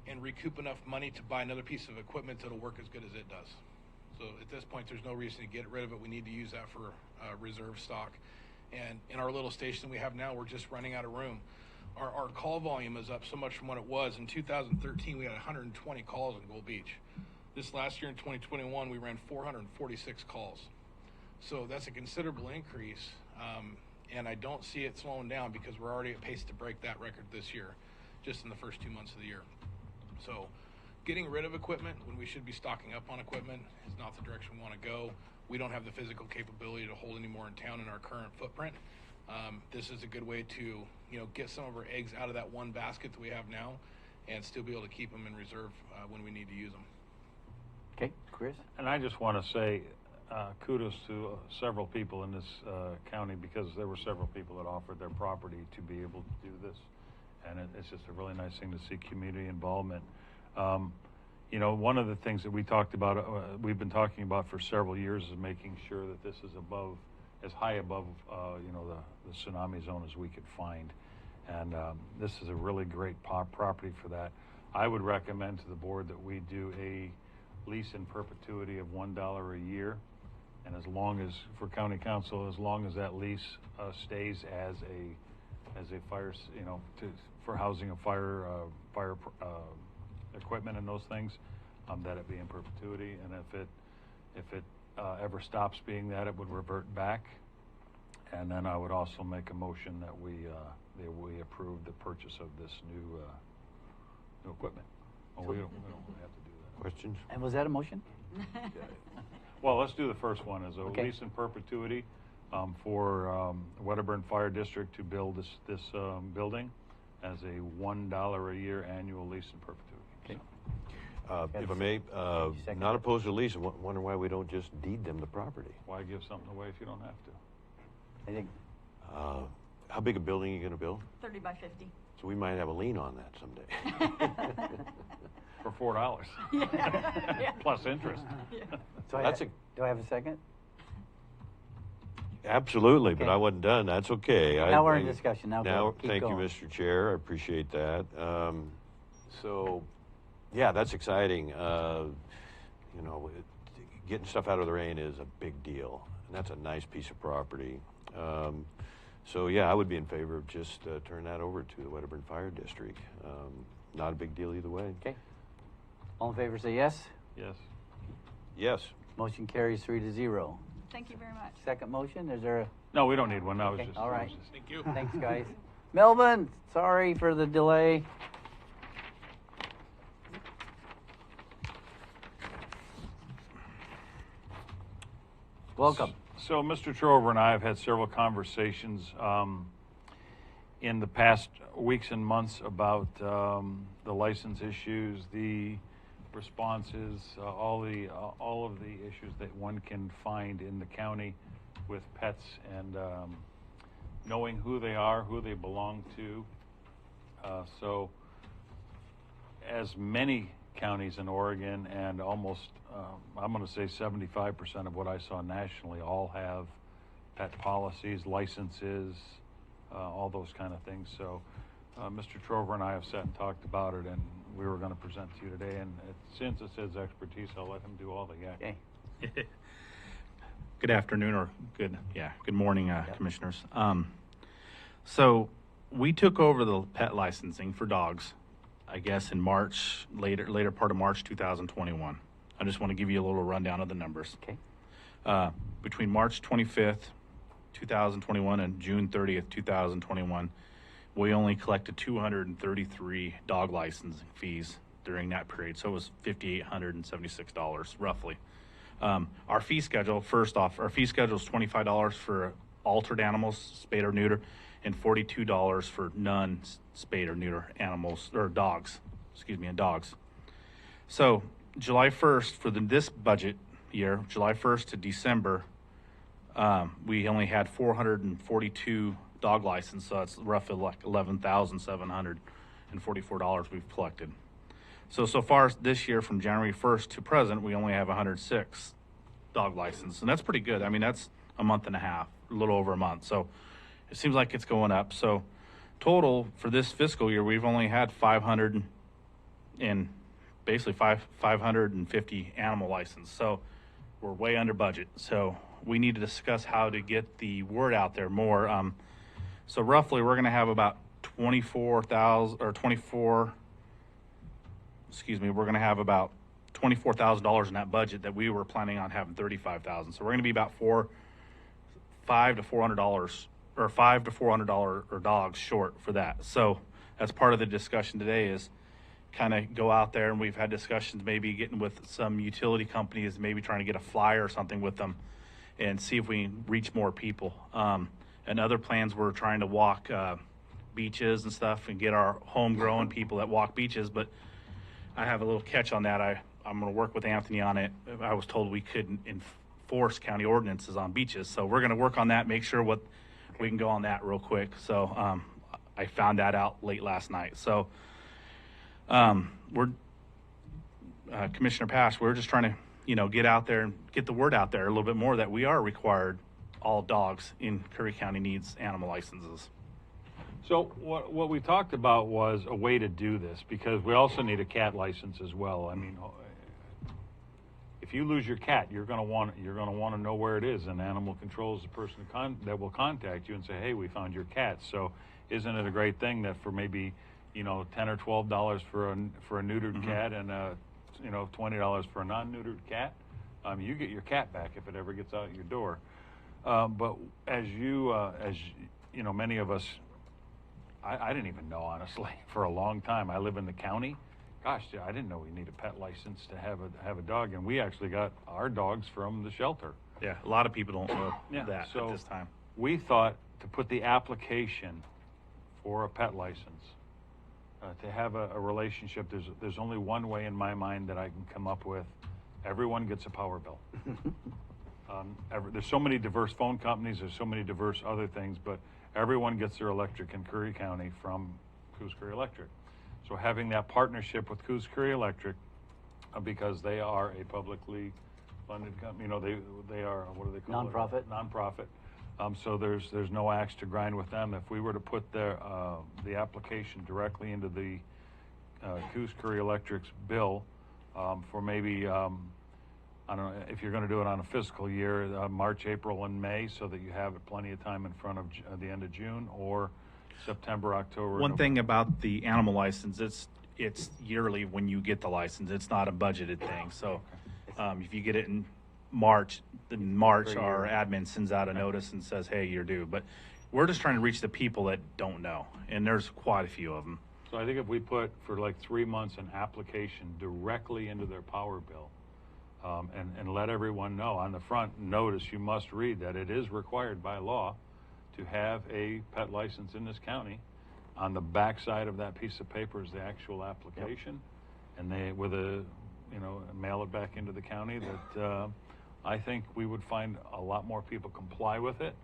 and recoup enough money to buy another piece of equipment that'll work as good as it does. So at this point, there's no reason to get rid of it. We need to use that for reserve stock. And in our little station we have now, we're just running out of room. Our call volume is up so much from what it was. In 2013, we had 120 calls in Gold Beach. This last year in 2021, we ran 446 calls. So that's a considerable increase. And I don't see it slowing down, because we're already at pace to break that record this year, just in the first 2 months of the year. So getting rid of equipment when we should be stocking up on equipment is not the direction we want to go. We don't have the physical capability to hold any more in town in our current footprint. This is a good way to, get some of our eggs out of that one basket that we have now, and still be able to keep them in reserve when we need to use them. Okay, Chris? And I just want to say kudos to several people in this county, because there were several people that offered their property to be able to do this. And it's just a really nice thing to see community involvement. One of the things that we talked about, we've been talking about for several years, is making sure that this is as high above, the tsunami zone as we could find. And this is a really great property for that. I would recommend to the board that we do a lease in perpetuity of $1 a year. And as long as, for county council, as long as that lease stays as a fire, for housing of fire equipment and those things, that it be in perpetuity. And if it ever stops being that, it would revert back. And then I would also make a motion that we approve the purchase of this new equipment. Oh, we don't have to do that. Questions? And was that a motion? Well, let's do the first one as a Okay. lease in perpetuity for Wedderburn Fire District to build this building as a $1 a year annual lease in perpetuity. Okay. If I may, not opposed to lease, I wonder why we don't just deed them the property. Why give something away if you don't have to? I think. How big a building are you going to build? 30 by 50. So we might have a lien on that someday. For $4. Yeah. Plus interest. Yeah. So do I have a second? Absolutely, Okay. but I wasn't done. That's okay. Now we're in discussion. Now keep thank going. you, Mr. Chair. I appreciate that. Yeah, that's exciting. Getting stuff out of the rain is a big deal, and that's a nice piece of property. Yeah, I would be in favor of just turning that over to the Wedderburn Fire District. not a big deal either way. Okay. All in favor say yes. Yes. Yes. Motion carries 3-0. Thank you very much. Second motion, is there a? No, we don't need one. That was Okay, just. all right. Thank you. Thanks, guys. Melvin, sorry for the delay. Welcome. So, Mr. Trover and I have had several conversations in the past weeks and months about the license issues, the responses, all of the issues that one can find in the county with pets, and knowing who they are, who they belong to. So, as many counties in Oregon, and almost, I'm going to say 75% of what I saw nationally, all have pet policies, licenses, all those kind of things. So Mr. Trover and I have sat and talked about it, and we were going to present to you today. And since it's his expertise, I'll let him do all the yakking. Okay. Good afternoon, or good morning, commissioners. So we took over the pet licensing for dogs, I guess, in March, later part of March 2021. I just want to give you a little rundown of the numbers. Okay. Between March 25th, 2021 and June 30th, 2021, we only collected 233 dog licensing fees during that period. So it was $5,876 roughly. Our fee schedule, first off, our fee schedule is $25 for altered animals, spayed or neuter, and $42 for non-spayed or neuter animals, or dogs, and dogs. So July 1st for this budget year, July 1st to December, we only had 442 dog licenses, so that's roughly like $11,744 we've collected. So far this year, from January 1st to present, we only have 106 dog licenses, and that's pretty good. I mean, that's a month and a half, a little over a month. So it seems like it's going up. So total for this fiscal year, we've only had 550 animal licenses. So we're way under budget. So we need to discuss how to get the word out there more. So roughly, we're going to have about $24,000 in that budget that we were planning on having $35,000. So we're going to be about $500 to $400 dogs short for that. So that's part of the discussion today, is kind of go out there, and we've had discussions maybe getting with some utility companies, maybe trying to get a flyer or something with them and see if we can reach more people. And other plans, we're trying to walk beaches and stuff and get our homegrown people that walk beaches. But I have a little catch on that. I'm going to work with Anthony on it. I was told we couldn't enforce county ordinances on beaches. So we're going to work on that, make sure we can go on that real quick. So I found that out late last night. So Commissioner Pash, we're just trying to, get out there and get the word out there a little bit more that we are required, all dogs in Curry County needs animal licenses. So what we talked about was a way to do this, because we also need a cat license as well. I mean, if you lose your cat, you're going to want to know where it is, and animal control is the person that will contact you and say, hey, we found your cat. So isn't it a great thing that for maybe $10 or $12 for a neutered cat and $20 for a non-neutered cat, you get your cat back if it ever gets out your door. But as many of us, I didn't even know, honestly, for a long time. I live in the county. Gosh, I didn't know we need a pet license to have a dog, and we actually got our dogs from the shelter. Yeah, a lot of people don't know that so at this time. We thought to put the application for a pet license, to have a relationship. There's only one way in my mind that I can come up with. Everyone gets a power bill. There's so many diverse phone companies. There's so many diverse other things, but everyone gets their electric in Curry County from Coos Curry Electric. So having that partnership with Coos Curry Electric, because they are a publicly funded company, they are, what do they call Nonprofit. it? Nonprofit. So there's no axe to grind with them. If we were to put the application directly into the Coos Curry Electric's bill for maybe, I don't know, if you're going to do it on a fiscal year, March, April, and May, so that you have plenty of time in front of the end of June, or September, October. One thing about the animal license, it's yearly when you get the license. It's not a budgeted thing. So if you get it in March, our admin sends out a notice and says, hey, you're due. But we're just trying to reach the people that don't know, and there's quite a few of them. So I think if we put for like 3 months an application directly into their power bill, and let everyone know on the front notice, you must read that it is required by law to have a pet license in this county. On the back side of that piece of paper is the actual application, and they mail it back into the county. That I think we would find a lot more people comply with it,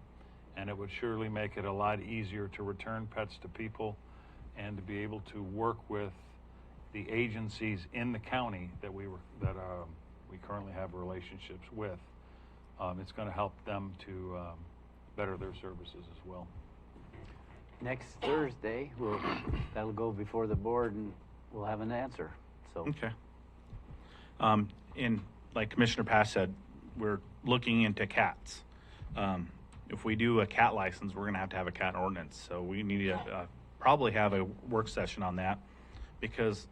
and it would surely make it a lot easier to return pets to people and to be able to work with the agencies in the county that we currently have relationships with. It's going to help them to better their services as well. Next Thursday, that'll go before the board, and we'll have an answer. So okay. And like Commissioner Pash said, we're looking into cats. If we do a cat license, we're going to have a cat ordinance. So we need to probably have a work session on that, because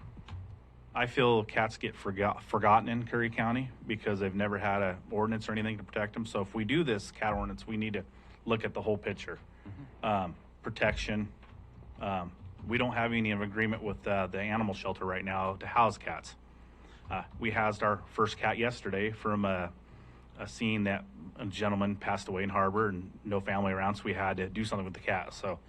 I feel cats get forgotten in Curry County because they've never had an ordinance or anything to protect them. So if we do this cat ordinance, we need to look at the whole picture. Protection. We don't have any agreement with the animal shelter right now to house cats. We housed our first cat yesterday from a scene that a gentleman passed away in Harbor and no family around, so we had to do something with the cat. So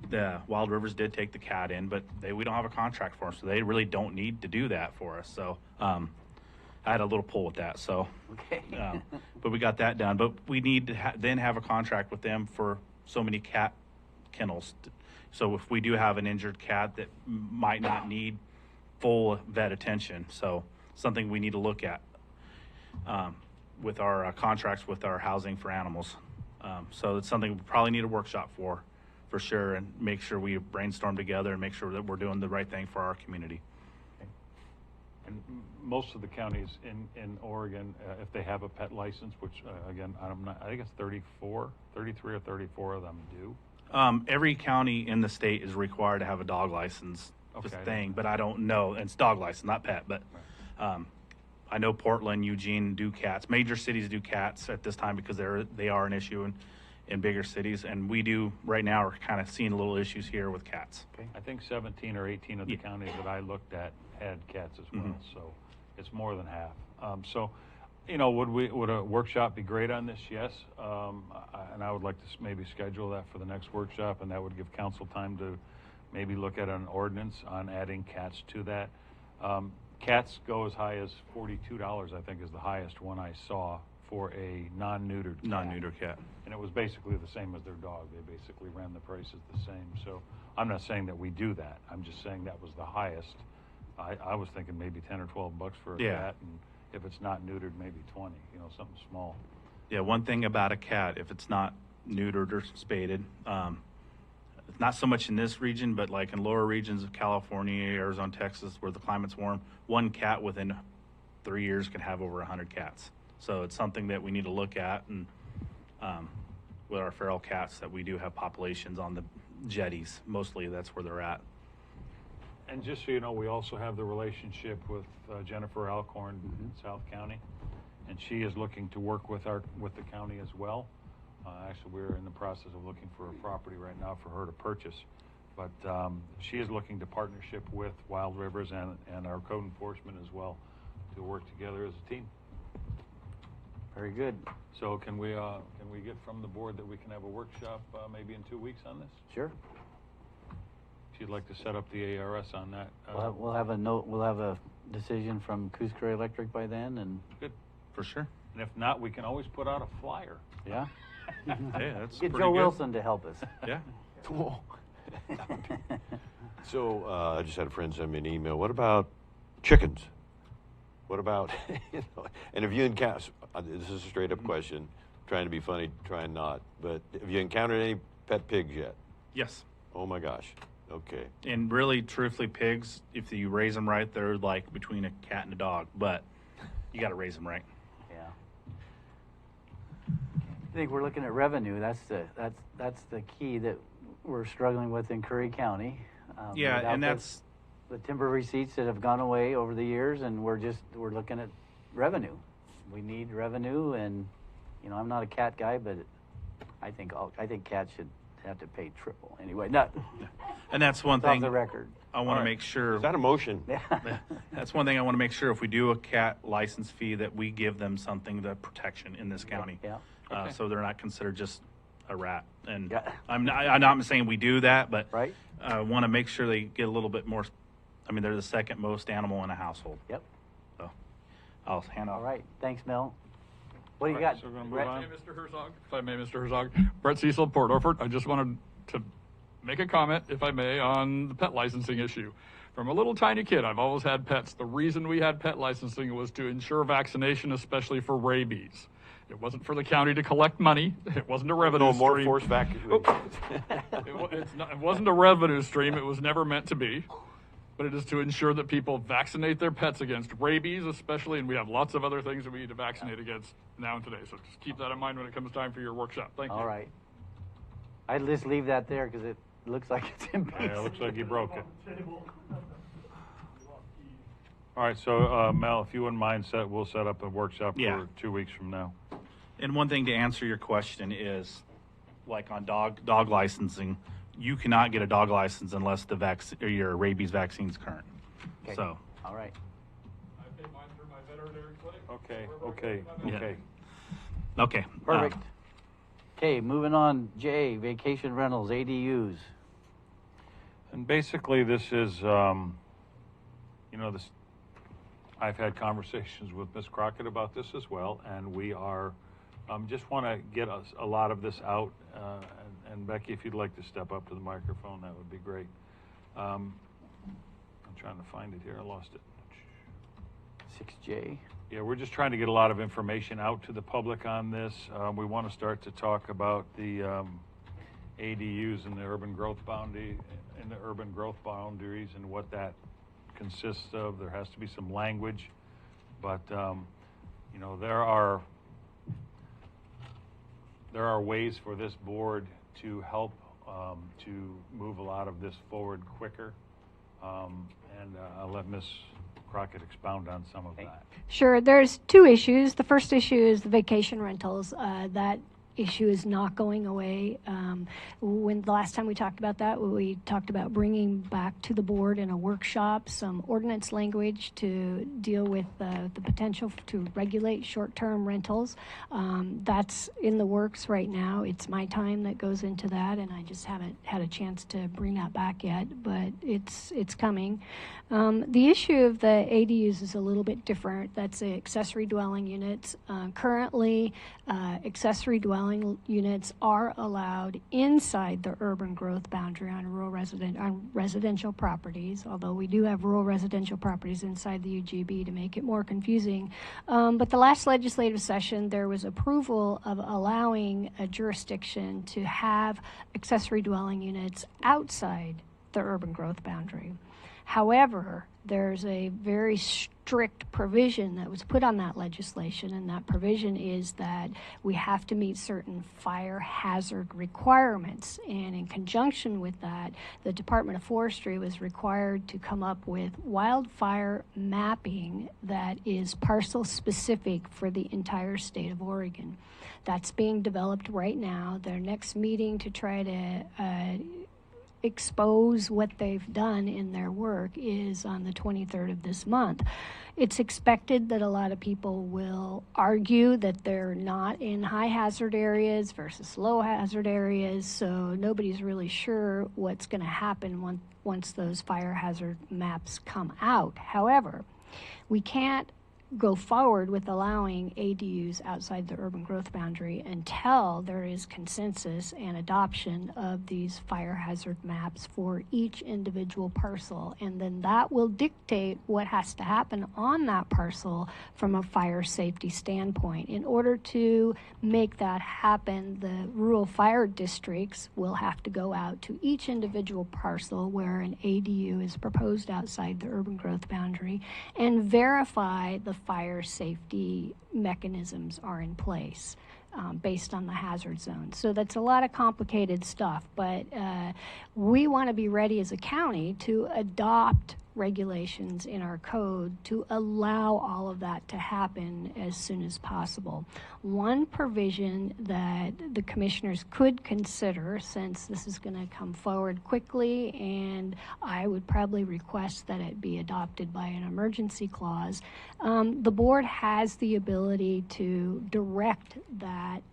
the Wild Rivers did take the cat in, but we don't have a contract for them, so they really don't need to do that for us. So I had a little pull with that. So, okay. But we got that done. But we need to then have a contract with them for so many cat kennels. So if we do have an injured cat that might not need full vet attention, so something we need to look at with our contracts with our housing for animals. So it's something we probably need a workshop for sure, and make sure we brainstorm together and make sure that we're doing the right thing for our community. Okay. And most of the counties in Oregon, if they have a pet license, which again, I think it's 33 or 34 of them do. Every county in the state is required to have a dog license thing, but I don't know. It's dog license, not pet, but I know Portland, Eugene do cats. Major cities do cats at this time because they are an issue in bigger cities, and we do right now. We're kind of seeing little issues here with cats. Okay. I think 17 or 18 of the counties that I looked at had cats as well, so it's more than half. Would a workshop be great on this? Yes, and I would like to maybe schedule that for the next workshop, and that would give council time to maybe look at an ordinance on adding cats to that. Cats go as high as $42, I think, is the highest one I saw for a non-neutered cat. And it was basically the same as their dog. They basically ran the prices the same. So I'm not saying that we do that. I'm just saying that was the highest. I was thinking maybe 10 or 12 bucks for a cat, and if it's not neutered, maybe 20, something small. Yeah, one thing about a cat, if it's not neutered or spaded, not so much in this region, but like in lower regions of California, Arizona, Texas, where the climate's warm, one cat within 3 years can have over 100 cats. So it's something that we need to look at, and with our feral cats, that we do have populations on the jetties. Mostly that's where they're at. And just so you know, we also have the relationship with Jennifer Alcorn in South County, and she is looking to work with the county as well. Actually, we're in the process of looking for a property right now for her to purchase, but she is looking to partnership with Wild Rivers and our code enforcement as well to work together as a team. Very good. So can we get from the board that we can have a workshop maybe in 2 weeks on this? Sure. If you'd like to set up the ARS on that. We'll have a note. We'll have a decision from Coos Curry Electric by then, and good for sure. And if not, we can always put out a flyer. Yeah. Hey, that's get pretty Joe good. Wilson to help us. Yeah. Cool. So I just had a friend send me an email. What about chickens? What about, and have you encountered, this is a straight up question, trying to be funny, trying not, but have you encountered any pet pigs yet? Yes. Oh my gosh. Okay. And really, truthfully, pigs, if you raise them right, they're like between a cat and a dog, but you got to raise them right. Yeah. I think we're looking at revenue. That's the key that we're struggling with in Curry County. Yeah, and that's the timber receipts that have gone away over the years, and we're looking at revenue. We need revenue, and you know, I'm not a cat guy, but I think cats should have to pay triple anyway. Not. And that's one It's off thing the record. I want to make sure. Is that a motion? That's one thing I want to make sure if we do a cat license fee that we give them something, the protection in this county. Yeah. Okay. So they're not considered just a rat. And I'm not saying we do that, but I want to make sure they get a little bit more. I mean, they're the second most animal in a household. Yep. So I'll hand off. All right. Thanks, Mel. What do you got? So we're going to move on. Mr. Herzog, if I may, Mr. Herzog. Brett Cecil, Port Orford. I just wanted to make a comment, if I may, on the pet licensing issue. From a little tiny kid, I've always had pets. The reason we had pet licensing was to ensure vaccination, especially for rabies. It wasn't for the county to collect money. It wasn't a revenue stream. No more forced vaccination. It wasn't a revenue stream. It was never meant to be. But it is to ensure that people vaccinate their pets against rabies, especially, and we have lots of other things that we need to vaccinate against now and today. So just keep that in mind when it comes time for your workshop. Thank you. All right. I'd just leave that there because it looks like it's in place. Yeah, it looks like you broke it. All right, so Mel, if you wouldn't mind, we'll set up a workshop for 2 weeks from now. And one thing to answer your question is, like on dog licensing, you cannot get a dog license unless your rabies vaccine is current. Okay. So. All right. I paid mine through my veterinary clinic. Okay. Okay. Perfect. Okay, moving on. Jay, vacation rentals, ADUs. And basically, this is, I've had conversations with Ms. Crockett about this as well, and we are just want to get a lot of this out. And Becky, if you'd like to step up to the microphone, that would be great. I'm trying to find it here. I lost it. 6J. Yeah, we're just trying to get a lot of information out to the public on this. We want to start to talk about the ADUs and the urban growth boundary, boundaries, and what that consists of. There has to be some language, but there are ways for this board to help to move a lot of this forward quicker, and I'll let Ms. Crockett expound on some of that. Sure. There's two issues. The first issue is the vacation rentals. That issue is not going away. When the last time we talked about that, we talked about bringing back to the board in a workshop some ordinance language to deal with the potential to regulate short-term rentals. That's in the works right now. It's my time that goes into that, and I just haven't had a chance to bring that back yet, but it's coming. The issue of the ADUs is a little bit different. That's the accessory dwelling units. Currently, accessory dwelling units are allowed inside the urban growth boundary on residential properties, although we do have rural residential properties inside the UGB to make it more confusing. But the last legislative session, there was approval of allowing a jurisdiction to have accessory dwelling units outside the urban growth boundary. However, there's a very strict provision that was put on that legislation, and that provision is that we have to meet certain fire hazard requirements. And in conjunction with that, the Department of Forestry was required to come up with wildfire mapping that is parcel specific for the entire state of Oregon. That's being developed right now. Their next meeting to try to expose what they've done in their work is on the 23rd of this month. It's expected that a lot of people will argue that they're not in high hazard areas versus low hazard areas, so nobody's really sure what's going to happen once those fire hazard maps come out. However, we can't go forward with allowing ADUs outside the urban growth boundary until there is consensus and adoption of these fire hazard maps for each individual parcel. And then that will dictate what has to happen on that parcel from a fire safety standpoint. In order to make that happen, the rural fire districts will have to go out to each individual parcel where an ADU is proposed outside the urban growth boundary and verify the fire safety mechanisms are in place based on the hazard zone. So that's a lot of complicated stuff, but we want to be ready as a county to adopt regulations in our code to allow all of that to happen as soon as possible. One provision that the commissioners could consider, since this is going to come forward quickly, and I would probably request that it be adopted by an emergency clause, the board has the ability to direct that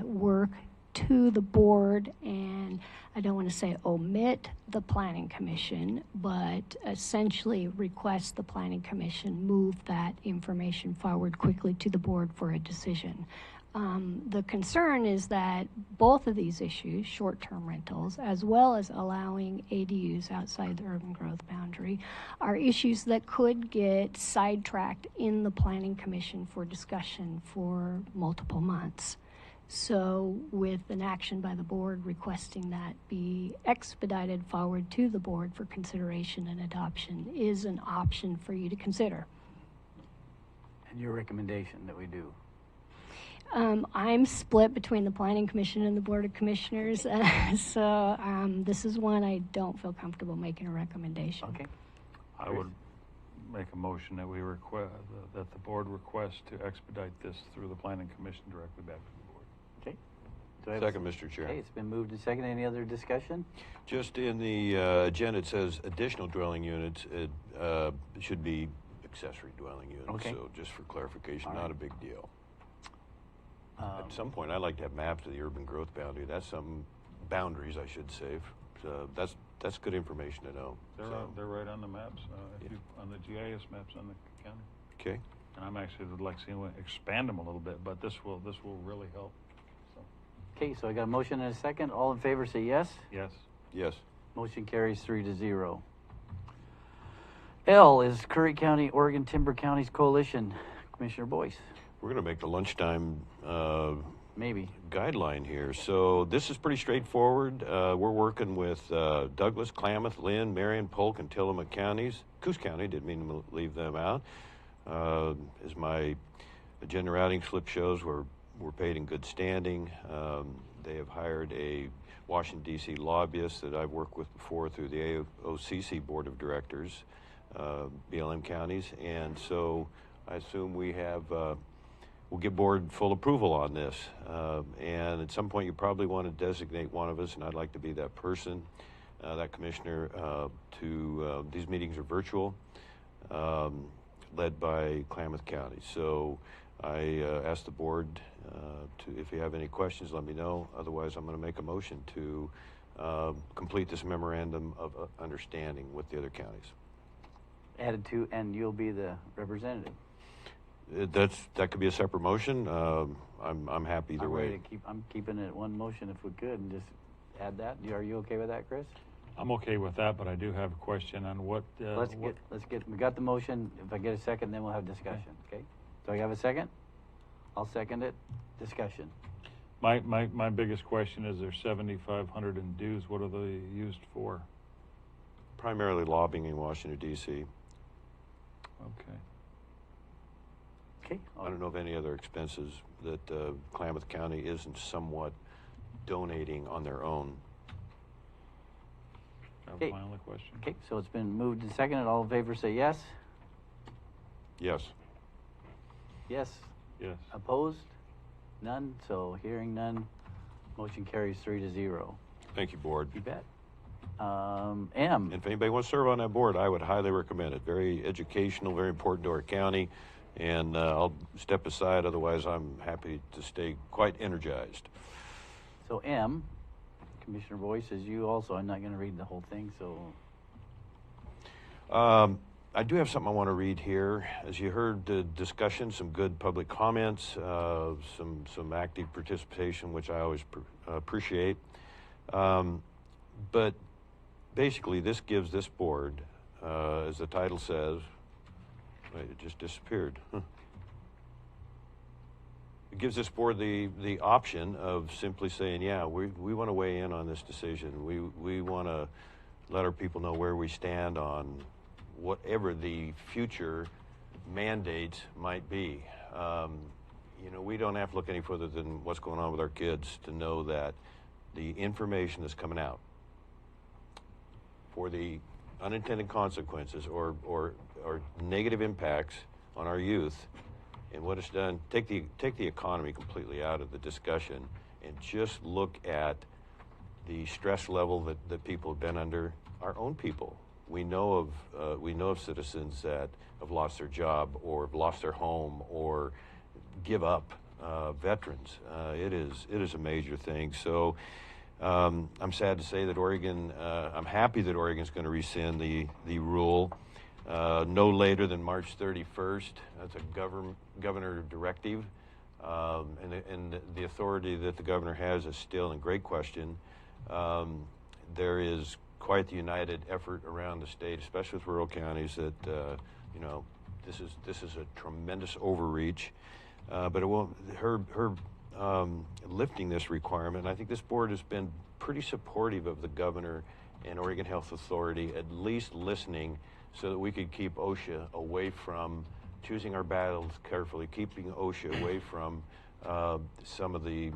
work to the board, and I don't want to say omit the planning commission, but essentially request the planning commission move that information forward quickly to the board for a decision. The concern is that both of these issues, short-term rentals, as well as allowing ADUs outside the urban growth boundary, are issues that could get sidetracked in the planning commission for discussion for multiple months. So with an action by the board requesting that be expedited forward to the board for consideration and adoption is an option for you to consider. And your recommendation that we do? I'm split between the Planning Commission and the Board of Commissioners, so this is one I don't feel comfortable making a recommendation. Okay. I would make a motion that we request, that the board request to expedite this through the planning commission directly back to the board. Okay. Do I have Second, Mr. Chair. Okay, it's been moved and seconded. Any other discussion? Just in the agenda, it says additional dwelling units. It should be accessory dwelling units. Okay. So just for clarification, All not right. a big deal. At some point, I'd like to have maps of the urban growth boundary. That's some boundaries, I should say. So that's good information to know. They're right on the maps, on the GIS maps on the county. Okay. And I'm actually would like to see them expand them a little bit, but this will really help. So. Okay, so I got a motion and a second. All in favor say yes. Yes. Yes. Motion carries 3-0. L is Curry County, Oregon Timber Counties Coalition. Commissioner Boyce. We're going to make the lunchtime maybe guideline here. So this is pretty straightforward. We're working with Douglas, Klamath, Lynn, Marion, Polk, and Tillamook counties. Coos County, didn't mean to leave them out. As my agenda routing slip shows, we're paid in good standing. They have hired a Washington, D.C. lobbyist that I've worked with before through the AOCC Board of Directors, BLM counties. And so I assume we have... we'll get board full approval on this. And at some point, you probably want to designate one of us, and I'd like to be that person, that commissioner. These meetings are virtual, led by Klamath County. So I asked the board if you have any questions, let me know. Otherwise, I'm going to make a motion to complete this memorandum of understanding with the other counties. Added to, and you'll be the representative. That could be a separate motion. I'm happy either way. I'm keeping it one motion if we could, and just add that. Are you okay with that, Chris? I'm okay with that, but I do have a question on what. We got the motion. If I get a second, then we'll have discussion. Okay. Do I have a second? I'll second it. Discussion. My biggest question is there's 7,500 in dues. What are they used for? Primarily lobbying in Washington, D.C. Okay. Okay. I don't know of any other expenses that Klamath County isn't somewhat donating on their own. Okay. Final question. Okay, so it's been moved and seconded. All in favor say yes. Yes. Yes. Yes. Opposed? None. So hearing none, motion carries 3-0. Thank you, board. You bet. M. And if anybody wants to serve on that board, I would highly recommend it. Very educational, very important to our county. And I'll step aside, otherwise I'm happy to stay quite energized. So M, Commissioner Boyce, is you also. I'm not going to read the whole thing, so. I do have something I want to read here. As you heard the discussion, some good public comments, some active participation, which I always appreciate. But basically, this gives this board, as the title says, wait, it just disappeared. It gives this board the option of simply saying, yeah, we want to weigh in on this decision. We want to let our people know where we stand on whatever the future mandates might be. We don't have to look any further than what's going on with our kids to know that the information that's coming out for the unintended consequences or negative impacts on our youth. And what it's done, take the economy completely out of the discussion and just look at the stress level that people have been under. Our own people. We know of citizens that have lost their job or have lost their home or give up. Veterans. It is a major thing. So I'm sad to say that Oregon. I'm happy that Oregon's going to rescind the rule no later than March 31st. That's a governor directive, and the authority that the governor has is still in great question. There is quite the united effort around the state, especially with rural counties, that this is a tremendous overreach. But it won't. Her lifting this requirement, and I think this board has been pretty supportive of the governor and Oregon Health Authority, at least listening, so that we could keep OSHA away from choosing our battles carefully, keeping OSHA away from some of the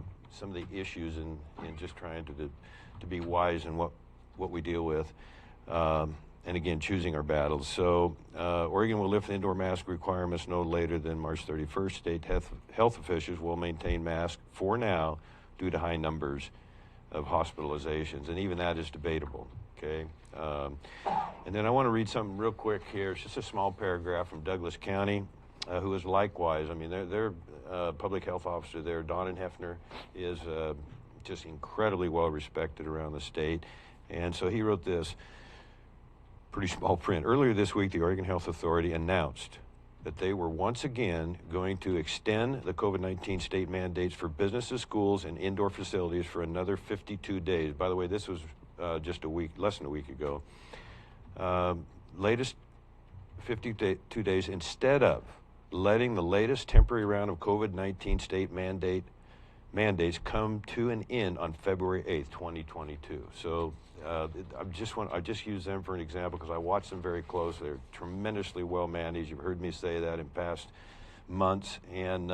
issues, and just trying to be wise in what we deal with. And again, choosing our battles. So Oregon will lift indoor mask requirements no later than March 31st. State health officials will maintain masks for now due to high numbers of hospitalizations, and even that is debatable, okay? And then I want to read something real quick here. It's just a small paragraph from Douglas County, who is likewise, I mean, their public health officer there, Don Hefner, is just incredibly well respected around the state. And so he wrote this, pretty small print. Earlier this week, the Oregon Health Authority announced that they were once again going to extend the COVID-19 state mandates for businesses, schools, and indoor facilities for another 52 days. By the way, this was just less than a week ago. Latest 52 days, instead of letting the latest temporary round of COVID-19 state mandates come to an end on February 8th, 2022. So I just use them for an example because I watch them very closely. They're tremendously well managed. You've heard me say that in past months, and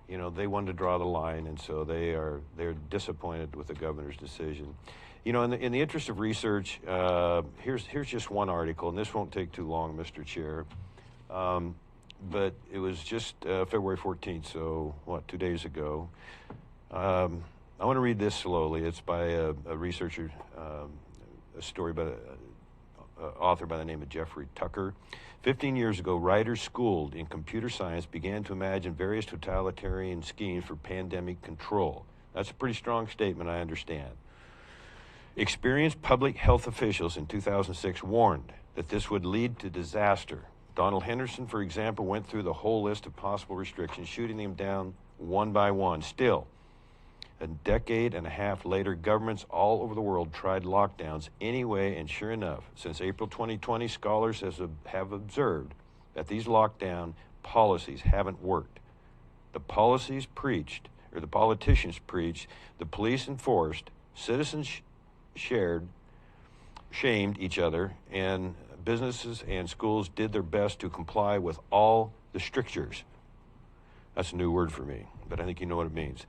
they wanted to draw the line, and so they're disappointed with the governor's decision. In the interest of research, here's just one article, and this won't take too long, Mr. Chair. But it was just February 14th, so 2 days ago. I want to read this slowly. It's by a researcher, a story by an author by the name of Jeffrey Tucker. 15 years ago, writers schooled in computer science began to imagine various totalitarian schemes for pandemic control. That's a pretty strong statement, I understand. Experienced public health officials in 2006 warned that this would lead to disaster. Donald Henderson, for example, went through the whole list of possible restrictions, shooting them down one by one. Still, a decade and a half later, governments all over the world tried lockdowns anyway, and sure enough, since April 2020, scholars have observed that these lockdown policies haven't worked. The policies preached, or the politicians preached, the police enforced, citizens shamed each other, and businesses and schools did their best to comply with all the strictures. That's a new word for me, but I think you know what it means.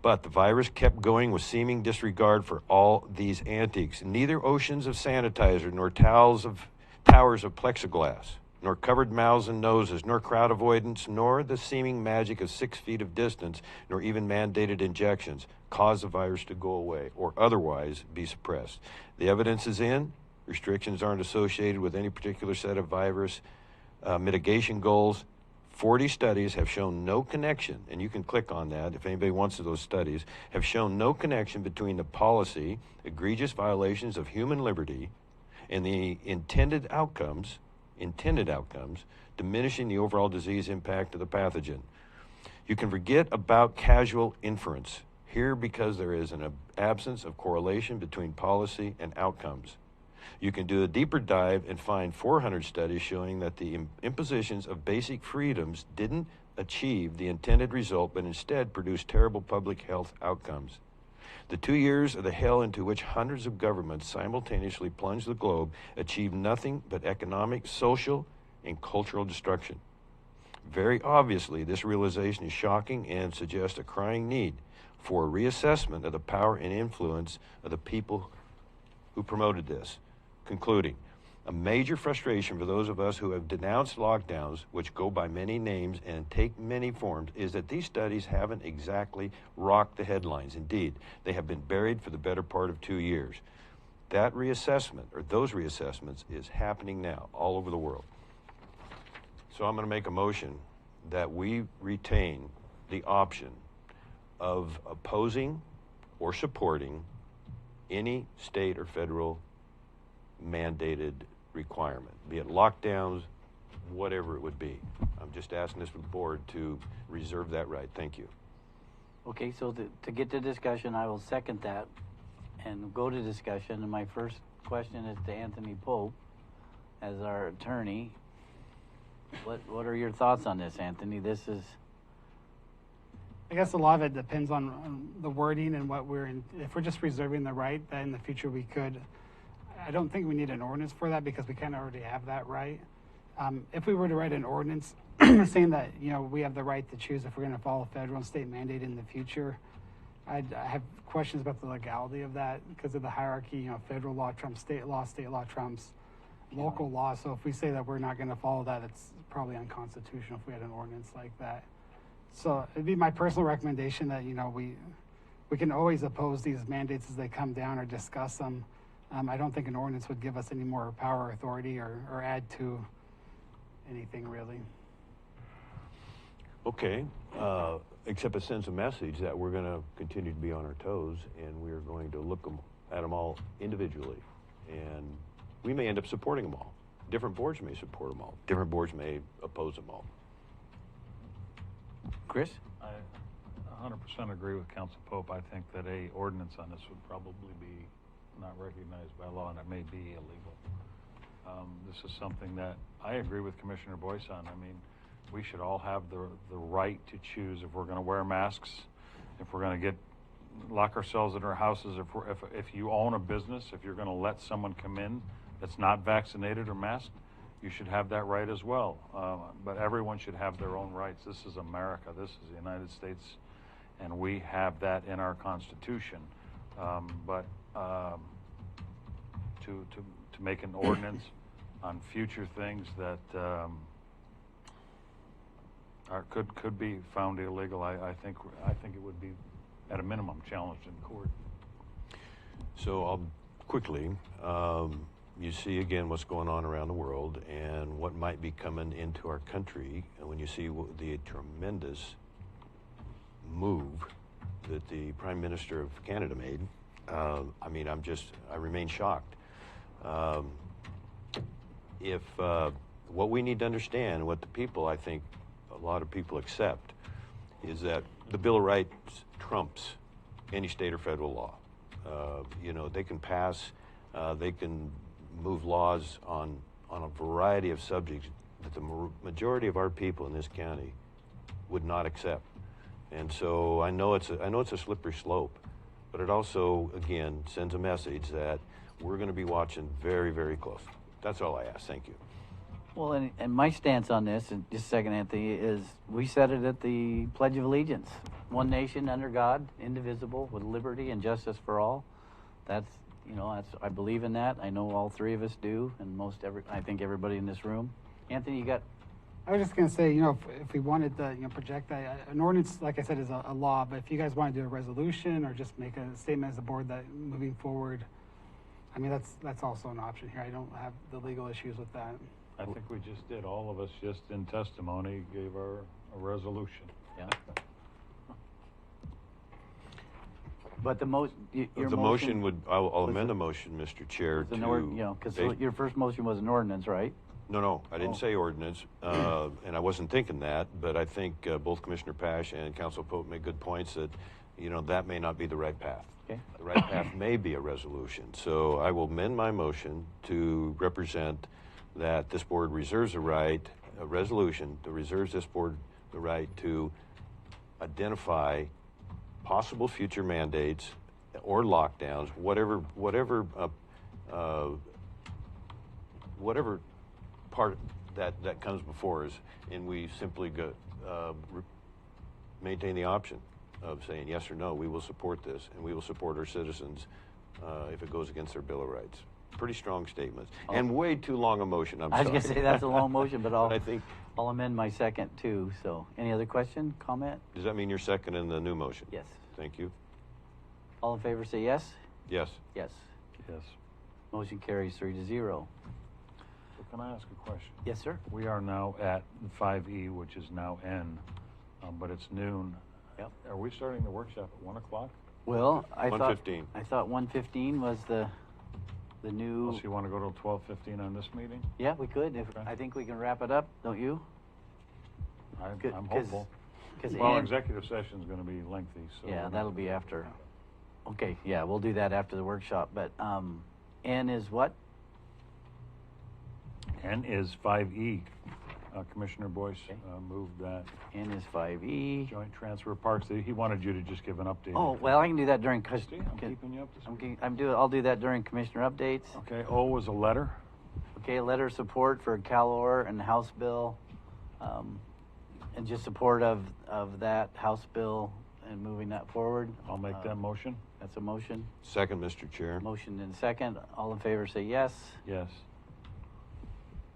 But the virus kept going with seeming disregard for all these antics. Neither oceans of sanitizer, nor towers of plexiglass, nor covered mouths and noses, nor crowd avoidance, nor the seeming magic of 6 feet of distance, nor even mandated injections cause the virus to go away or otherwise be suppressed. The evidence is in. Restrictions aren't associated with any particular set of virus mitigation goals. 40 studies have shown no connection, and you can click on that if anybody wants those studies, have shown no connection between the policy, egregious violations of human liberty, and the intended outcomes, diminishing the overall disease impact of the pathogen. You can forget about casual inference here because there is an absence of correlation between policy and outcomes. You can do a deeper dive and find 400 studies showing that the impositions of basic freedoms didn't achieve the intended result, but instead produced terrible public health outcomes. The 2 years of the hell into which hundreds of governments simultaneously plunged the globe achieved nothing but economic, social, and cultural destruction. Very obviously, this realization is shocking and suggests a crying need for a reassessment of the power and influence of the people who promoted this. Concluding, A major frustration for those of us who have denounced lockdowns, which go by many names and take many forms, is that these studies haven't exactly rocked the headlines. Indeed, they have been buried for the better part of 2 years. That reassessment, or those reassessments, is happening now all over the world. So I'm going to make a motion that we retain the option of opposing or supporting any state or federal mandated requirement, be it lockdowns, whatever it would be. I'm just asking this board to reserve that right. Thank you. Okay, so to get to discussion, I will second that and go to discussion. And my first question is to Anthony Pope as our attorney. What are your thoughts on this, Anthony? This is... I guess a lot of it depends on the wording and what we're in. If we're just reserving the right, that in the future we could. I don't think we need an ordinance for that because we kind of already have that right. If we were to write an ordinance saying that, you know, we have the right to choose if we're going to follow federal and state mandate in the future, I have questions about the legality of that because of the hierarchy. You know, federal law trumps state law trumps local law. So if we say that we're not going to follow that, it's probably unconstitutional if we had an ordinance like that. So it'd be my personal recommendation that, you know, we can always oppose these mandates as they come down or discuss them. I don't think an ordinance would give us any more power or authority or add to anything really. Okay, except it sends a message that we're going to continue to be on our toes and we're going to look at them all individually. And we may end up supporting them all. Different boards may support them all. Different boards may oppose them all. Chris? I 100% agree with Council Pope. I think that a ordinance on this would probably be not recognized by law, and it may be illegal. This is something that I agree with Commissioner Boyce on. I mean, we should all have the right to choose if we're going to wear masks, if we're going to lock ourselves in our houses, if you own a business, if you're going to let someone come in that's not vaccinated or masked, you should have that right as well. But everyone should have their own rights. This is America. This is the United States, and we have that in our Constitution. But to make an ordinance on future things that could be found illegal, I think it would be at a minimum challenged in court. So I'll quickly, you see again what's going on around the world and what might be coming into our country, and when you see the tremendous move that the Prime Minister of Canada made, I mean, I remain shocked. If what we need to understand, what the people, I think a lot of people accept, is that the Bill of Rights trumps any state or federal law. You know, they can pass, they can move laws on a variety of subjects that the majority of our people in this county would not accept. And so I know it's a slippery slope, but it also, again, sends a message that we're going to be watching very, very close. That's all I ask. Thank you. Well, and my stance on this, and just a second, Anthony, is we said it at the Pledge of Allegiance. One nation under God, indivisible, with liberty and justice for all. That's, you know, I believe in that. I know all three of us do, and I think everybody in this room. Anthony, you got... I was just going to say, you know, if we wanted to, you know, project that, an ordinance, like I said, is a law, but if you guys want to do a resolution or just make a statement as a board that moving forward, I mean, that's also an option here. I don't have the legal issues with that. I think we just did. All of us just in testimony gave a resolution. Yeah. But the motion would, I'll amend the motion, Mr. Chair, to... You know, because your first motion was an ordinance, right? No, I didn't say ordinance, and I wasn't thinking that, but I think both Commissioner Pash and Council Pope made good points that, you know, that may not be the right path. Okay. The right path may be a resolution. So I will amend my motion to represent that this board reserves a resolution that reserves this board the right to identify possible future mandates or lockdowns, whatever part that comes before us, and we simply maintain the option of saying yes or no. We will support this, and we will support our citizens if it goes against their Bill of Rights. pretty strong statements. And way too long a motion, I'm I was sorry. going to say that's a long motion, but I think, I'll amend my second too. So any other question, comment? does that mean you're second in the new motion? Yes. Thank you. All in favor say yes? Yes. Yes. Yes. Motion carries 3-0. So can I ask a question? Yes, sir. We are now at 5E, which is now N, but it's noon. Yep. Are we starting the workshop at 1 o'clock? Well, I 1:15. thought 1:15 was the new. Unless you want to go till 12:15 on this meeting? Yeah, we could. I think we can wrap it up, don't you? I'm hopeful. Because well, executive session is going to be lengthy, so. Yeah, that'll be after. Okay, yeah, we'll do that after the workshop. But N is what? N is 5E. Commissioner Boyce moved that. N is 5E. Joint transfer of parks. He wanted you to just give an update. Oh, well, I can do that during. I'm keeping you up to speed. I'll do that during commissioner updates. Okay. O was a letter. Okay, a letter of support for CalOR and the House bill, and just support of that House bill and moving that forward. I'll make that motion. That's a motion. Second, Mr. Chair. Motion and second. All in favor say yes. Yes.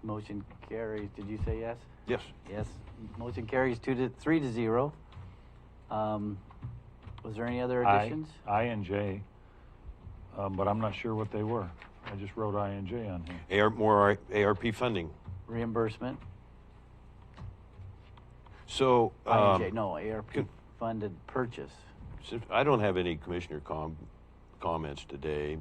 Motion carries. Did you say yes? Yes. Yes. Motion carries 3-0. Was there any other additions? I and J, but I'm not sure what they were. I just wrote I and J on here. More ARP funding. Reimbursement. So, INJ, no, ARP funded purchase. since I don't have any commissioner comments today.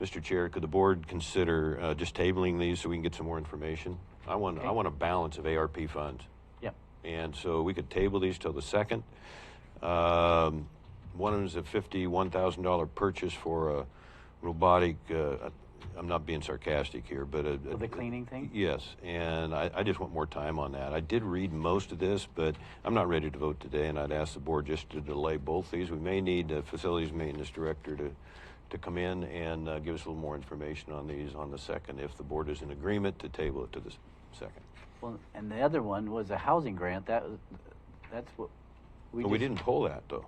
Mr. Chair, could the board consider just tabling these so we can get some more information? I want a balance of ARP funds. Yep. And so we could table these till the 2nd. One of them is a $51,000 purchase for a robotic. I'm not being sarcastic here, but the cleaning thing. Yes, and I just want more time on that. I did read most of this, but I'm not ready to vote today, and I'd ask the board just to delay both these. We may need a facilities maintenance director to come in and give us a little more information on these on the 2nd, if the board is in agreement to table it to the 2nd. Well, and the other one was a housing grant. That's what we didn't pull that though.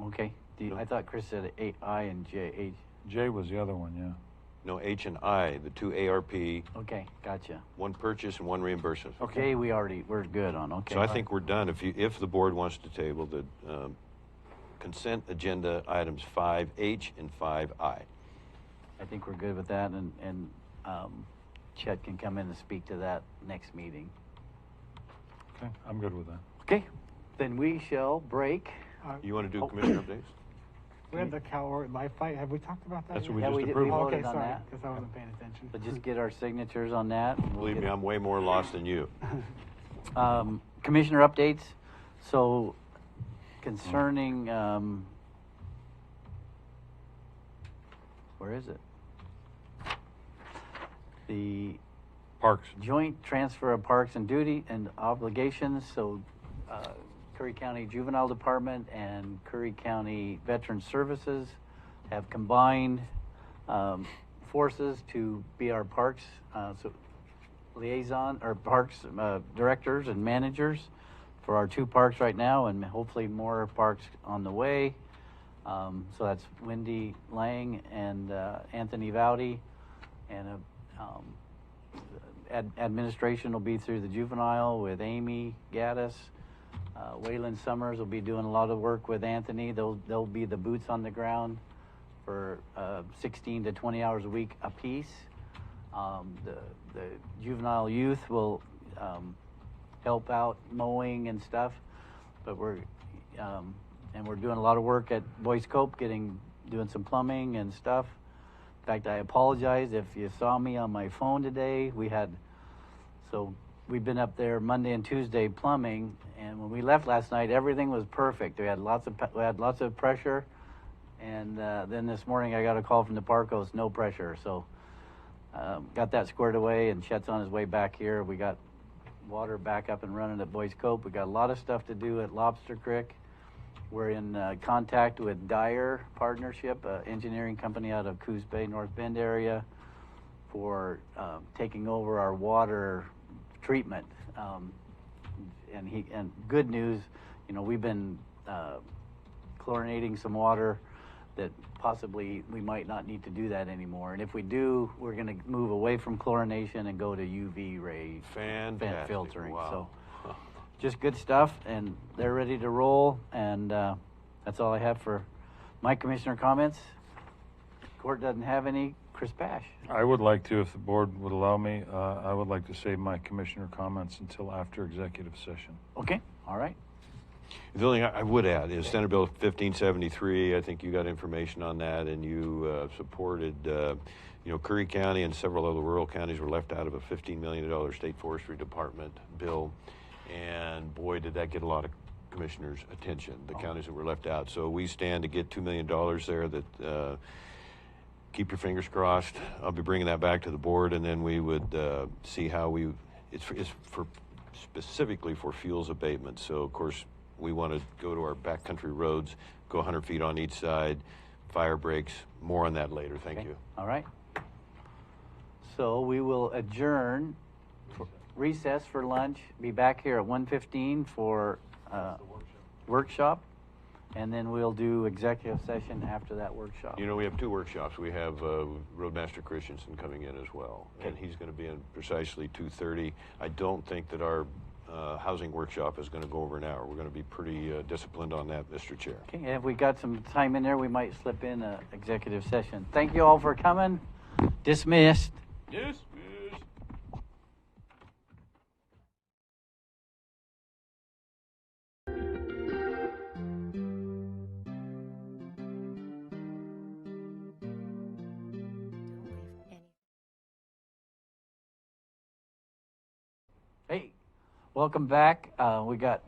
Okay. I thought Chris said I and J. J was the other one, yeah. No, H and I, the two ARP. Okay, gotcha. One purchase and one reimbursement. Okay, we're good on. Okay. So I think we're done. If the board wants to table the consent agenda items 5H and 5I. I think we're good with that, and Chet can come in and speak to that next meeting. Okay, I'm good with that. Okay, then we shall break. You want to do commissioner updates? We had the CalOR life fight. Have we talked about that? That's yet? what we just we approved. voted Okay, on sorry, that. because I wasn't paying attention. But just get our signatures on that. and we'll Believe get me, I'm way more lost than you. Commissioner updates. So concerning, where is it? The Parks. joint transfer of parks and duty and obligations. So Curry County Juvenile Department and Curry County Veteran Services have combined forces to be our parks liaison or parks directors and managers for our 2 parks right now, and hopefully more parks on the way. So that's Wendy Lang and Anthony Vowdy, and administration will be through the juvenile with Amy Gaddis. Waylon Summers will be doing a lot of work with Anthony. They'll be the boots on the ground for 16 to 20 hours a week apiece. The juvenile youth will help out mowing and stuff, but we're doing a lot of work at Boyce Cope, doing some plumbing and stuff. In fact, I apologize if you saw me on my phone today. We've been up there Monday and Tuesday plumbing, and when we left last night, everything was perfect. We had lots of pressure, and then this morning I got a call from the park host, no pressure. So got that squared away, and Chet's on his way back here. We got water back up and running at Boyce Cope. We got a lot of stuff to do at Lobster Creek. We're in contact with Dyer Partnership, an engineering company out of Coos Bay, North Bend area, for taking over our water treatment. And good news, we've been chlorinating some water that possibly we might not need to do that anymore. And if we do, we're going to move away from chlorination and go to UV ray Fantastic. filtering. Wow. So just good stuff, and they're ready to roll. And that's all I have for my commissioner comments. Court doesn't have any. Chris Bash. I would like to, if the board would allow me, I would like to save my commissioner comments until after executive session. Okay, all right. The only thing I would add is Senate Bill 1573. I think you got information on that, and you supported, Curry County and several other rural counties were left out of a $15 million state forestry department bill. And boy, did that get a lot of commissioners' attention, the counties that were left out. So we stand to get $2 million there that, keep your fingers crossed. I'll be bringing that back to the board, and then we would see how it's for specifically for fuels abatement. So of course, we want to go to our backcountry roads, go 100 feet on each side, fire breaks. More on that later. Thank you. All right. So we will adjourn, recess for lunch, be back here at 1:15 for workshop, and then we'll do executive session after that workshop. We have 2 workshops. We have Roadmaster Christensen coming in as well, and he's going to be in precisely 2:30. I don't think that our housing workshop is going to go over an hour. We're going to be pretty disciplined on that, Mr. Chair. Okay, and if we got some time in there, we might slip in an executive session. Thank you all for coming. Dismissed. Yes. Hey, welcome back. We got,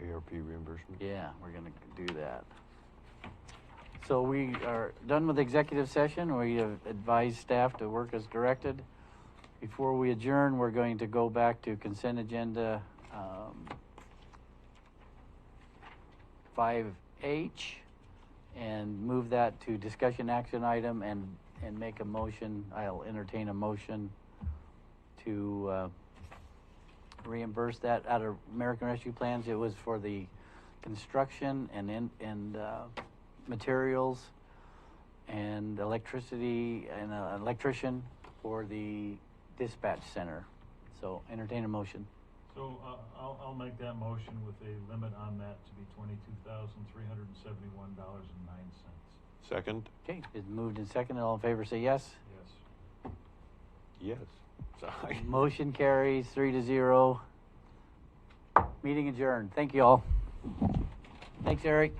ARP reimbursement. Yeah, we're going to do that. So we are done with executive session. We have advised staff to work as directed. Before we adjourn, we're going to go back to consent agenda 5H and move that to discussion action item and make a motion. I'll entertain a motion to reimburse that out of American Rescue Plans. It was for the construction and materials and electricity and electrician for the dispatch center. So entertain a motion. So I'll make that motion with a limit on that to be $22,371.09. Second. Okay, it's moved and seconded. All in favor say yes. Yes. Sorry. Motion carries 3-0. Meeting adjourned. Thank you all. Thanks, Eric.